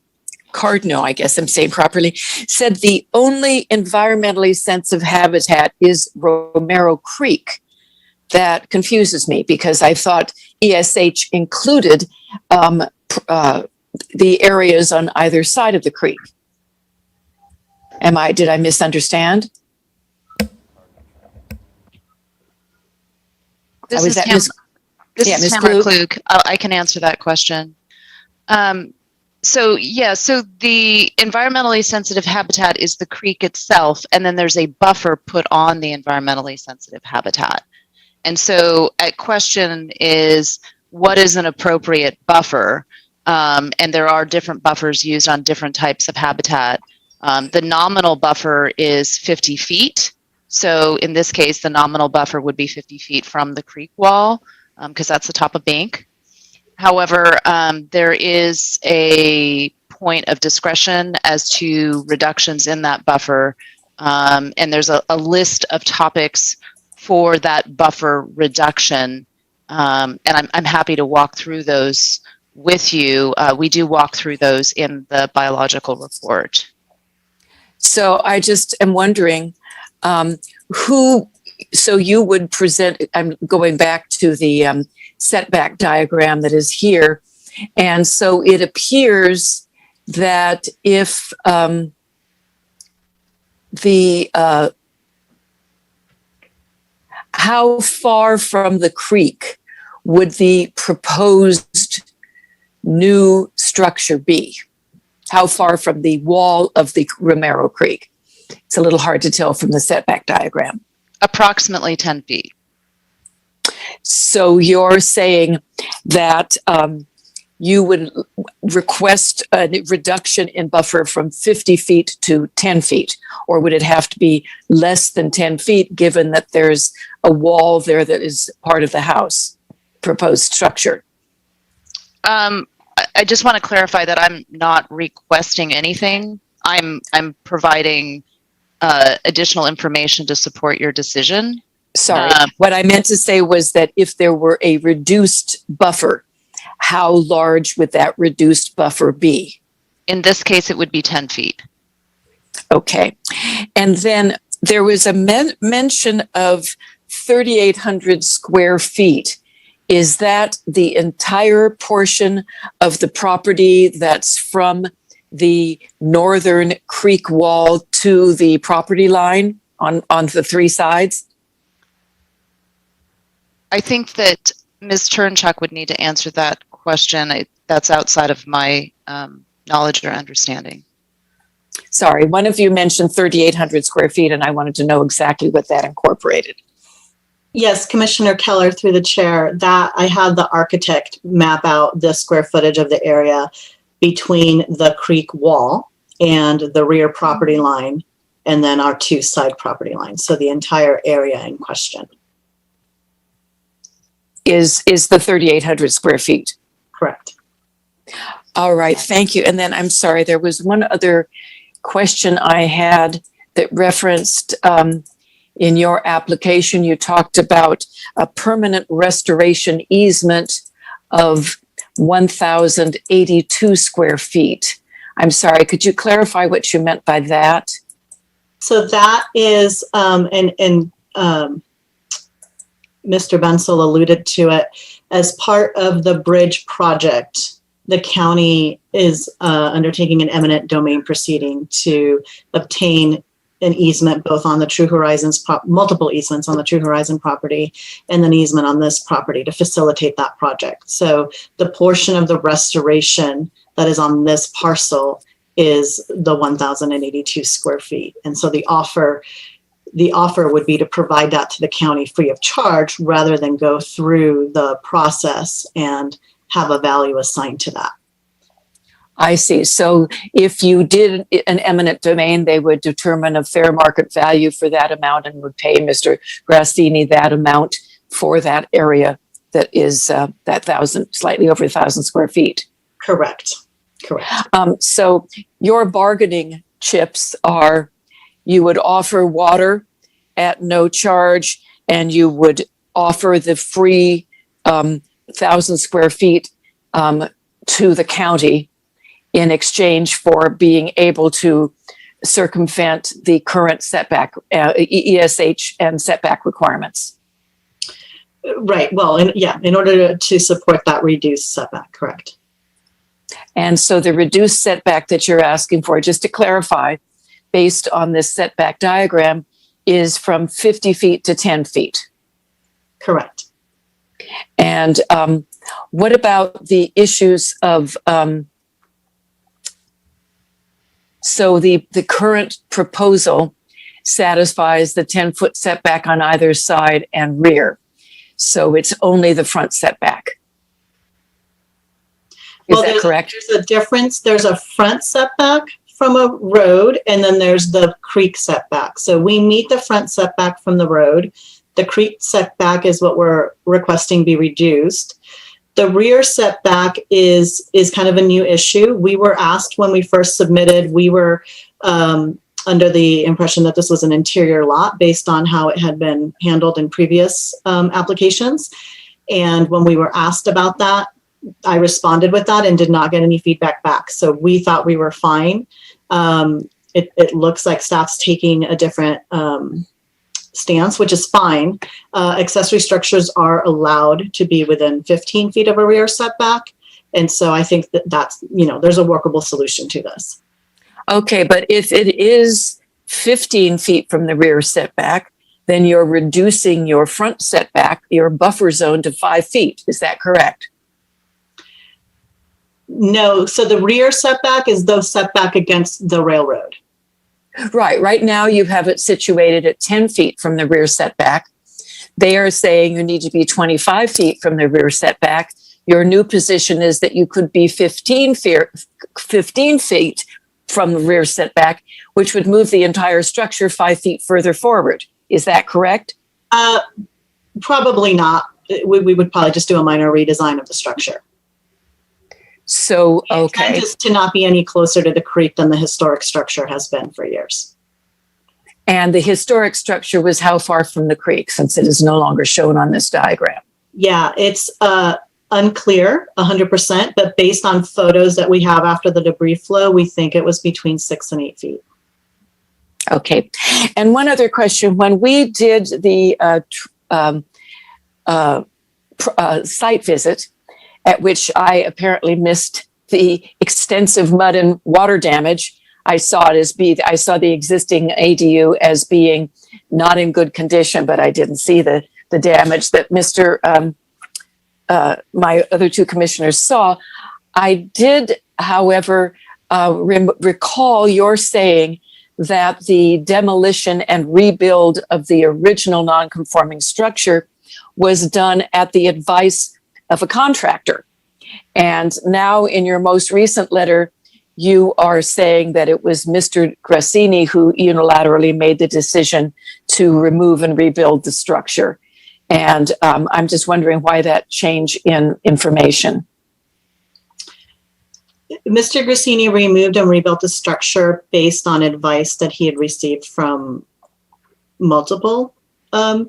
I guess I'm saying properly, said the only environmentally sensitive habitat is Romero Creek. That confuses me because I thought ESH included the areas on either side of the creek. Did I misunderstand? This is Tamara Klug. I can answer that question. So the environmentally sensitive habitat is the creek itself, and then there's a buffer put on the environmentally sensitive habitat. And so at question is, what is an appropriate buffer? And there are different buffers used on different types of habitat. The nominal buffer is 50 feet. So in this case, the nominal buffer would be 50 feet from the creek wall, because that's the top of bank. However, there is a point of discretion as to reductions in that buffer. And there's a list of topics for that buffer reduction. And I'm happy to walk through those with you. We do walk through those in the biological report. So I just am wondering, so you would present, I'm going back to the setback diagram that is here. And so it appears that if how far from the creek would the proposed new structure be? How far from the wall of the Romero Creek? It's a little hard to tell from the setback diagram. Approximately 10 feet. So you're saying that you would request a reduction in buffer from 50 feet to 10 feet, or would it have to be less than 10 feet given that there's a wall there that is part of the house proposed structure? I just want to clarify that I'm not requesting anything. I'm providing additional information to support your decision. Sorry, what I meant to say was that if there were a reduced buffer, how large would that reduced buffer be? In this case, it would be 10 feet. Okay. And then there was a mention of 3,800 square feet. Is that the entire portion of the property that's from the northern creek wall to the property line on the 3 sides? I think that Ms. Turnchuk would need to answer that question. That's outside of my knowledge or understanding. Sorry, one of you mentioned 3,800 square feet, and I wanted to know exactly what that incorporated. Yes, Commissioner Keller, through the chair, that I had the architect map out the square footage of the area between the creek wall and the rear property line, and then our 2 side property lines. So the entire area in question is the 3,800 square feet. Correct. All right, thank you. And then I'm sorry, there was one other question I had that referenced in your application. You talked about a permanent restoration easement of 1,082 square feet. I'm sorry, could you clarify what you meant by that? So that is Mr. Bensel alluded to it, as part of the bridge project, the county is undertaking an eminent domain proceeding to obtain an easement both on the True Horizons, multiple easements on the True Horizon property, and an easement on this property to facilitate that project. So the portion of the restoration that is on this parcel is the 1,082 square feet. And so the offer would be to provide that to the county free of charge rather than go through the process and have a value assigned to that. I see. So if you did an eminent domain, they would determine a fair market value for that amount and would pay Mr. Grassini that amount for that area that is slightly over 1,000 square feet. Correct. So your bargaining chips are, you would offer water at no charge, and you would offer the free 1,000 square feet to the county in exchange for being able to circumvent the current setback, ESH and setback requirements. Right. Well, in order to support that reduced setback, correct. And so the reduced setback that you're asking for, just to clarify, based on this setback diagram, is from 50 feet to 10 feet. Correct. And what about the issues of, so the current proposal satisfies the 10-foot setback on either side and rear. So it's only the front setback. Is that correct? There's a difference. There's a front setback from a road, and then there's the creek setback. So we meet the front setback from the road. The creek setback is what we're requesting be reduced. The rear setback is kind of a new issue. We were asked when we first submitted, we were under the impression that this was an interior lot based on how it had been handled in previous applications. And when we were asked about that, I responded with that and did not get any feedback back. So we thought we were fine. It looks like staff's taking a different stance, which is fine. Accessory structures are allowed to be within 15 feet of a rear setback. And so I think that's, there's a workable solution to this. Okay, but if it is 15 feet from the rear setback, then you're reducing your front setback, your buffer zone, to 5 feet. Is that correct? No, so the rear setback is the setback against the railroad. Right. Right now you have it situated at 10 feet from the rear setback. They are saying you need to be 25 feet from the rear setback. Your new position is that you could be 15 feet from the rear setback, which would move the entire structure 5 feet further forward. Is that correct? Probably not. We would probably just do a minor redesign of the structure. So, okay. The intent is to not be any closer to the creek than the historic structure has been for years. And the historic structure was how far from the creek, since it is no longer shown on this diagram? Yeah, it's unclear 100%, but based on photos that we have after the debris flow, we think it was between 6 and 8 feet. Okay. And one other question. When we did the site visit, at which I apparently missed the extensive mud and water damage, I saw the existing ADU as being not in good condition, but I didn't see the damage that my other two commissioners saw. I did, however, recall your saying that the demolition and rebuild of the original non-conforming structure was done at the advice of a contractor. And now in your most recent letter, you are saying that it was Mr. Grassini who unilaterally made the decision to remove and rebuild the structure. And I'm just wondering why that change in information. Mr. Grassini removed and rebuilt the structure based on advice that he had received from multiple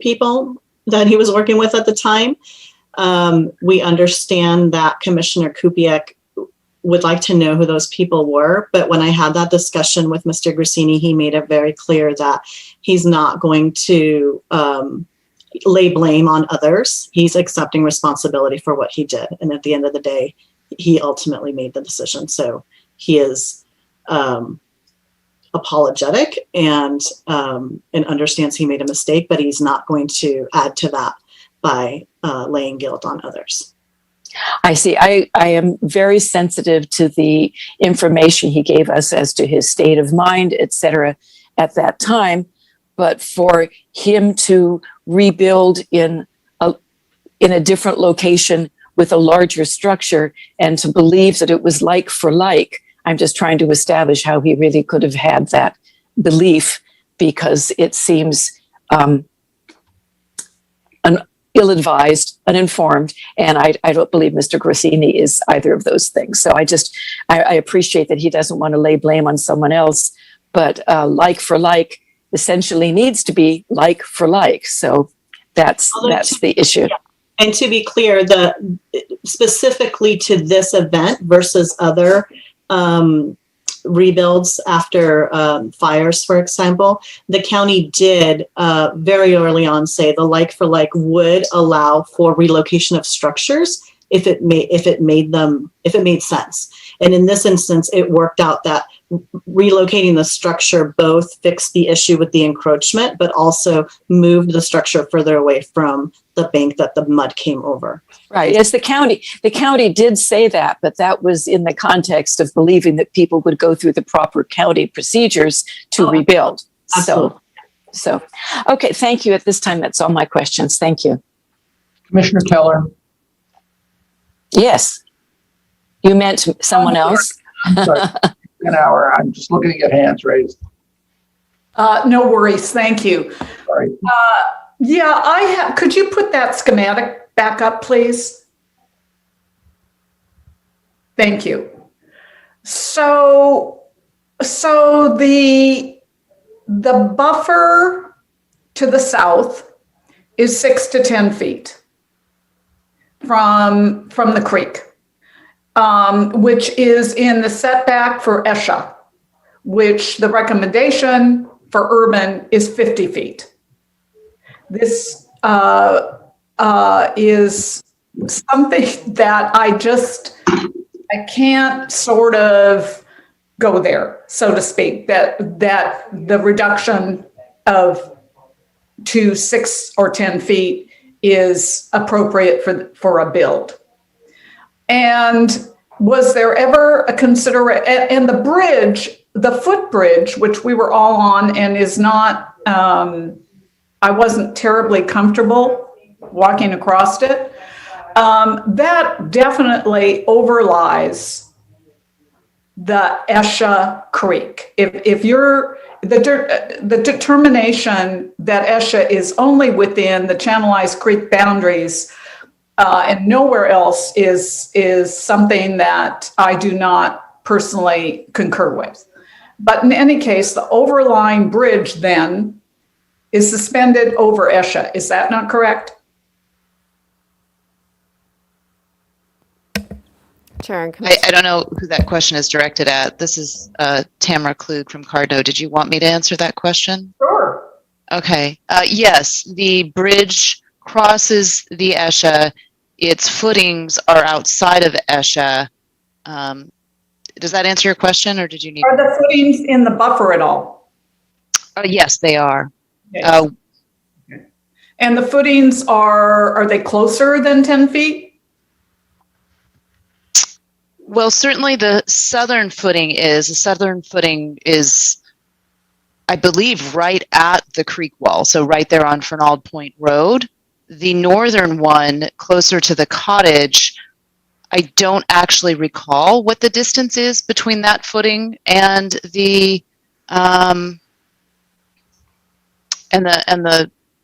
people that he was working with at the time. We understand that Commissioner Kupiec would like to know who those people were, but when I had that discussion with Mr. Grassini, he made it very clear that he's not going to lay blame on others. He's accepting responsibility for what he did. And at the end of the day, he ultimately made the decision. So he is apologetic and understands he made a mistake, but he's not going to add to that by laying guilt on others. I see. I am very sensitive to the information he gave us as to his state of mind, et cetera, at that time. But for him to rebuild in a different location with a larger structure and to believe that it was like for like, I'm just trying to establish how he really could have had that belief, because it seems ill-advised, uninformed, and I don't believe Mr. Grassini is either of those things. So I appreciate that he doesn't want to lay blame on someone else, but like for like essentially needs to be like for like. So that's the issue. Yeah. And to be clear, specifically to this event versus other rebuilds after fires, for example, the county did very early on say the like for like would allow for relocation of structures if it made sense. And in this instance, it worked out that relocating the structure both fixed the issue with the encroachment, but also moved the structure further away from the bank that the mud came over. Right. Yes, the county did say that, but that was in the context of believing that people would go through the proper county procedures to rebuild. Absolutely. So, okay, thank you. At this time, that's all my questions. Thank you. Commissioner Keller. Yes. You meant someone else? Sorry. An hour. I'm just looking at hands raised. No worries. Thank you. Sorry. Yeah, could you put that schematic back up, please? Thank you. So the buffer to the south is 6 to 10 feet from the creek, which is in the setback for ESHA, which the recommendation for urban is 50 feet. This is something that I can't sort of go there, so to speak, that the reduction to 6 or 10 feet is appropriate for a build. And was there ever a consideration, and the bridge, the footbridge, which we were all on and is not, I wasn't terribly comfortable walking across it. That definitely overlies the Esha Creek. If you're the determination that Esha is only within the Channelized Creek boundaries and nowhere else is something that I do not personally concur with. But in any case, the overlying bridge then is suspended over Esha. Is that not correct? I don't know who that question is directed at. This is Tamara Klug from Cardo. Did you want me to answer that question? Sure. Okay. Yes, the bridge crosses the Esha. Its footings are outside of Esha. Does that answer your question, or did you need? Are the footings in the buffer at all? Yes, they are. Okay. And the footings are they closer than 10 feet? Well, certainly the southern footing is. The southern footing is, I believe, right at the creek wall, so right there on Fernald Point Road. The northern one, closer to the cottage, I don't actually recall what the distance is between that footing and the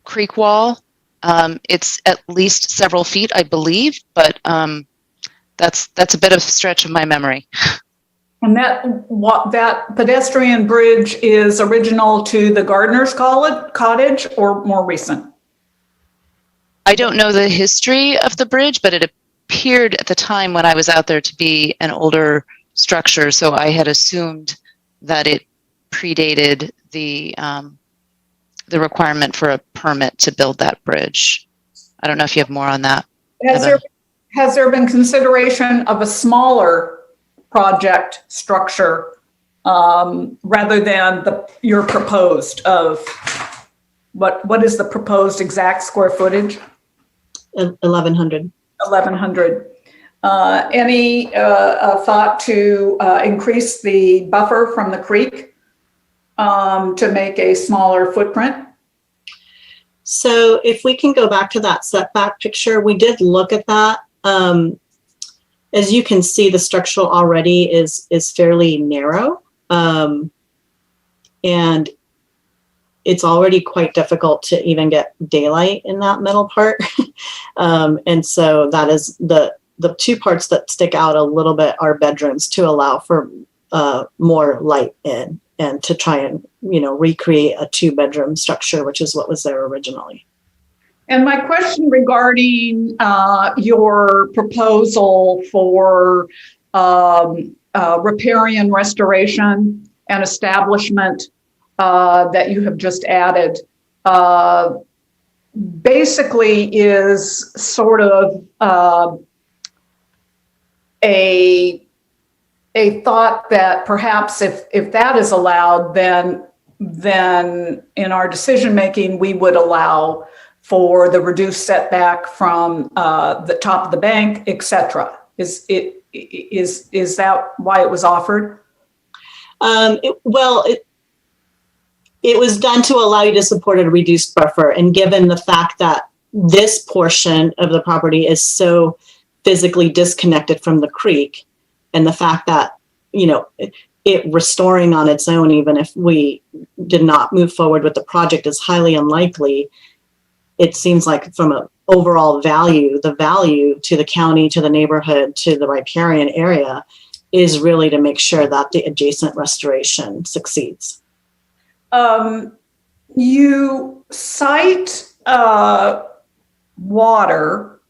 creek wall. It's at least several feet, I believe, but that's a bit of a stretch of my memory. And that pedestrian bridge is original to the Gardener's Cottage or more recent? I don't know the history of the bridge, but it appeared at the time when I was out there to be an older structure, so I had assumed that it predated the the requirement for a permit to build that bridge. I don't know if you have more on that. Has there been consideration of a smaller project structure rather than your proposed of what is the proposed exact square footage? 1,100. 1,100. Any thought to increase the buffer from the creek to make a smaller footprint? So if we can go back to that setback picture, we did look at that. As you can see, the structural already is fairly narrow. And it's already quite difficult to even get daylight in that middle part. And so that is the two parts that stick out a little bit are bedrooms to allow for more light in and to try and, recreate a 2-bedroom structure, which is what was there originally. And my question regarding your proposal for riparian restoration and establishment that you have just added basically is sort of a thought that perhaps if that is allowed, then in our decision making we would allow for the reduced setback from the top of the bank, etc. Is that why it was offered? It was done to allow you to support a reduced buffer, and given the fact that this portion of the property is so physically disconnected from the creek, and the fact that it restoring on its own, even if we did not move forward with the project, is highly unlikely. It seems like from an overall value, the value to the county, to the neighborhood, to the riparian area is really to make sure that the adjacent restoration succeeds. You cite water.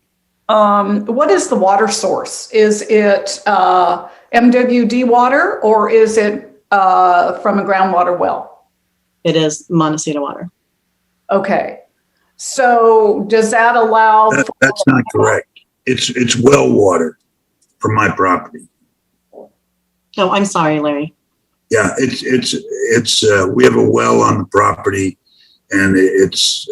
What is the water source? Is it MWD water or is it from a groundwater well? It is Montecito water. Okay. So does that allow? That's not correct. It's well water from my property. Oh, I'm sorry, Larry. Yeah, it's we have a well on the property, and it's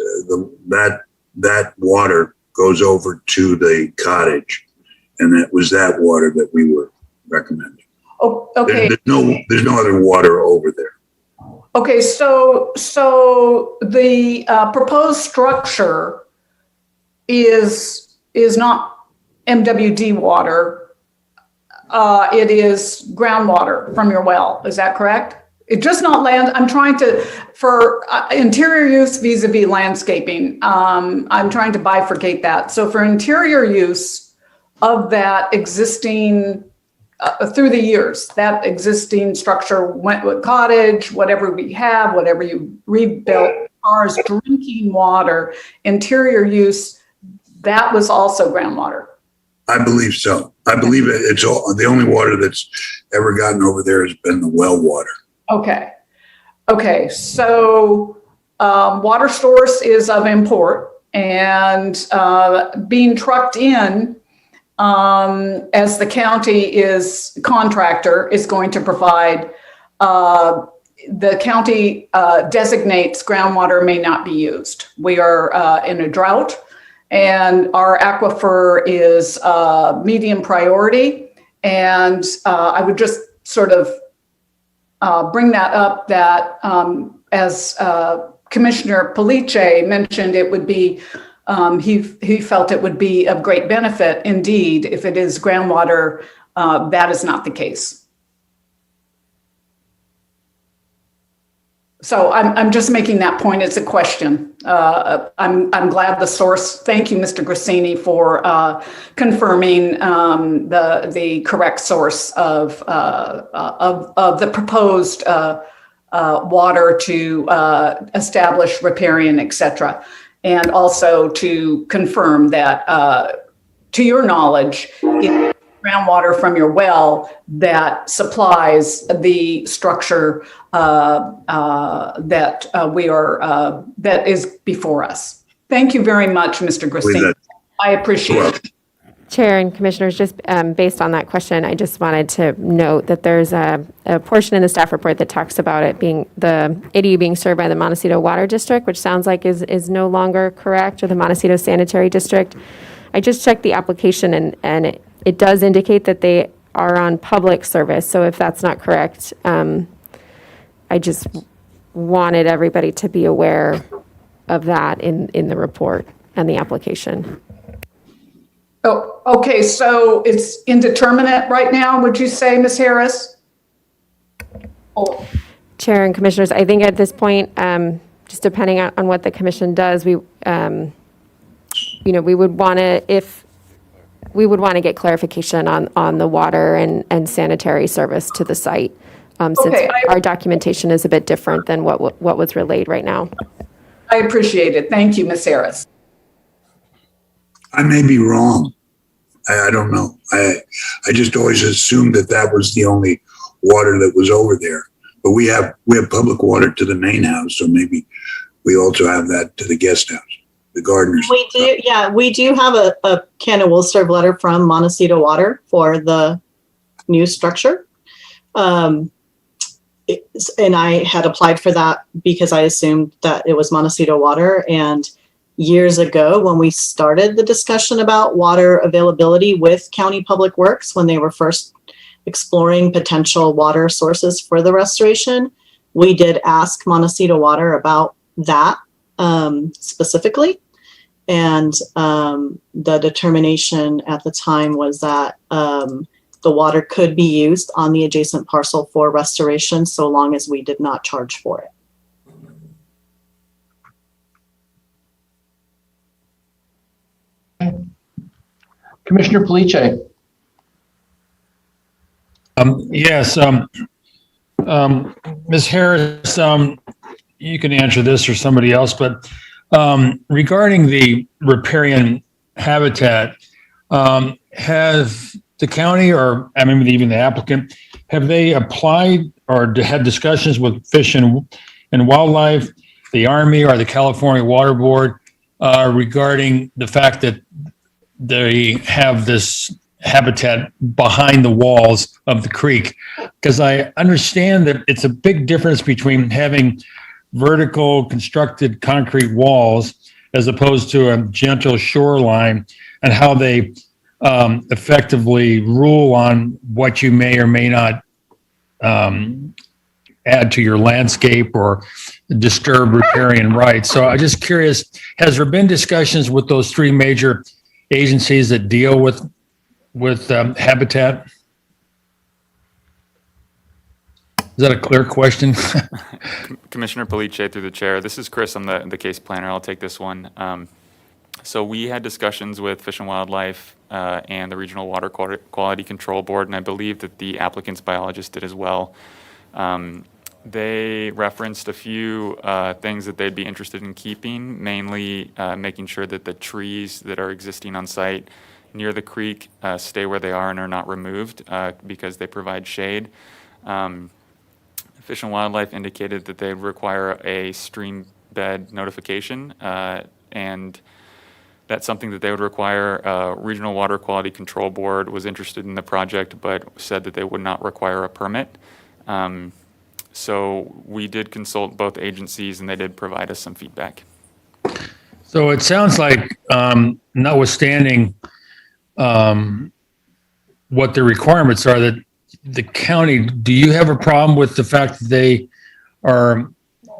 that water goes over to the cottage, and it was that water that we were recommending. Oh, okay. There's no other water over there. Okay, so the proposed structure is not MWD water. It is groundwater from your well. Is that correct? It's just not land. I'm trying to, for interior use vis-a-vis landscaping, I'm trying to bifurcate that. So for interior use of that existing, through the years, that existing structure went with cottage, whatever we have, whatever you rebuilt, as far as drinking water, interior use, that was also groundwater. I believe so. I believe it's all, the only water that's ever gotten over there has been the well water. Okay. Okay. So water source is of import, and being trucked in as the county is contractor is going to provide, the county designates groundwater may not be used. We are in a drought, and our aquifer is medium priority. And I would just sort of bring that up that as Commissioner Police mentioned, it would be, he felt it would be of great benefit indeed if it is groundwater. That is not the case. So I'm just making that point. It's a question. I'm glad the source. Thank you, Mr. Grassini, for confirming the correct source of the proposed water to establish riparian, et cetera, and also to confirm that, to your knowledge, it's groundwater from your well that supplies the structure that is before us. Thank you very much, Mr. Grissini. I appreciate it. Chair and Commissioners, just based on that question, I just wanted to note that there's a portion in the staff report that talks about it being the ADU being served by the Montecito Water District, which sounds like is no longer correct, or the Montecito Sanitary District. I just checked the application and it does indicate that they are on public service. So if that's not correct, I just wanted everybody to be aware of that in the report and the application. Oh, okay, so it's indeterminate right now, would you say, Ms. Harris? Oh. Chair and Commissioners, I think at this point, just depending on what the commission does, we would want to get clarification on the water and sanitary service to the site, since our documentation is a bit different than what was relayed right now. I appreciate it. Thank you, Ms. Harris. I may be wrong. I don't know. I just always assumed that was the only water that was over there. But we have public water to the main house, so maybe we also have that to the guest house, the gardeners. We do, yeah. We do have a can of will serve letter from Montecito Water for the new structure. And I had applied for that because I assumed that it was Montecito Water. And years ago, when we started the discussion about water availability with County Public Works, when they were first exploring potential water sources for the restoration, we did ask Montecito Water about that specifically. And the determination at the time was that the water could be used on the adjacent parcel for restoration, so long as we did not charge for it. Commissioner Police. Yes, Ms. Harris, you can answer this or somebody else, but regarding the riparian habitat, has the county, or I mean even the applicant, have they applied or had discussions with Fish and Wildlife, the Army, or the California Water Board regarding the fact that they have this habitat behind the walls of the creek? Because I understand that it's a big difference between having vertical constructed concrete walls as opposed to a gentle shoreline, and how they effectively rule on what you may or may not add to your landscape or disturb riparian rights. So I'm just curious, has there been discussions with those three major agencies that deal with habitat? Is that a clear question? Commissioner Police, through the chair. This is Chris. I'm the case planner. I'll take this one. So we had discussions with Fish and Wildlife and the Regional Water Quality Control Board, and I believe that the applicant's biologist did as well. They referenced a few things that they'd be interested in keeping, mainly making sure that the trees that are existing on site near the creek stay where they are and are not removed because they provide shade. Fish and Wildlife indicated that they require a stream bed notification, and that's something that they would require. Regional Water Quality Control Board was interested in the project, but said that they would not require a permit. So we did consult both agencies, and they did provide us some feedback. So it sounds like, notwithstanding what the requirements are, that the county, do you have a problem with the fact that they are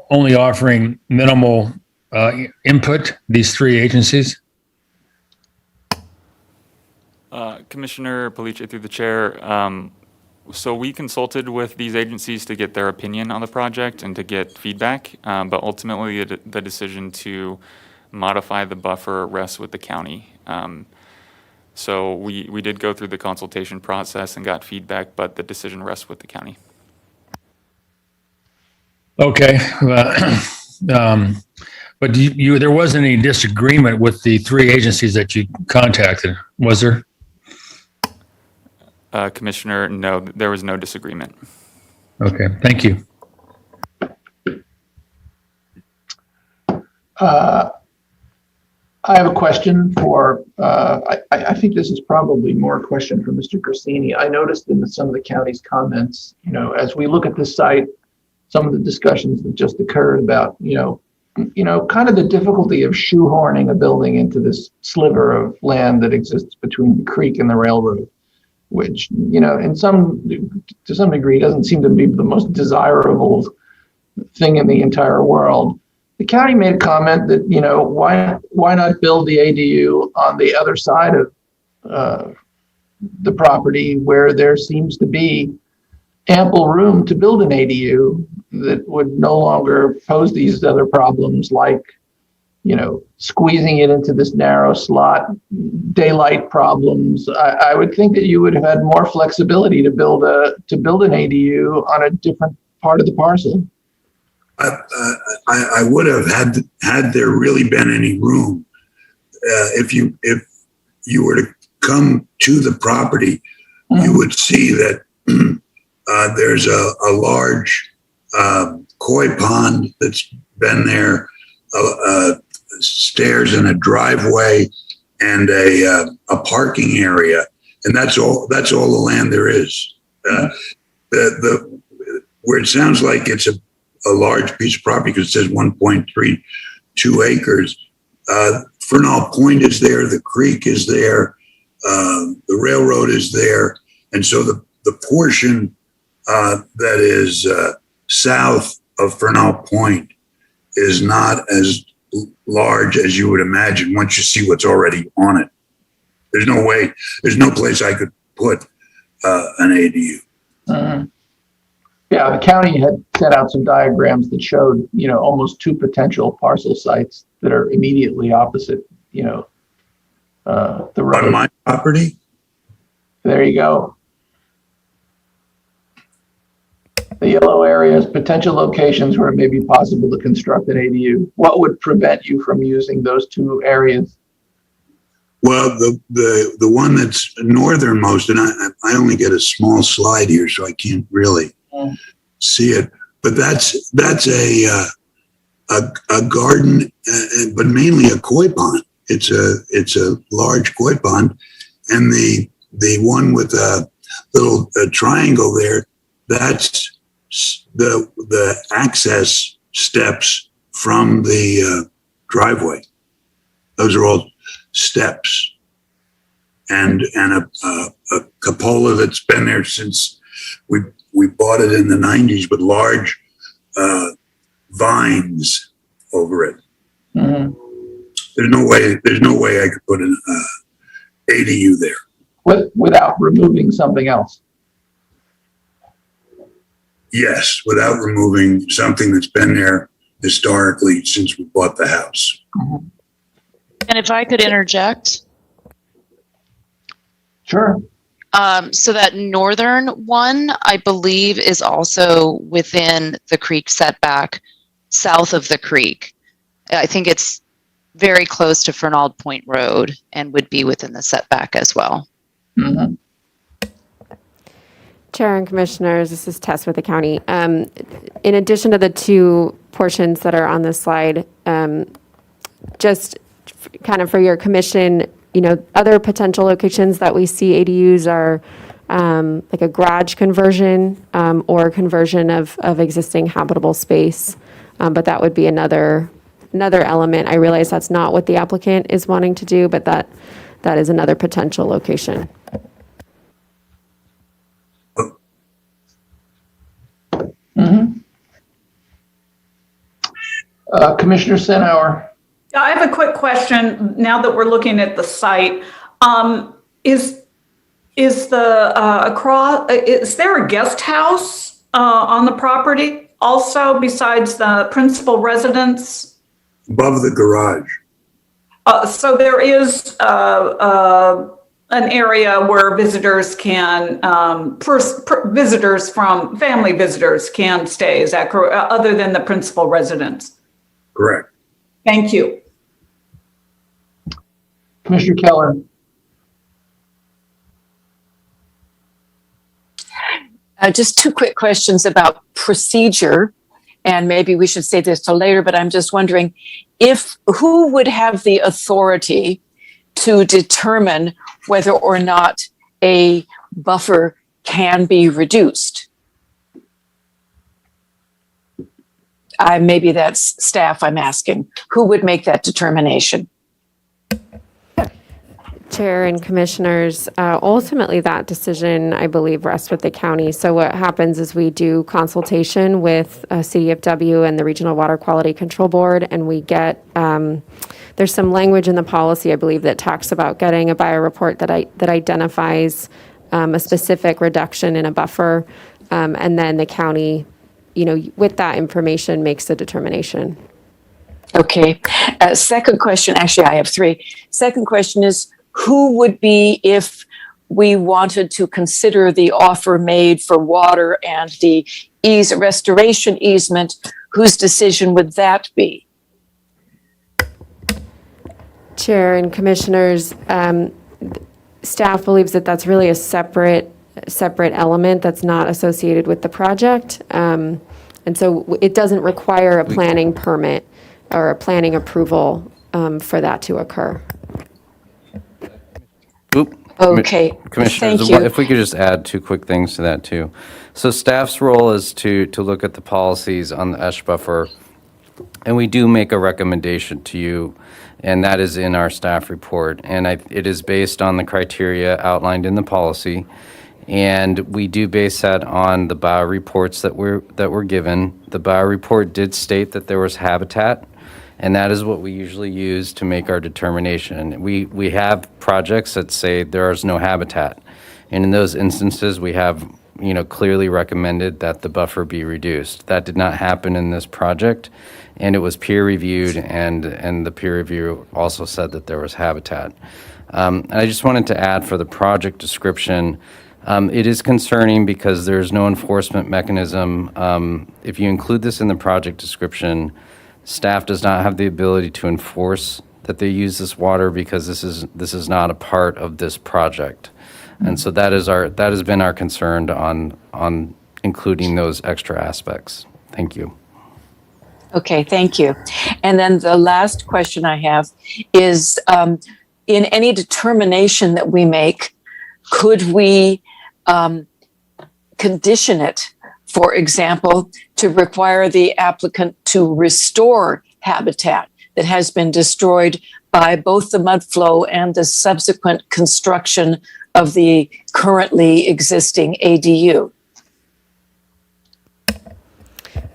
only offering minimal input, these three agencies? Commissioner Police, through the chair, so we consulted with these agencies to get their opinion on the project and to get feedback, but ultimately the decision to modify the buffer rests with the county. So we did go through the consultation process and got feedback, but the decision rests with the county. Okay. But there wasn't any disagreement with the three agencies that you contacted, was there? Commissioner, no, there was no disagreement. Okay, thank you. I have a question for, I think this is probably more a question for Mr. Corsini. I noticed in some of the county's comments, as we look at this site, some of the discussions that just occurred about, kind of the difficulty of shoehorning a building into this sliver of land that exists between the creek and the railroad, which, to some degree doesn't seem to be the most desirable thing in the entire world. The county made a comment that, why not build the ADU on the other side of the property where there seems to be ample room to build an ADU that would no longer pose these other problems like, squeezing it into this narrow slot, daylight problems. I would think that you would have had more flexibility to build an ADU on a different part of the parcel. I would have had there really been any room. If you were to come to the property, you would see that there's a large koi pond that's been there, stairs and a driveway, and a parking area, and that's all the land there is. Where it sounds like it's a large piece of property because it says 1.32 acres. Fernald Point is there, the creek is there, the railroad is there, and so the portion that is south of Fernald Point is not as large as you would imagine once you see what's already on it. There's no place I could put an ADU. Mm-hmm. Yeah, the county had set out some diagrams that showed, almost two potential parcel sites that are immediately opposite, the road. On my property? There you go. The yellow areas, potential locations where it may be possible to construct an ADU. What would prevent you from using those two areas? Well, the one that's northernmost, and I only get a small slide here, so I can't really see it. But that's a garden, but mainly a koi pond. It's a large koi pond, and the one with a little triangle there, that's the access steps from the driveway. Those are all steps, and a cupola that's been there since we bought it in the 90s with large vines over it. Mm-hmm. There's no way I could put an ADU there. Without removing something else. Yes, without removing something that's been there historically since we bought the house. Mm-hmm. And if I could interject. Sure. So that northern one, I believe, is also within the creek setback south of the creek. I think it's very close to Fernald Point Road and would be within the setback as well. Mm-hmm. Chair and Commissioners, this is Tess with the county. In addition to the two portions that are on this slide, just kind of for your commission, other potential locations that we see ADUs are like a garage conversion or conversion of existing habitable space. But that would be another element. I realize that's not what the applicant is wanting to do, but that is another potential location. Mm-hmm. Commissioner Senauer. I have a quick question now that we're looking at the site. Is there a guest house on the property also besides the principal residence? Above the garage. So there is an area where visitors can, family visitors can stay, is that correct, other than the principal residence? Correct. Thank you. Commissioner Keller. Just two quick questions about procedure, and maybe we should say this till later, but I'm just wondering who would have the authority to determine whether or not a buffer can be reduced? Maybe that's staff I'm asking. Who would make that determination? Chair and commissioners, ultimately that decision, I believe, rests with the county. So what happens is we do consultation with CDFW and the Regional Water Quality Control Board, and we get, there's some language in the policy, I believe, that talks about getting a bioreport that identifies a specific reduction in a buffer, and then the county, with that information, makes the determination. Okay. Second question, actually, I have three. Second question is, who would be, if we wanted to consider the offer made for water and the restoration easement, whose decision would that be? Chair and commissioners, staff believes that that's really a separate element that's not associated with the project. And so it doesn't require a planning permit or a planning approval for that to occur. Okay, Commissioners, thank you. if we could just add two quick things to that too. So staff's role is to look at the policies on the ESH buffer, and we do make a recommendation to you, and that is in our staff report. And it is based on the criteria outlined in the policy, and we do base that on the bio reports that were given. The bio report did state that there was habitat, and that is what we usually use to make our determination. We have projects that say there is no habitat. And in those instances, we have, clearly recommended that the buffer be reduced. That did not happen in this project, and it was peer reviewed, and the peer review also said that there was habitat. And I just wanted to add for the project description, it is concerning because there's no enforcement mechanism. If you include this in the project description, staff does not have the ability to enforce that they use this water because this is not a part of this project. And so that has been our concern on including those extra aspects. Thank you. Okay, thank you. And then the last question I have is, in any determination that we make, could we condition it, for example, to require the applicant to restore habitat that has been destroyed by both the mud flow and the subsequent construction of the currently existing ADU?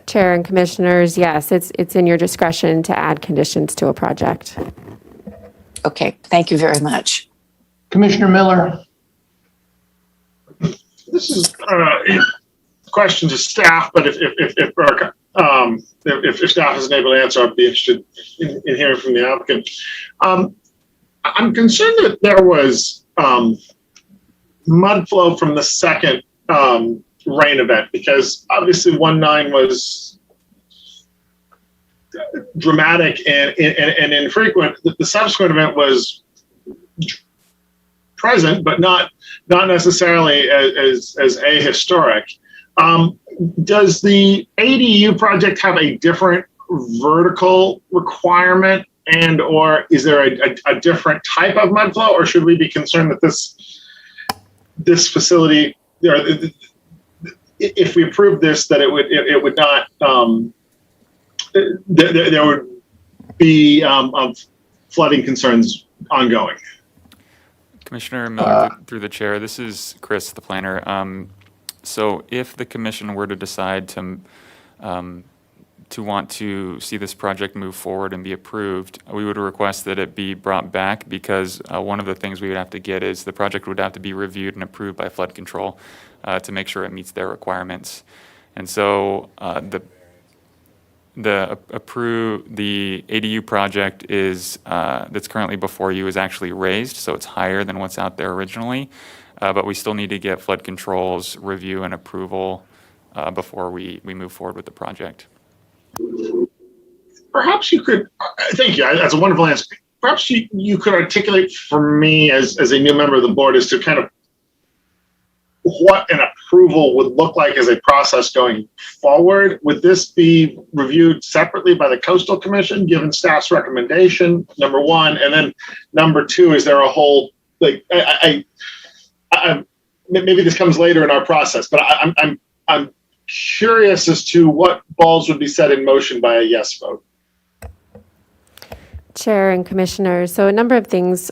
Chair and commissioners, yes, it's in your discretion to add conditions to a project. Okay, thank you very much. Commissioner Miller. This is a question to staff, but if staff isn't able to answer, I'd be interested in hearing from the applicant. I'm concerned that there was mud flow from the second rain event, because obviously 1/9 was dramatic and infrequent. The subsequent event was present, but not necessarily as ahistoric. Does the ADU project have a different vertical requirement, and or is there a different type of mud flow, or should we be concerned that this facility, if we approve this, that it would not, there would be flooding concerns ongoing? Commissioner Miller, through the chair, this is Chris, the planner. So if the commission were to decide to want to see this project move forward and be approved, we would request that it be brought back, because one of the things we would have to get is the project would have to be reviewed and approved by flood control to make sure it meets their requirements. And so the ADU project is that's currently before you is actually raised, so it's higher than what's out there originally. But we still need to get flood control's review and approval before we move forward with the project. Perhaps you could, thank you, that's a wonderful answer. Perhaps you could articulate for me as a new member of the board as to kind of what an approval would look like as a process going forward. Would this be reviewed separately by the Coastal Commission, given staff's recommendation, number one? And then number two, is there a whole, like, maybe this comes later in our process, but I'm curious as to what balls would be set in motion by a yes vote. Chair and Commissioners, so a number of things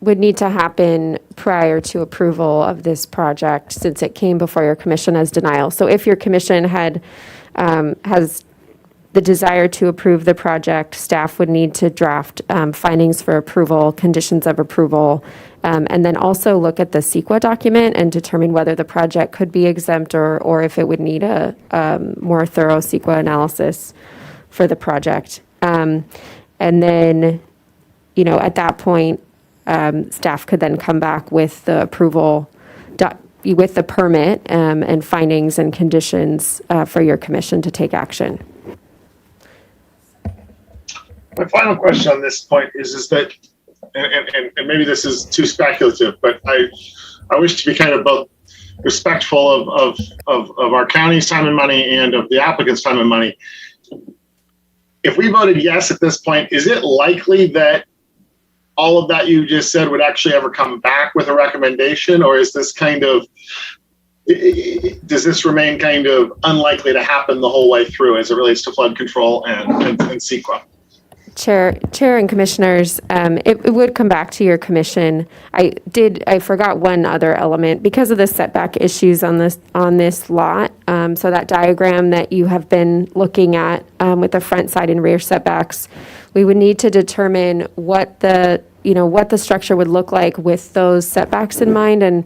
would need to happen prior to approval of this project, since it came before your commission as denial. So if your commission has the desire to approve the project, staff would need to draft findings for approval, conditions of approval, and then also look at the CEQA document and determine whether the project could be exempt or if it would need a more thorough CEQA analysis for the project. And then, at that point, staff could then come back with the approval, with the permit and findings and conditions for your commission to take action. My final question on this point is that, and maybe this is too speculative, but I wish to be kind of both respectful of our county's time and money and of the applicant's time and money. If we voted yes at this point, is it likely that all of that you just said would actually ever come back with a recommendation, or is this does this remain kind of unlikely to happen the whole way through as it relates to flood control and CEQA? Chair and Commissioners, it would come back to your commission. I forgot one other element because of the setback issues on this lot. So that diagram that you have been looking at with the front, side, and rear setbacks, we would need to determine what the structure would look like with those setbacks in mind, and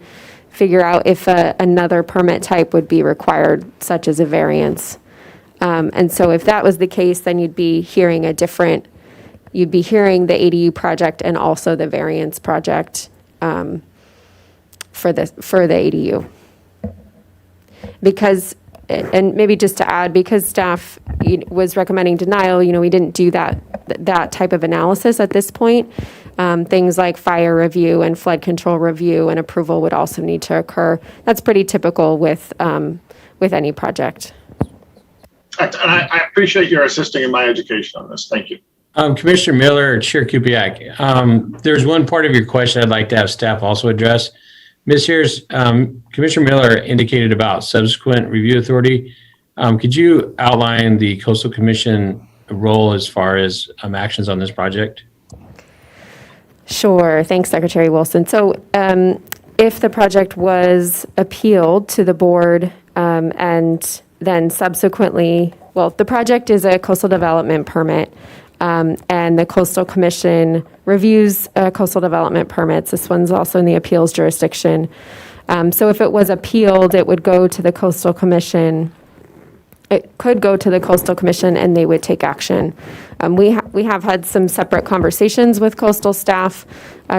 figure out if another permit type would be required, such as a variance. And so if that was the case, then you'd be hearing the ADU project and also the variance project for the ADU. Because, and maybe just to add, because staff was recommending denial, we didn't do that type of analysis at this point. Things like fire review and flood control review and approval would also need to occur. That's pretty typical with any project. And I appreciate your assisting in my education on this. Thank you. Commissioner Miller, Chair Kupiak, there's one part of your question I'd like to have staff also address. Ms. Harris, Commissioner Miller indicated about subsequent review authority. Could you outline the Coastal Commission role as far as actions on this project? Sure. Thanks, Secretary Wilson. So if the project was appealed to the board and then subsequently, the project is a coastal development permit. And the Coastal Commission reviews coastal development permits. This one's also in the appeals jurisdiction. So if it was appealed, it would go to the Coastal Commission. It could go to the Coastal Commission and they would take action. We have had some separate conversations with coastal staff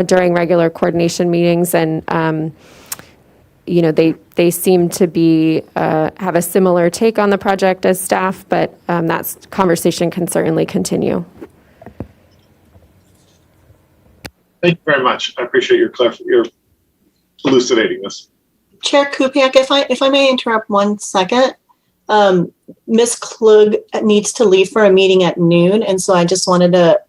during regular coordination meetings, and they seem to be have a similar take on the project as staff, but that conversation can certainly continue. Thank you very much. I appreciate your elucidating this. Chair Kupiak, if I may interrupt 1 second. Ms. Klug needs to leave for a meeting at noon, and so I just wanted to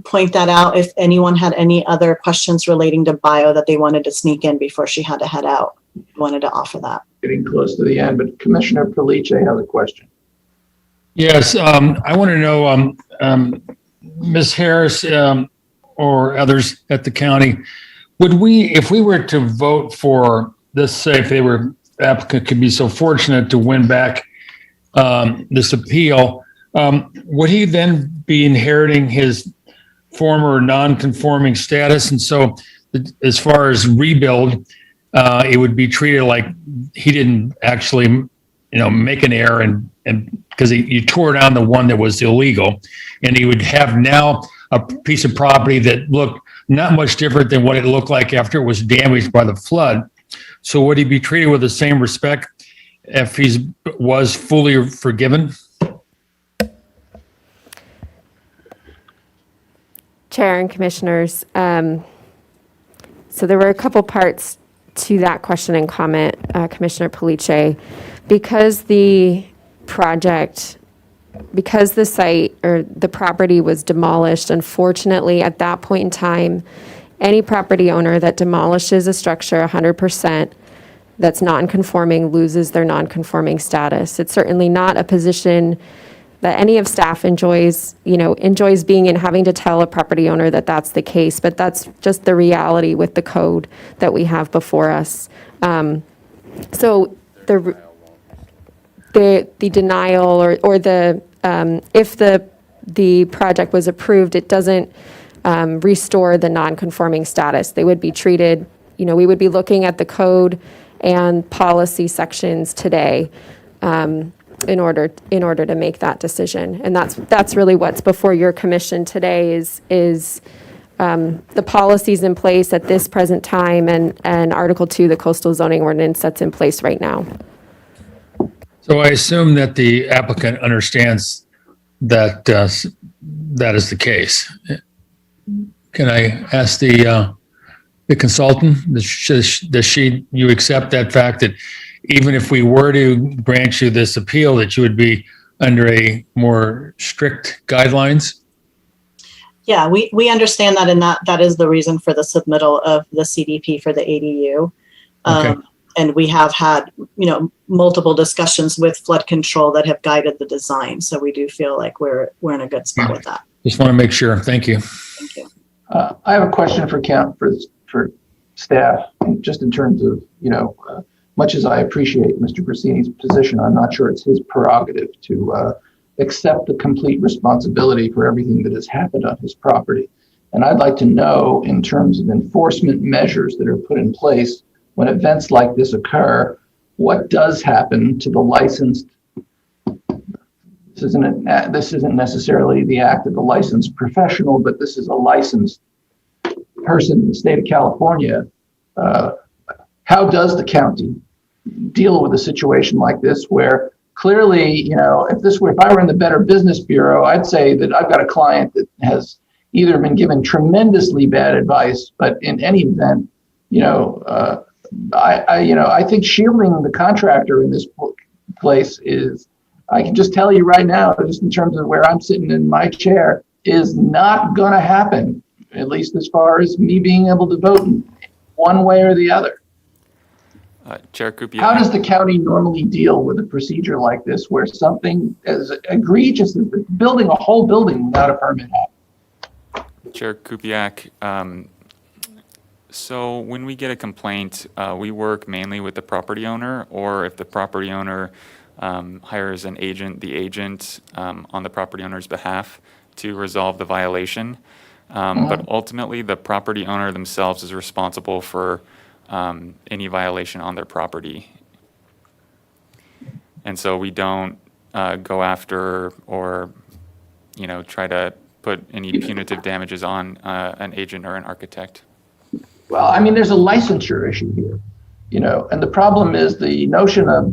point that out if anyone had any other questions relating to bio that they wanted to sneak in before she had to head out. Wanted to offer that. Getting close to the end, but Commissioner Perliche has a question. Yes, I want to know, Ms. Harris or others at the county, if we were to vote for this, say if the applicant could be so fortunate to win back this appeal, would he then be inheriting his former non-conforming status? And so as far as rebuild, it would be treated like he didn't actually, make an error, and because you tore down the one that was illegal, and he would have now a piece of property that looked not much different than what it looked like after it was damaged by the flood. So would he be treated with the same respect if he was fully forgiven? Chair and Commissioners, so there were a couple parts to that question and comment, Commissioner Police, because the site or the property was demolished, unfortunately, at that point in time, any property owner that demolishes a structure 100% that's non-conforming loses their non-conforming status. It's certainly not a position that any of staff enjoys being in, having to tell a property owner that that's the case, but that's just the reality with the code that we have before us. So the denial or the if the project was approved, it doesn't restore the non-conforming status. They would be treated, we would be looking at the code and policy sections today in order to make that decision. And that's really what's before your commission today is the policies in place at this present time and Article 2, the coastal zoning ordinance that's in place right now. So I assume that the applicant understands that that is the case. Can I ask the consultant, does you accept that fact that even if we were to grant you this appeal, that you would be under a more strict guidelines? Yeah, we understand that, and that is the reason for the submittal of the CDP for the ADU. Okay. And we have had, multiple discussions with flood control that have guided the design. So we do feel like we're in a good spot with that. Just want to make sure. Thank you. Thank you. I have a question for staff, just in terms of, much as I appreciate Mr. Grassini's position, I'm not sure it's his prerogative to accept the complete responsibility for everything that has happened on his property. And I'd like to know, in terms of enforcement measures that are put in place when events like this occur, what does happen to the licensed? This isn't necessarily the act of the licensed professional, but this is a licensed person in the state of California. How does the county deal with a situation like this, where clearly, if I were in the Better Business Bureau, I'd say that I've got a client that has either been given tremendously bad advice, but in any event, I think shielding the contractor in this place is, I can just tell you right now, just in terms of where I'm sitting in my chair, is not going to happen, at least as far as me being able to vote one way or the other. Chair Kpmg. How does the county normally deal with a procedure like this, where something as egregious as building a whole building without a permit happens? Chair Kpmg, so when we get a complaint, we work mainly with the property owner, or if the property owner hires an agent, the agent on the property owner's behalf to resolve the violation. But ultimately, the property owner themselves is responsible for any violation on their property. And so we don't go after or, try to put any punitive damages on an agent or an architect. Well, I mean, there's a licensure issue here, and the problem is the notion of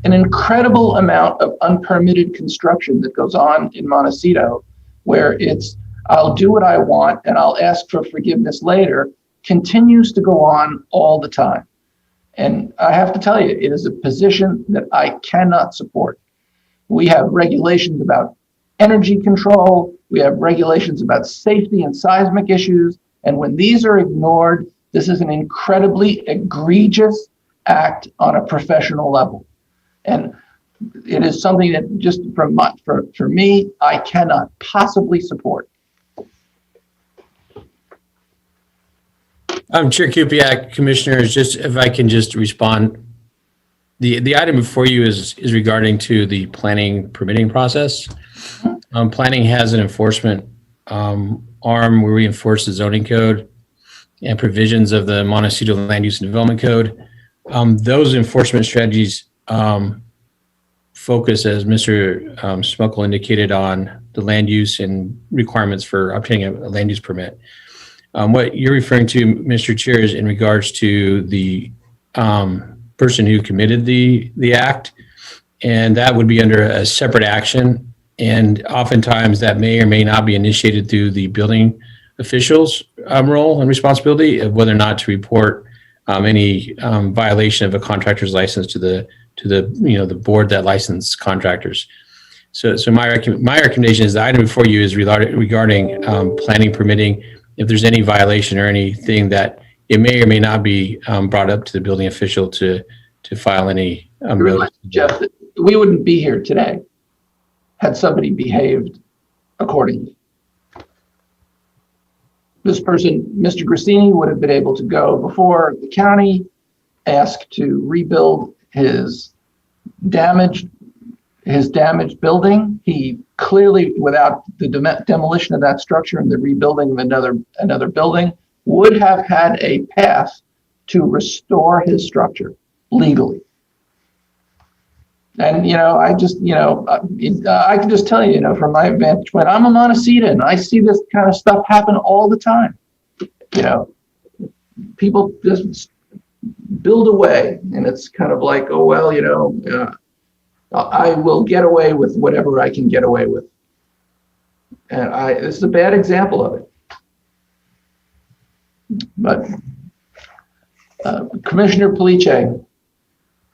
an incredible amount of unpermitted construction that goes on in Montecito, where it's, I'll do what I want and I'll ask for forgiveness later, continues to go on all the time. And I have to tell you, it is a position that I cannot support. We have regulations about energy control. We have regulations about safety and seismic issues. And when these are ignored, this is an incredibly egregious act on a professional level. And it is something that just for me, I cannot possibly support. Chair Kupiak, Commissioners, just if I can just respond. The item before you is regarding to the planning permitting process. Planning has an enforcement arm where we enforce the zoning code and provisions of the Montecito Land Use and Development Code. Those enforcement strategies focus, as Mr. Smuckle indicated, on the land use and requirements for obtaining a land use permit. What you're referring to, Mr. Chair, is in regards to the person who committed the act, and that would be under a separate action. And oftentimes that may or may not be initiated through the building official's role and responsibility of whether or not to report any violation of a contractor's license to the the board that licensed contractors. So my recommendation is the item before you is regarding planning permitting. If there's any violation or anything that it may or may not be brought up to the building official to file any. Jeff, we wouldn't be here today had somebody behaved accordingly. This person, Mr. Grassini, would have been able to go before the county, ask to rebuild his damaged building. He clearly, without the demolition of that structure and the rebuilding of another building, would have had a path to restore his structure legally. And, I can just tell you, from my vantage point, I'm a Montecito and I see this kind of stuff happen all the time. People just build away, and it's kind of like, oh, well, I will get away with whatever I can get away with. And this is a bad example of it. But Commissioner Police.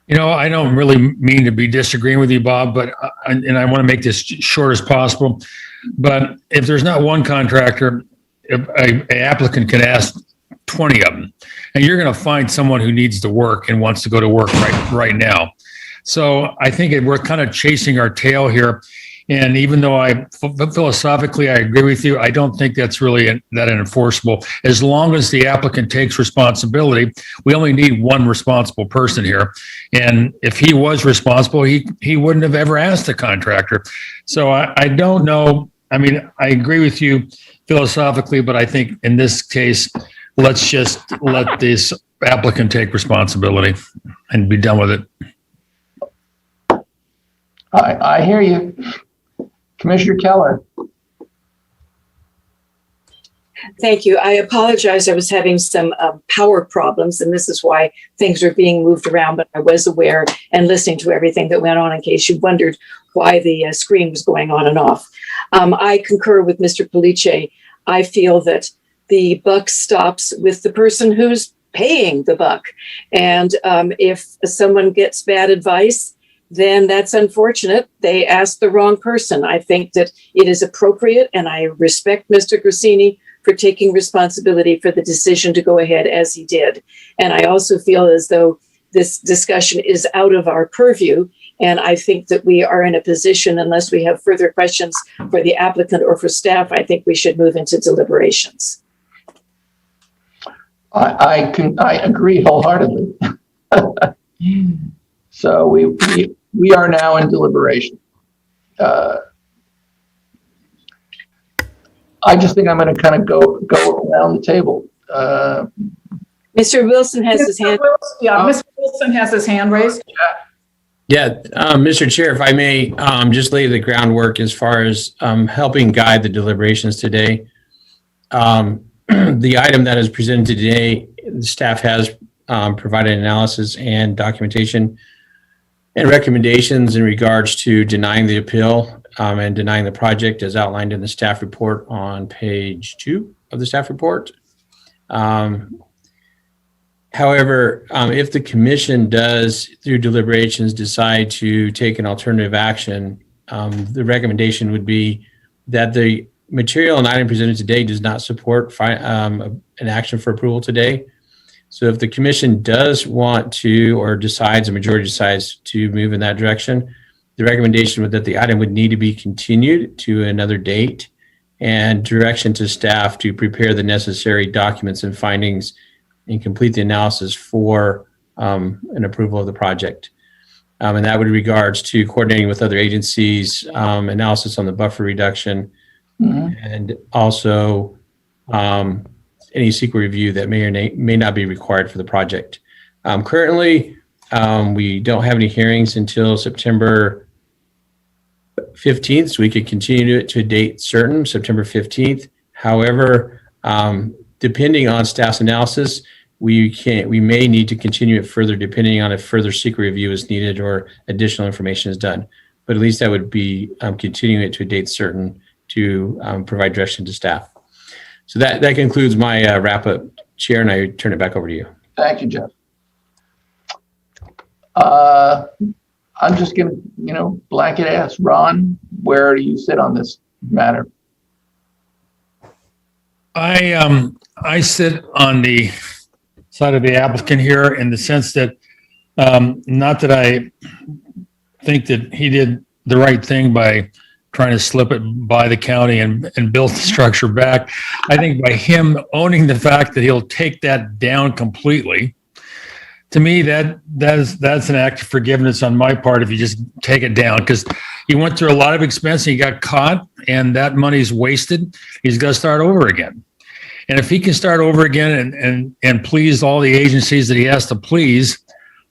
I don't really mean to be disagreeing with you, Bob, but and I want to make this short as possible. But if there's not one contractor, an applicant can ask 20 of them, and you're going to find someone who needs to work and wants to go to work right now. So I think we're kind of chasing our tail here. And even though philosophically I agree with you, I don't think that's really that enforceable. As long as the applicant takes responsibility, we only need one responsible person here. And if he was responsible, he wouldn't have ever asked the contractor. So I don't know. I mean, I agree with you philosophically, but I think in this case, let's just let this applicant take responsibility and be done with it. I hear you. Commissioner Keller. Thank you. I apologize. I was having some power problems, and this is why things are being moved around, but I was aware and listening to everything that went on in case you wondered why the screen was going on and off. I concur with Mr. Police. I feel that the buck stops with the person who's paying the buck. And if someone gets bad advice, then that's unfortunate. They asked the wrong person. I think that it is appropriate, and I respect Mr. Grassini for taking responsibility for the decision to go ahead as he did. And I also feel as though this discussion is out of our purview, and I think that we are in a position, unless we have further questions for the applicant or for staff, I think we should move into deliberations. I agree wholeheartedly. So we are now in deliberation. I just think I'm going to kind of go around the table. Mr. Wilson has his hand. Mr. Wilson has his hand raised. Yeah, Mr. Chair, if I may just lay the groundwork as far as helping guide the deliberations today. The item that is presented today, the staff has provided analysis and documentation and recommendations in regards to denying the appeal and denying the project as outlined in the staff report on page 2 of the staff report. However, if the commission does, through deliberations, decide to take an alternative action, the recommendation would be that the material and item presented today does not support an action for approval today. So if the commission does want to, or decides, a majority decides to move in that direction, the recommendation would that the item would need to be continued to another date, and direction to staff to prepare the necessary documents and findings and complete the analysis for an approval of the project. And that would regards to coordinating with other agencies, analysis on the buffer reduction, and also any secret review that may or may not be required for the project. Currently, we don't have any hearings until September 15th, so we could continue it to a date certain, September 15th. However, depending on staff's analysis, we may need to continue it further depending on if further secret review is needed or additional information is done. But at least that would be continuing it to a date certain to provide direction to staff. So that concludes my wrap up, Chair, and I turn it back over to you. Thank you, Jeff. I'm just gonna, blanket ask Ron, where do you sit on this matter? I sit on the side of the applicant here in the sense that, not that I think that he did the right thing by trying to slip it by the county and build the structure back. I think by him owning the fact that he'll take that down completely, to me, that's an act of forgiveness on my part if you just take it down, because he went through a lot of expense and he got caught, and that money's wasted. He's got to start over again. And if he can start over again and please all the agencies that he has to please,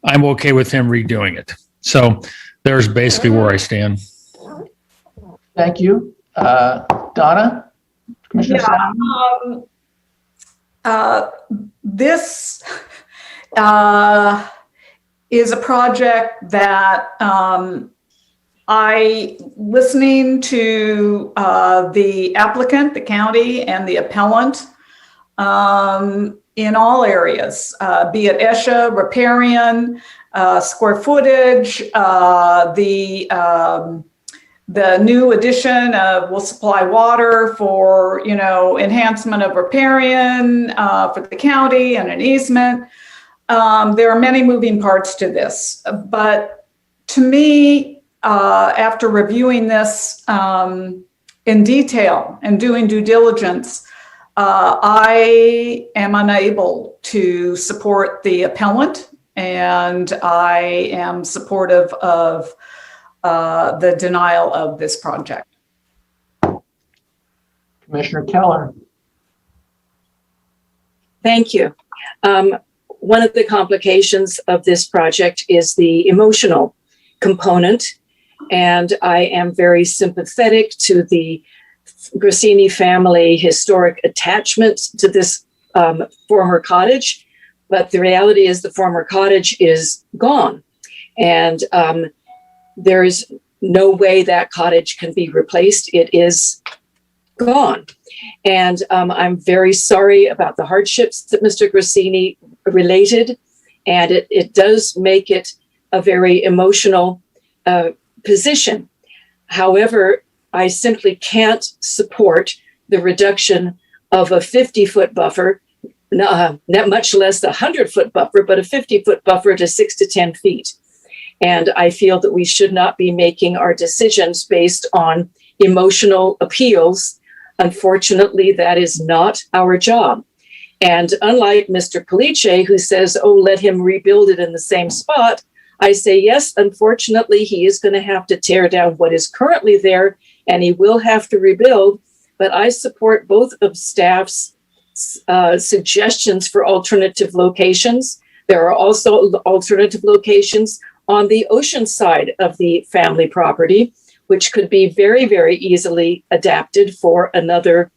I'm okay with him redoing it. So there's basically where I stand. Thank you. Donna? Commissioner This is a project that listening to the applicant, the county, and the appellant in all areas, be it ESHA, Riparian, square footage, the new addition of will supply water for, enhancement of Riparian for the county and an easement. There are many moving parts to this, but to me, after reviewing this in detail and doing due diligence, I am unable to support the appellant, and I am supportive of the denial of this project. Commissioner Keller. Thank you. One of the complications of this project is the emotional component, and I am very sympathetic to the Grassini family historic attachment to this former cottage, but the reality is the former cottage is gone, and there is no way that cottage can be replaced. It is gone. And I'm very sorry about the hardships that Mr. Grassini related, and it does make it a very emotional position. However, I simply can't support the reduction of a 50-foot buffer, not much less a 100-foot buffer, but a 50-foot buffer to 6 to 10 feet. And I feel that we should not be making our decisions based on emotional appeals. Unfortunately, that is not our job. And unlike Mr. Caliche, who says, oh, let him rebuild it in the same spot, I say, yes, unfortunately, he is going to have to tear down what is currently there, and he will have to rebuild. But I support both of staff's suggestions for alternative locations. There are also alternative locations on the ocean side of the family property, which could be very, very easily adapted for another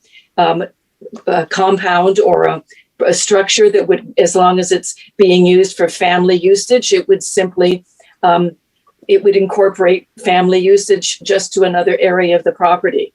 compound or a structure that would, as long as it's being used for family usage, it would simply, it would incorporate family usage just to another area of the property.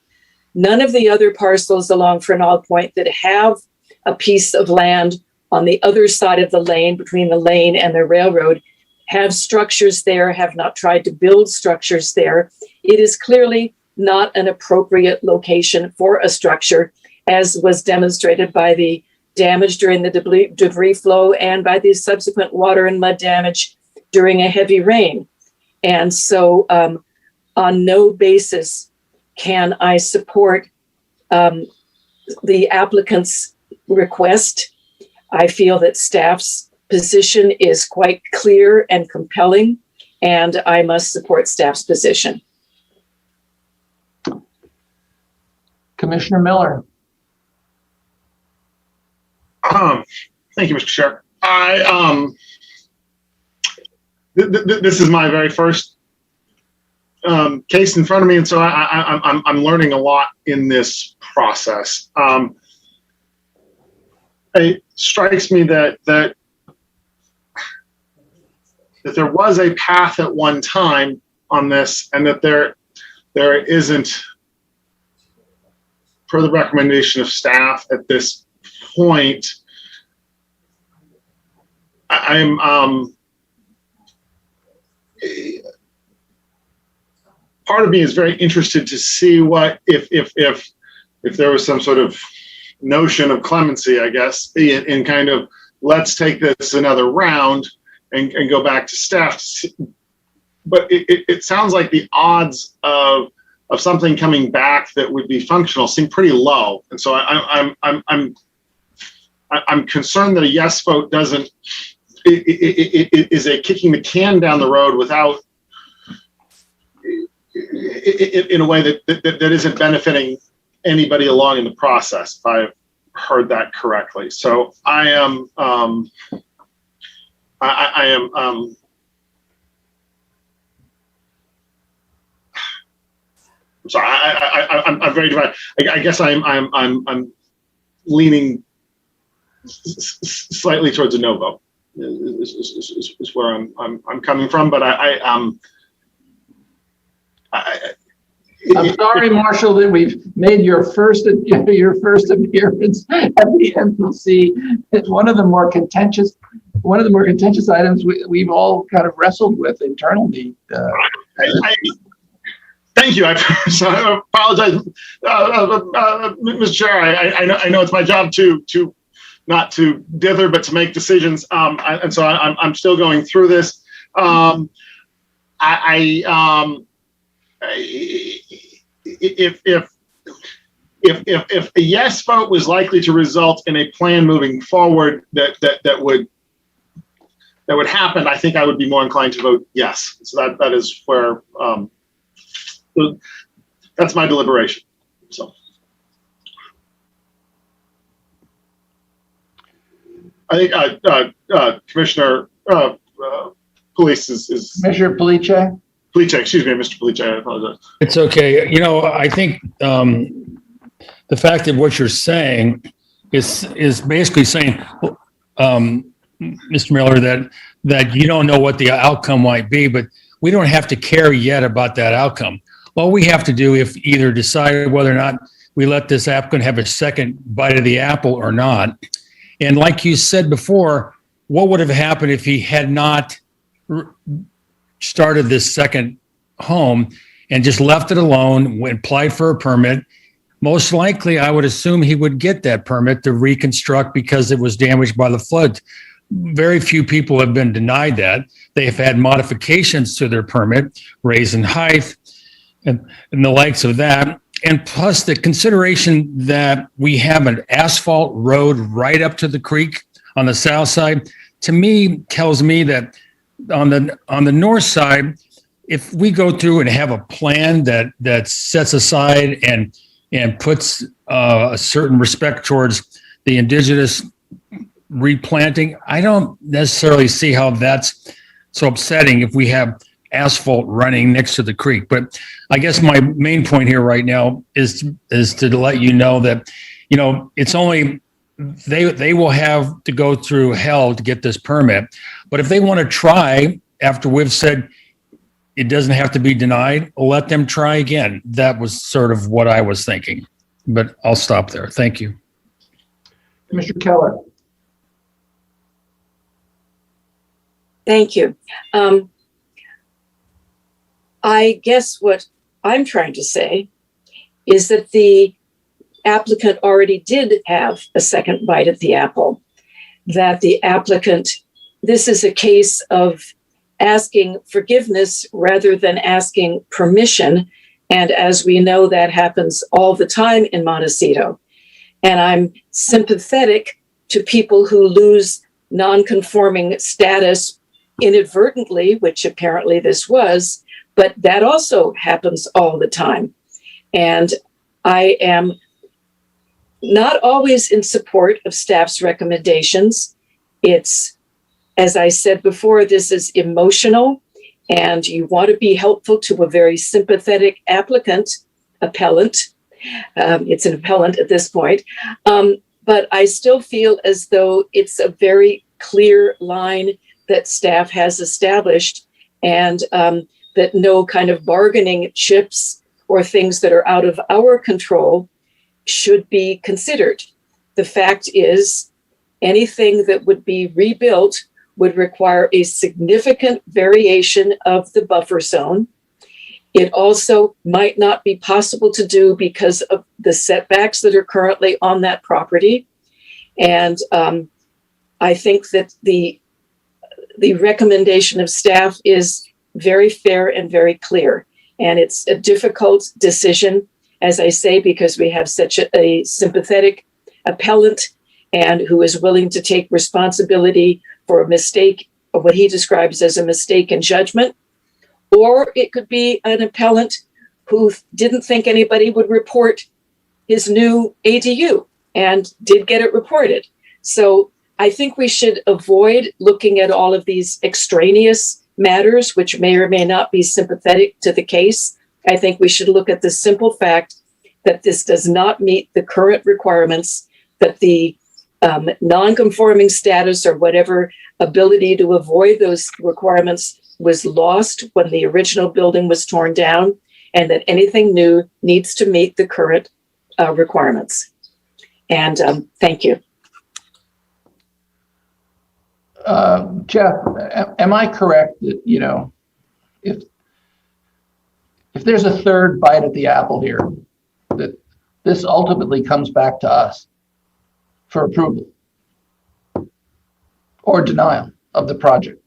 None of the other parcels along Fernald Point that have a piece of land on the other side of the lane, between the lane and the railroad, have structures there, have not tried to build structures there. It is clearly not an appropriate location for a structure, as was demonstrated by the damage during the debris flow and by the subsequent water and mud damage during a heavy rain. And so on no basis can I support the applicant's request. I feel that staff's position is quite clear and compelling, and I must support staff's position. Commissioner Miller. Thank you, Mr. Chair. This is my very first case in front of me, and so I'm learning a lot in this process. It strikes me that there was a path at one time on this, and that there isn't, per the recommendation of staff at this point, I'm part of me is very interested to see what if there was some sort of notion of clemency, I guess, in kind of let's take this another round and go back to staff. But it sounds like the odds of something coming back that would be functional seem pretty low, and so I'm concerned that a yes vote doesn't is a kicking the can down the road without in a way that isn't benefiting anybody along in the process, if I've heard that correctly. So I am sorry, I'm very divided. I guess I'm leaning slightly towards a no vote is where I'm coming from, but I'm sorry, Marshall, that we've made your first appearance at the MPC. It's one of the more contentious items we've all kind of wrestled with internally. Thank you. I apologize, Mr. Chair. I know it's my job to not to dither, but to make decisions. And so I'm still going through this. If a yes vote was likely to result in a plan moving forward that would happen, I think I would be more inclined to vote yes. So that is where that's my deliberation. So I think Commissioner Police is Commissioner Police. Excuse me, Mr. Police, I apologize. It's okay. I think the fact that what you're saying is basically saying, Mr. Miller, that you don't know what the outcome might be, but we don't have to care yet about that outcome. All we have to do is either decide whether or not we let this applicant have a second bite of the apple or not. And like you said before, what would have happened if he had not started this second home and just left it alone, applied for a permit? Most likely, I would assume he would get that permit to reconstruct because it was damaged by the flood. Very few people have been denied that. They have had modifications to their permit, raise in height, and the likes of that. And plus the consideration that we have an asphalt road right up to the creek on the south side, to me, tells me that on the north side, if we go through and have a plan that sets aside and puts a certain respect towards the indigenous replanting, I don't necessarily see how that's so upsetting if we have asphalt running next to the creek. But I guess my main point here right now is to let you know that, it's only they will have to go through hell to get this permit. But if they want to try after we've said it doesn't have to be denied, let them try again. That was sort of what I was thinking. But I'll stop there. Thank you. Commissioner Keller. Thank you. I guess what I'm trying to say is that the applicant already did have a second bite at the apple, that the applicant, this is a case of asking forgiveness rather than asking permission. And as we know, that happens all the time in Montecito. And I'm sympathetic to people who lose non-conforming status inadvertently, which apparently this was, but that also happens all the time. And I am not always in support of staff's recommendations. It's, as I said before, this is emotional, and you want to be helpful to a very sympathetic appellant. It's an appellant at this point. But I still feel as though it's a very clear line that staff has established, and that no kind of bargaining chips or things that are out of our control should be considered. The fact is, anything that would be rebuilt would require a significant variation of the buffer zone. It also might not be possible to do because of the setbacks that are currently on that property. And I think that the recommendation of staff is very fair and very clear. And it's a difficult decision, as I say, because we have such a sympathetic appellant and who is willing to take responsibility for a mistake, or what he describes as a mistake in judgment. Or it could be an appellant who didn't think anybody would report his new ADU and did get it reported. So I think we should avoid looking at all of these extraneous matters, which may or may not be sympathetic to the case. I think we should look at the simple fact that this does not meet the current requirements, that the non-conforming status or whatever ability to avoid those requirements was lost when the original building was torn down, and that anything new needs to meet the current requirements. And thank you. Jeff, am I correct that, you know, if there's a third bite at the apple here, that this ultimately comes back to us for approval or denial of the project?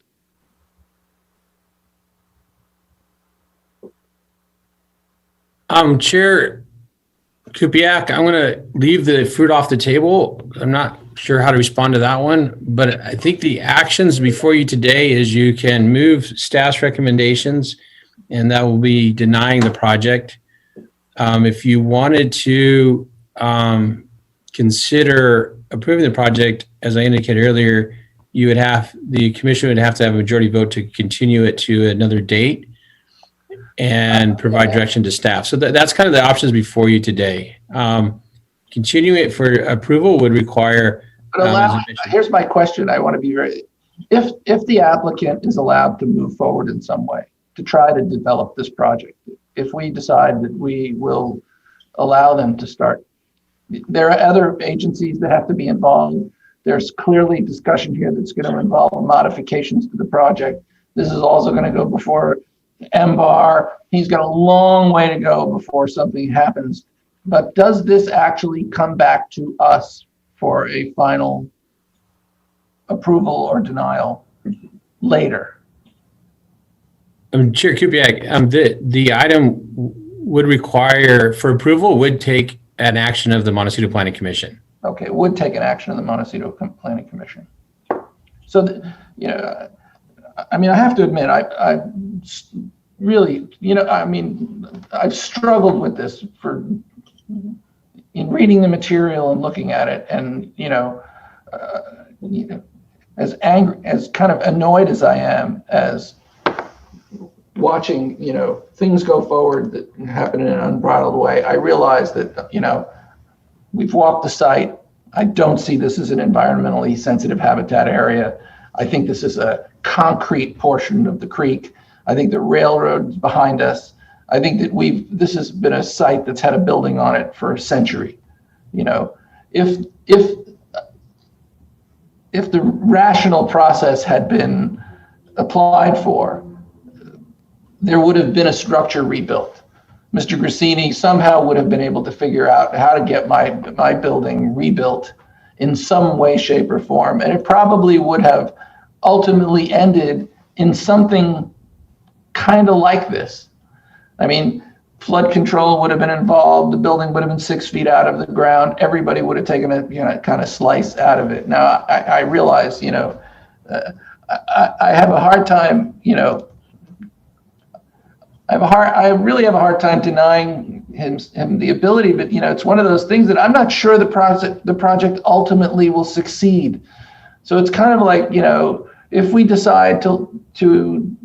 Chair Kupiak, I'm going to leave the fruit off the table. I'm not sure how to respond to that one, but I think the actions before you today is you can move staff's recommendations, and that will be denying the project. If you wanted to consider approving the project, as I indicated earlier, the commission would have to have a majority vote to continue it to another date and provide direction to staff. So that's kind of the options before you today. Continuing it for approval would require. Here's my question. I want to be very, if the applicant is allowed to move forward in some way to try to develop this project, if we decide that we will allow them to start, there are other agencies that have to be involved. There's clearly discussion here that's going to involve modifications to the project. This is also going to go before MBAR. He's got a long way to go before something happens. But does this actually come back to us for a final approval or denial later? Chair Kupiak, the item would require, for approval, would take an action of the Montecito Planning Commission. Okay, would take an action of the Montecito Planning Commission. So, I mean, I have to admit, I really, I've struggled with this in reading the material and looking at it, and as angry, as kind of annoyed as I am as watching, things go forward that happen in an unbridled way, I realize that, we've walked the site. I don't see this as an environmentally sensitive habitat area. I think this is a concrete portion of the creek. I think the railroad's behind us. I think that this has been a site that's had a building on it for a century. If the rational process had been applied for, there would have been a structure rebuilt. Mr. Grassini somehow would have been able to figure out how to get my building rebuilt in some way, shape, or form. And it probably would have ultimately ended in something kind of like this. I mean, flood control would have been involved. The building would have been 6 feet out of the ground. Everybody would have taken a kind of slice out of it. Now, I realize, I have a hard time, I really have a hard time denying him the ability, but it's one of those things that I'm not sure the project ultimately will succeed. So it's kind of like, if we decide to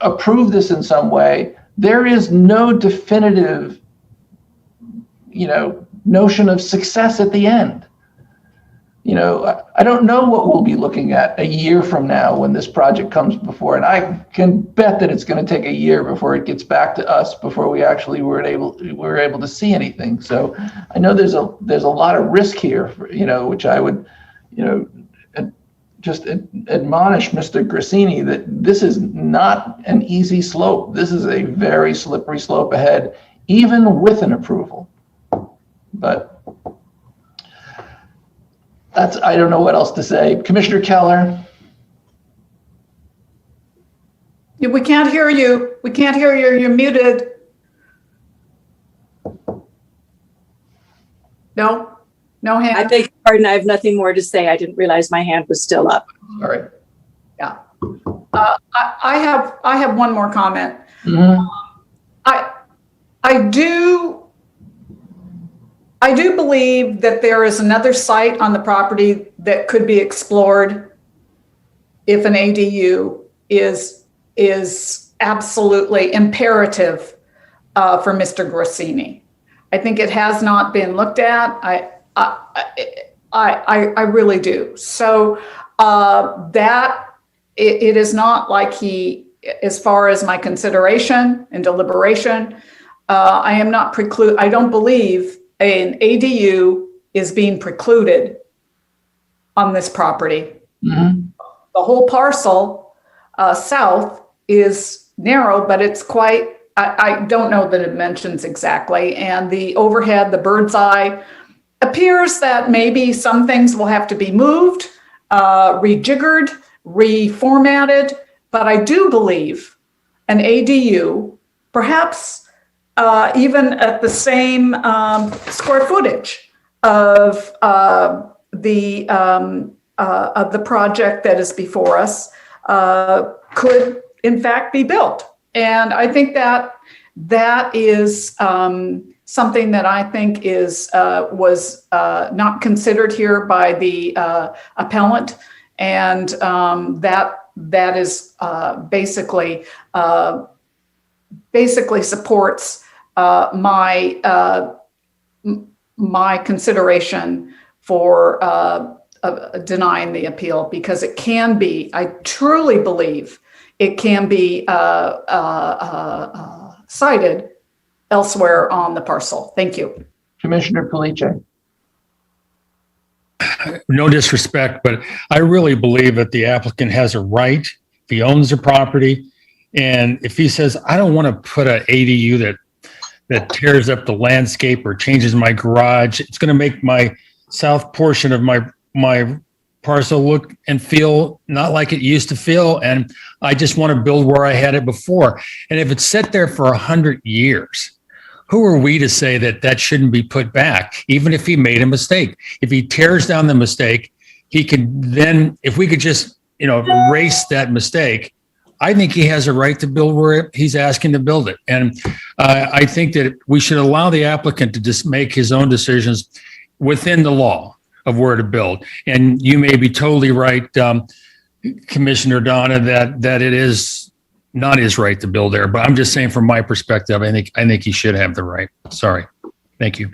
approve this in some way, there is no definitive, notion of success at the end. I don't know what we'll be looking at a year from now when this project comes before, and I can bet that it's going to take a year before it gets back to us before we actually were able to see anything. So I know there's a lot of risk here, which I would, just admonish Mr. Grassini that this is not an easy slope. This is a very slippery slope ahead, even with an approval. But I don't know what else to say. Commissioner Keller. We can't hear you. We can't hear you. You're muted. No hand. I beg your pardon. I have nothing more to say. I didn't realize my hand was still up. All right. Yeah. I have one more comment. Mm-hmm. I do believe that there is another site on the property that could be explored if an ADU is absolutely imperative for Mr. Grassini. I think it has not been looked at. I really do. So that it is not like he, as far as my consideration and deliberation, I am not I don't believe an ADU is being precluded on this property. Mm-hmm. The whole parcel south is narrow, but it's quite, I don't know the dimensions exactly. And the overhead, the bird's eye, appears that maybe some things will have to be moved, rejiggered, reformatted. But I do believe an ADU, perhaps even at the same square footage of the project that is before us, could in fact be built. And I think that is something that I think was not considered here by the appellant, and that is basically supports my consideration for denying the appeal, because it can be, I truly believe it can be cited elsewhere on the parcel. Thank you. Commissioner Police. No disrespect, but I really believe that the applicant has a right, if he owns the property, and if he says, I don't want to put an ADU that tears up the landscape or changes my garage, it's going to make my south portion of my parcel look and feel not like it used to feel, and I just want to build where I had it before. And if it's set there for 100 years, who are we to say that shouldn't be put back, even if he made a mistake? If he tears down the mistake, he could then, if we could just, erase that mistake, I think he has a right to build where he's asking to build it. And I think that we should allow the applicant to just make his own decisions within the law of where to build. And you may be totally right, Commissioner Donna, that it is not his right to build there. But I'm just saying, from my perspective, I think he should have the right. Sorry. Thank you.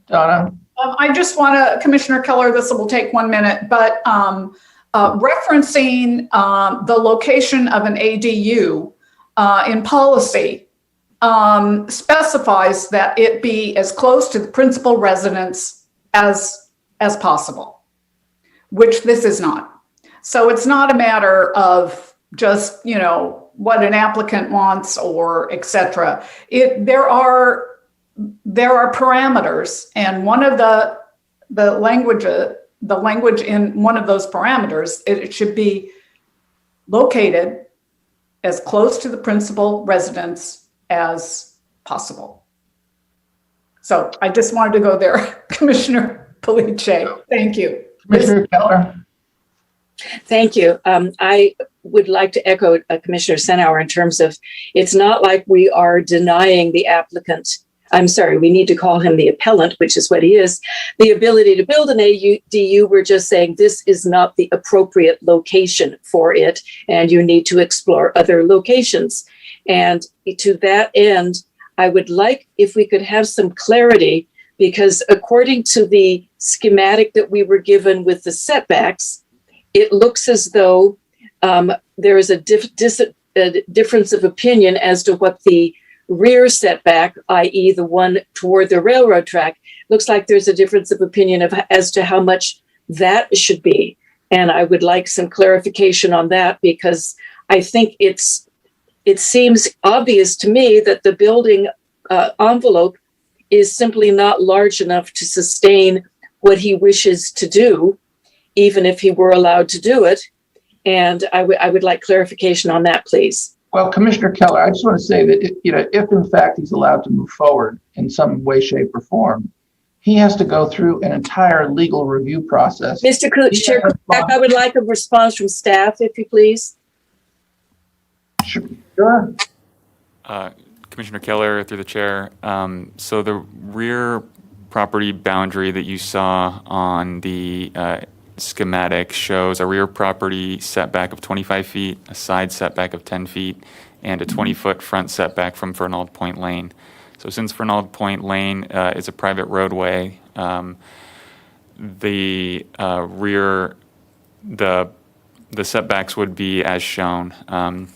Donna? I just want to, Commissioner Keller, this will take 1 minute, but referencing the location of an ADU in policy specifies that it be as close to the principal residence as possible, which this is not. So it's not a matter of just, what an applicant wants or et cetera. There are parameters, and one of the language in one of those parameters, it should be located as close to the principal residence as possible. So I just wanted to go there, Commissioner Police. Thank you. Commissioner Keller? Thank you. I would like to echo Commissioner Senauer in terms of, it's not like we are denying the applicant, I'm sorry, we need to call him the appellant, which is what he is, the ability to build an ADU. We're just saying this is not the appropriate location for it, and you need to explore other locations. And to that end, I would like if we could have some clarity, because according to the schematic that we were given with the setbacks, it looks as though there is a difference of opinion as to what the rear setback, i.e. the one toward the railroad track, looks like there's a difference of opinion as to how much that should be. And I would like some clarification on that, because I think it seems obvious to me that the building envelope is simply not large enough to sustain what he wishes to do, even if he were allowed to do it. And I would like clarification on that, please. Well, Commissioner Keller, I just want to say that if in fact he's allowed to move forward in some way, shape, or form, he has to go through an entire legal review process. Mr. Chair, I would like a response from staff, if you please. Sure. Commissioner Keller, through the chair. So the rear property boundary that you saw on the schematic shows a rear property setback of 25 feet, a side setback of 10 feet, and a 20-foot front setback from Fernald Point Lane. So since Fernald Point Lane is a private roadway, the setbacks would be as shown.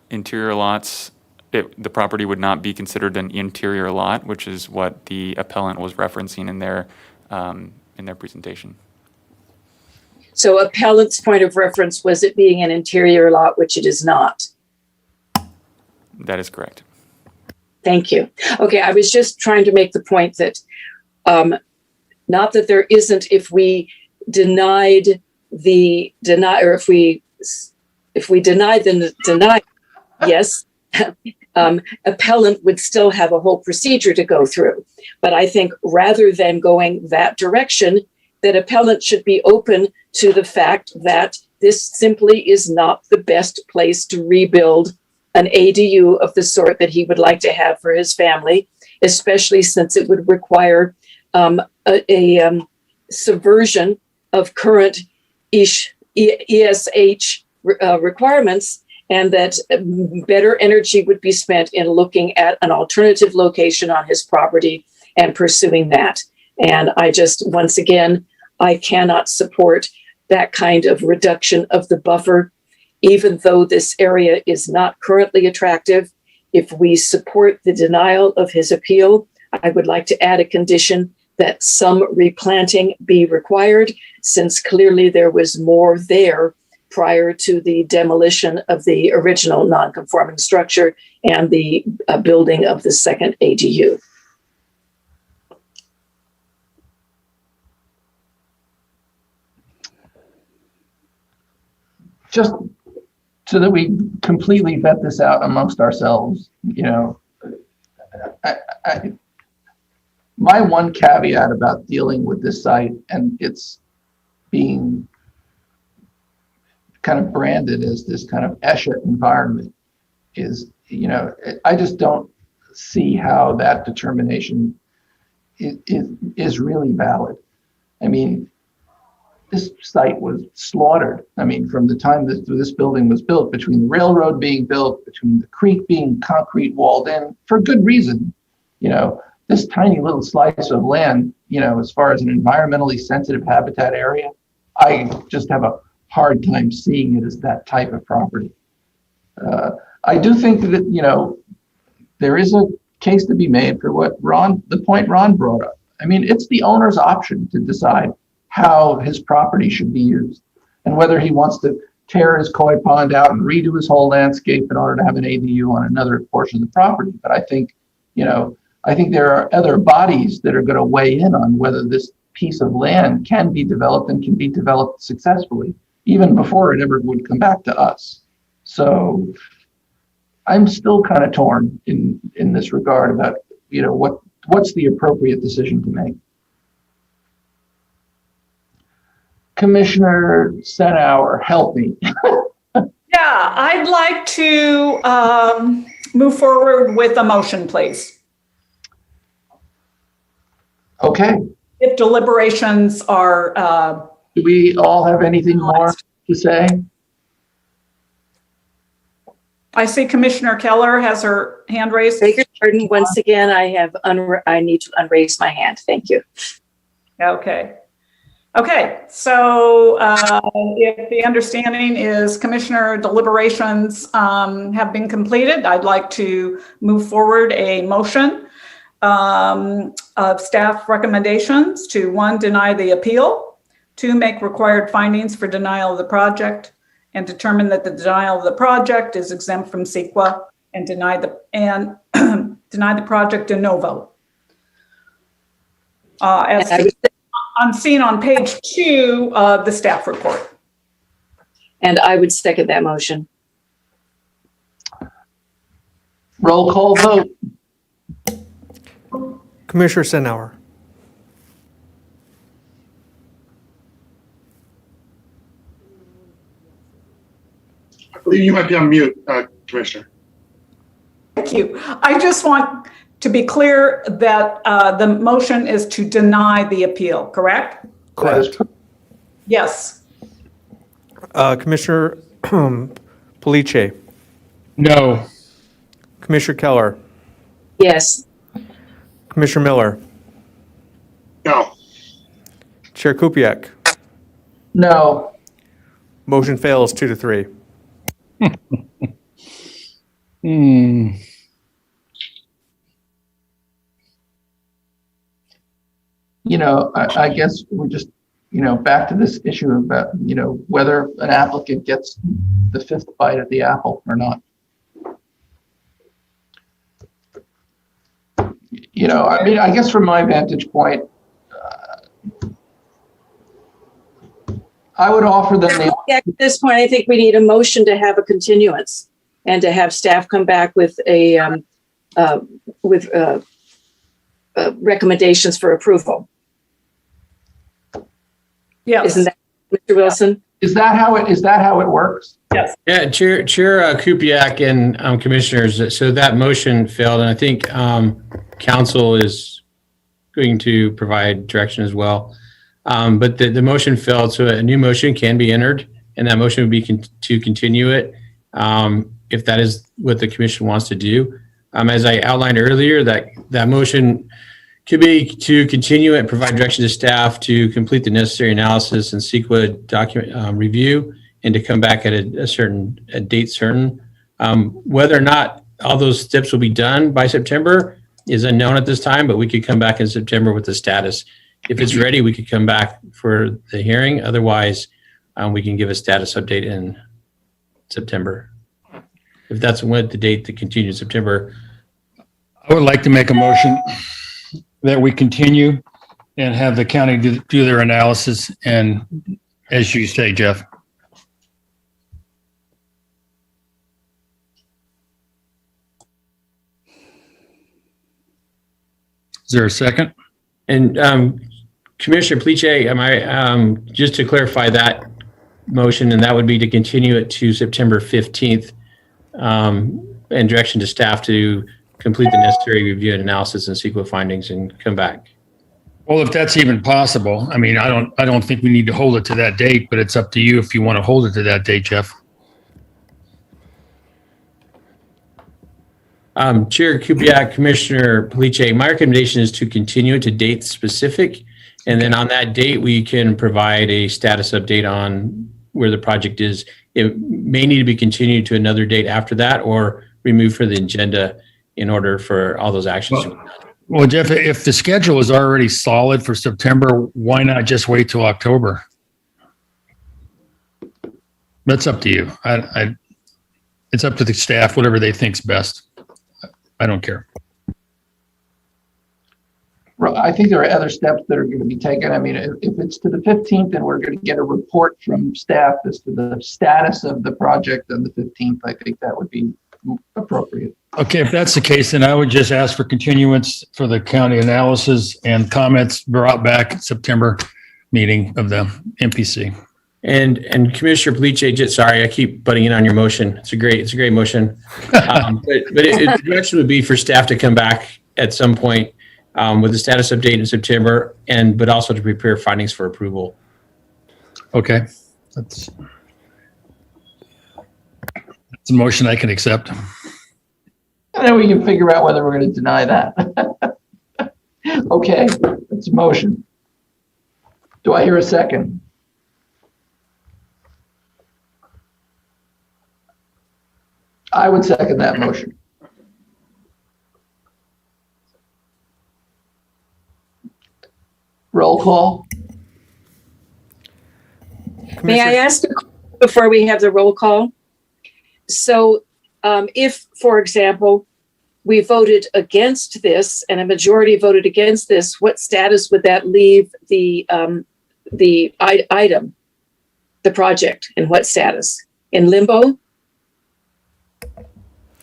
Interior lots, the property would not be considered an interior lot, which is what the appellant was referencing in their presentation. So appellant's point of reference was it being an interior lot, which it is not. That is correct. Thank you. Okay, I was just trying to make the point that not that there isn't, if we denied the deny, or if we denied the deny, yes, appellant would still have a whole procedure to go through. But I think rather than going that direction, that appellant should be open to the fact that this simply is not the best place to rebuild an ADU of the sort that he would like to have for his family, especially since it would require a subversion of current ESH requirements, and that better energy would be spent in looking at an alternative location on his property and pursuing that. And I just, once again, I cannot support that kind of reduction of the buffer, even though this area is not currently attractive. If we support the denial of his appeal, I would like to add a condition that some replanting be required, since clearly there was more there prior to the demolition of the original non-conforming structure and the building of the second ADU. Just so that we completely vet this out amongst ourselves, my one caveat about dealing with this site and it's being kind of branded as this kind of Eshet environment is, I just don't see how that determination is really valid. I mean, this site was slaughtered. I mean, from the time this building was built, between the railroad being built, between the creek being concrete walled in, for good reason. This tiny little slice of land, as far as an environmentally sensitive habitat area, I just have a hard time seeing it as that type of property. I do think that, there is a case to be made for the point Ron brought up. I mean, it's the owner's option to decide how his property should be used and whether he wants to tear his koi pond out and redo his whole landscape in order to have an ADU on another portion of the property. But I think there are other bodies that are going to weigh in on whether this piece of land can be developed and can be developed successfully, even before it ever would come back to us. So I'm still kind of torn in this regard about, what's the appropriate decision to make. Commissioner Senauer, help me. Yeah, I'd like to move forward with a motion, please. Okay. If deliberations are... Do we all have anything more to say? I see Commissioner Keller has her hand raised. Beg your pardon, once again, I need to unraise my hand. Thank you. Okay, so if the understanding is Commissioner deliberations have been completed, I'd like to move forward a motion of staff recommendations to 1, deny the appeal, 2, make required findings for denial of the project, and determine that the denial of the project is exempt from CEQA, and deny the project de novo. As seen on page 2 of the staff report. And I would second that motion. Roll call vote. Commissioner Senauer. I believe you might be on mute, Commissioner. Thank you. I just want to be clear that the motion is to deny the appeal, correct? Correct. Yes. Commissioner Police. No. Commissioner Keller. Yes. Commissioner Miller. No. Chair Kupiec. No. Motion fails 2-3. You know, I guess we're just, back to this issue about, whether an applicant gets the 5th bite at the apple or not. I mean, I guess from my vantage point, I would offer them the. At this point, I think we need a motion to have a continuance and to have staff come back with recommendations for approval. Yes. Isn't that, Mr. Wilson? Is that how it works? Yes. Yeah, Chair Kupiec and commissioners, so that motion failed, and I think council is going to provide direction as well. But the motion failed, so a new motion can be entered, and that motion would be to continue it if that is what the commission wants to do. As I outlined earlier, that motion could be to continue it, provide direction to staff to complete the necessary analysis and CEQA document review, and to come back at a date certain. Whether or not all those steps will be done by September is unknown at this time, but we could come back in September with the status. If it's ready, we could come back for the hearing. Otherwise, we can give a status update in September. If that's what the date to continue in September. I would like to make a motion that we continue and have the county do their analysis, and as you say, Jeff. Is there a second? And Commissioner Police, am I just to clarify that motion, and that would be to continue it to September 15th, and direction to staff to complete the necessary review and analysis and CEQA findings and come back. Well, if that's even possible, I mean, I don't think we need to hold it to that date, but it's up to you if you want to hold it to that date, Jeff. Chair Kupiec, Commissioner Police, my recommendation is to continue it to date specific. And then on that date, we can provide a status update on where the project is. It may need to be continued to another date after that, or removed from the agenda in order for all those actions to be done. Well, Jeff, if the schedule is already solid for September, why not just wait till October? That's up to you. It's up to the staff, whatever they think's best. I don't care. I think there are other steps that are going to be taken. I mean, if it's to the 15th and we're going to get a report from staff as to the status of the project on the 15th, I think that would be appropriate. Okay, if that's the case, then I would just ask for continuance for the county analysis and comments brought back at September meeting of the MPC. And Commissioner Police, sorry, I keep butting in on your motion. It's a great motion. But the direction would be for staff to come back at some point with a status update in September, but also to prepare findings for approval. Okay, that's a motion I can accept. And then we can figure out whether we're going to deny that. Okay, it's a motion. Do I hear a second? I would second that motion. Roll call. May I ask a question before we have the roll call? So if, for example, we voted against this and a majority voted against this, what status would that leave the item, the project, in what status? In limbo?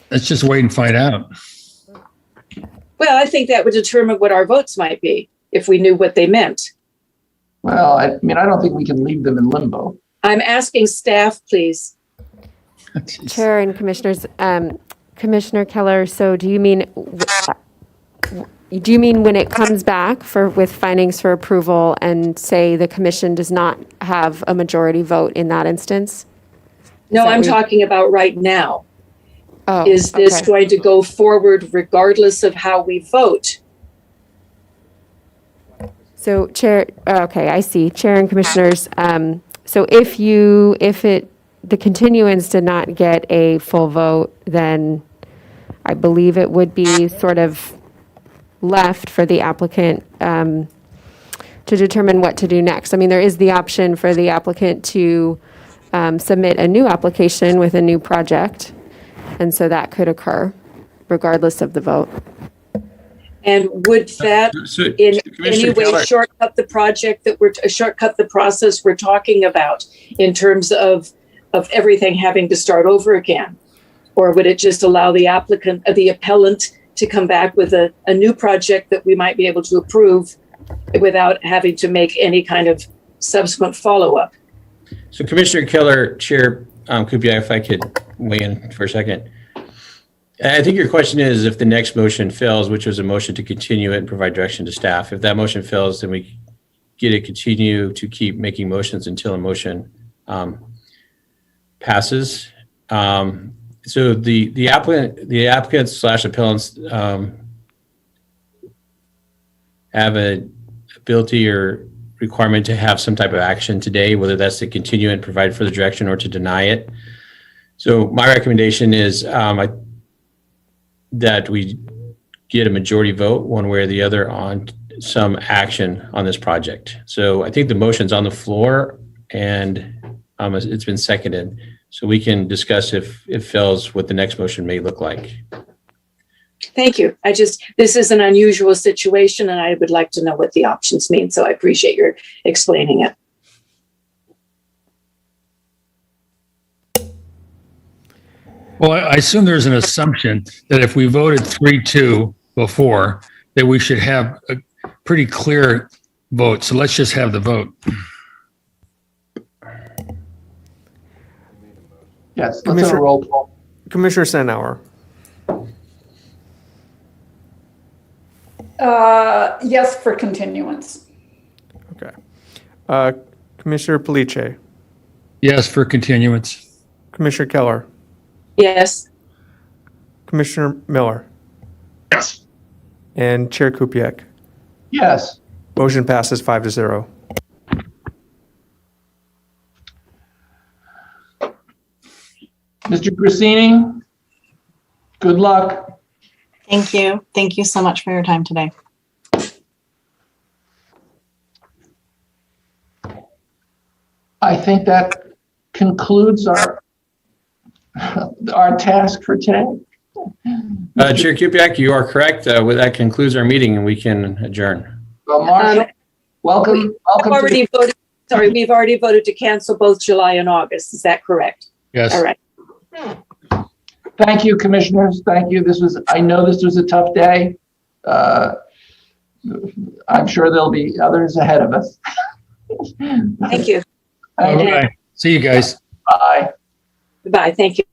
Let's just wait and find out. Well, I think that would determine what our votes might be if we knew what they meant. Well, I mean, I don't think we can leave them in limbo. I'm asking staff, please. Chair and Commissioners, Commissioner Keller, so do you mean when it comes back with findings for approval and say the commission does not have a majority vote in that instance? No, I'm talking about right now. Oh, is this okay. going to go forward regardless of how we vote? So Chair, okay, I see. Chair and Commissioners, so if the continuance did not get a full vote, then I believe it would be sort of left for the applicant to determine what to do next. I mean, there is the option for the applicant to submit a new application with a new project, and so that could occur regardless of the vote. And would that in any way Keller. shortcut the project shortcut the process we're talking about in terms of everything having to start over again? Or would it just allow the appellant to come back with a new project that we might be able to approve without having to make any kind of subsequent follow-up? So Commissioner Keller, Chair Kpmg, if I could weigh in for a second. I think your question is if the next motion fails, which was a motion to continue it and provide direction to staff. If that motion fails, then we get to continue to keep making motions until a motion passes. So the applicants / appellants have an ability or requirement to have some type of action today, whether that's to continue and provide further direction or to deny it. So my recommendation is that we get a majority vote one way or the other on some action on this project. So I think the motion's on the floor and it's been seconded. So we can discuss if it fails what the next motion may look like. Thank you. This is an unusual situation and I would like to know what the options mean. So I appreciate your explaining it. Well, I assume there's an assumption that if we voted 3-2 before, that we should have a pretty clear vote. So let's just have the vote. Yes, let's have a roll call. Commissioner Sanauer. Yes, for continuance. Okay. Commissioner Police. Yes, for continuance. Commissioner Keller. Yes. Commissioner Miller. Yes. And Chair Kupiec. Yes. Motion passes 5-0. Mr. Grissini, good luck. Thank you. Thank you so much for your time today. I think that concludes our task for today. Chair Kupiec, you are correct. That concludes our meeting and we can adjourn. Well, Marshall, welcome. We've already voted to cancel both July and August. Is that correct? Yes. All right. Thank you, commissioners. Thank you. I know this was a tough day. I'm sure there'll be others ahead of us. Thank you. Bye-bye. See you guys. Bye. Goodbye. Thank you.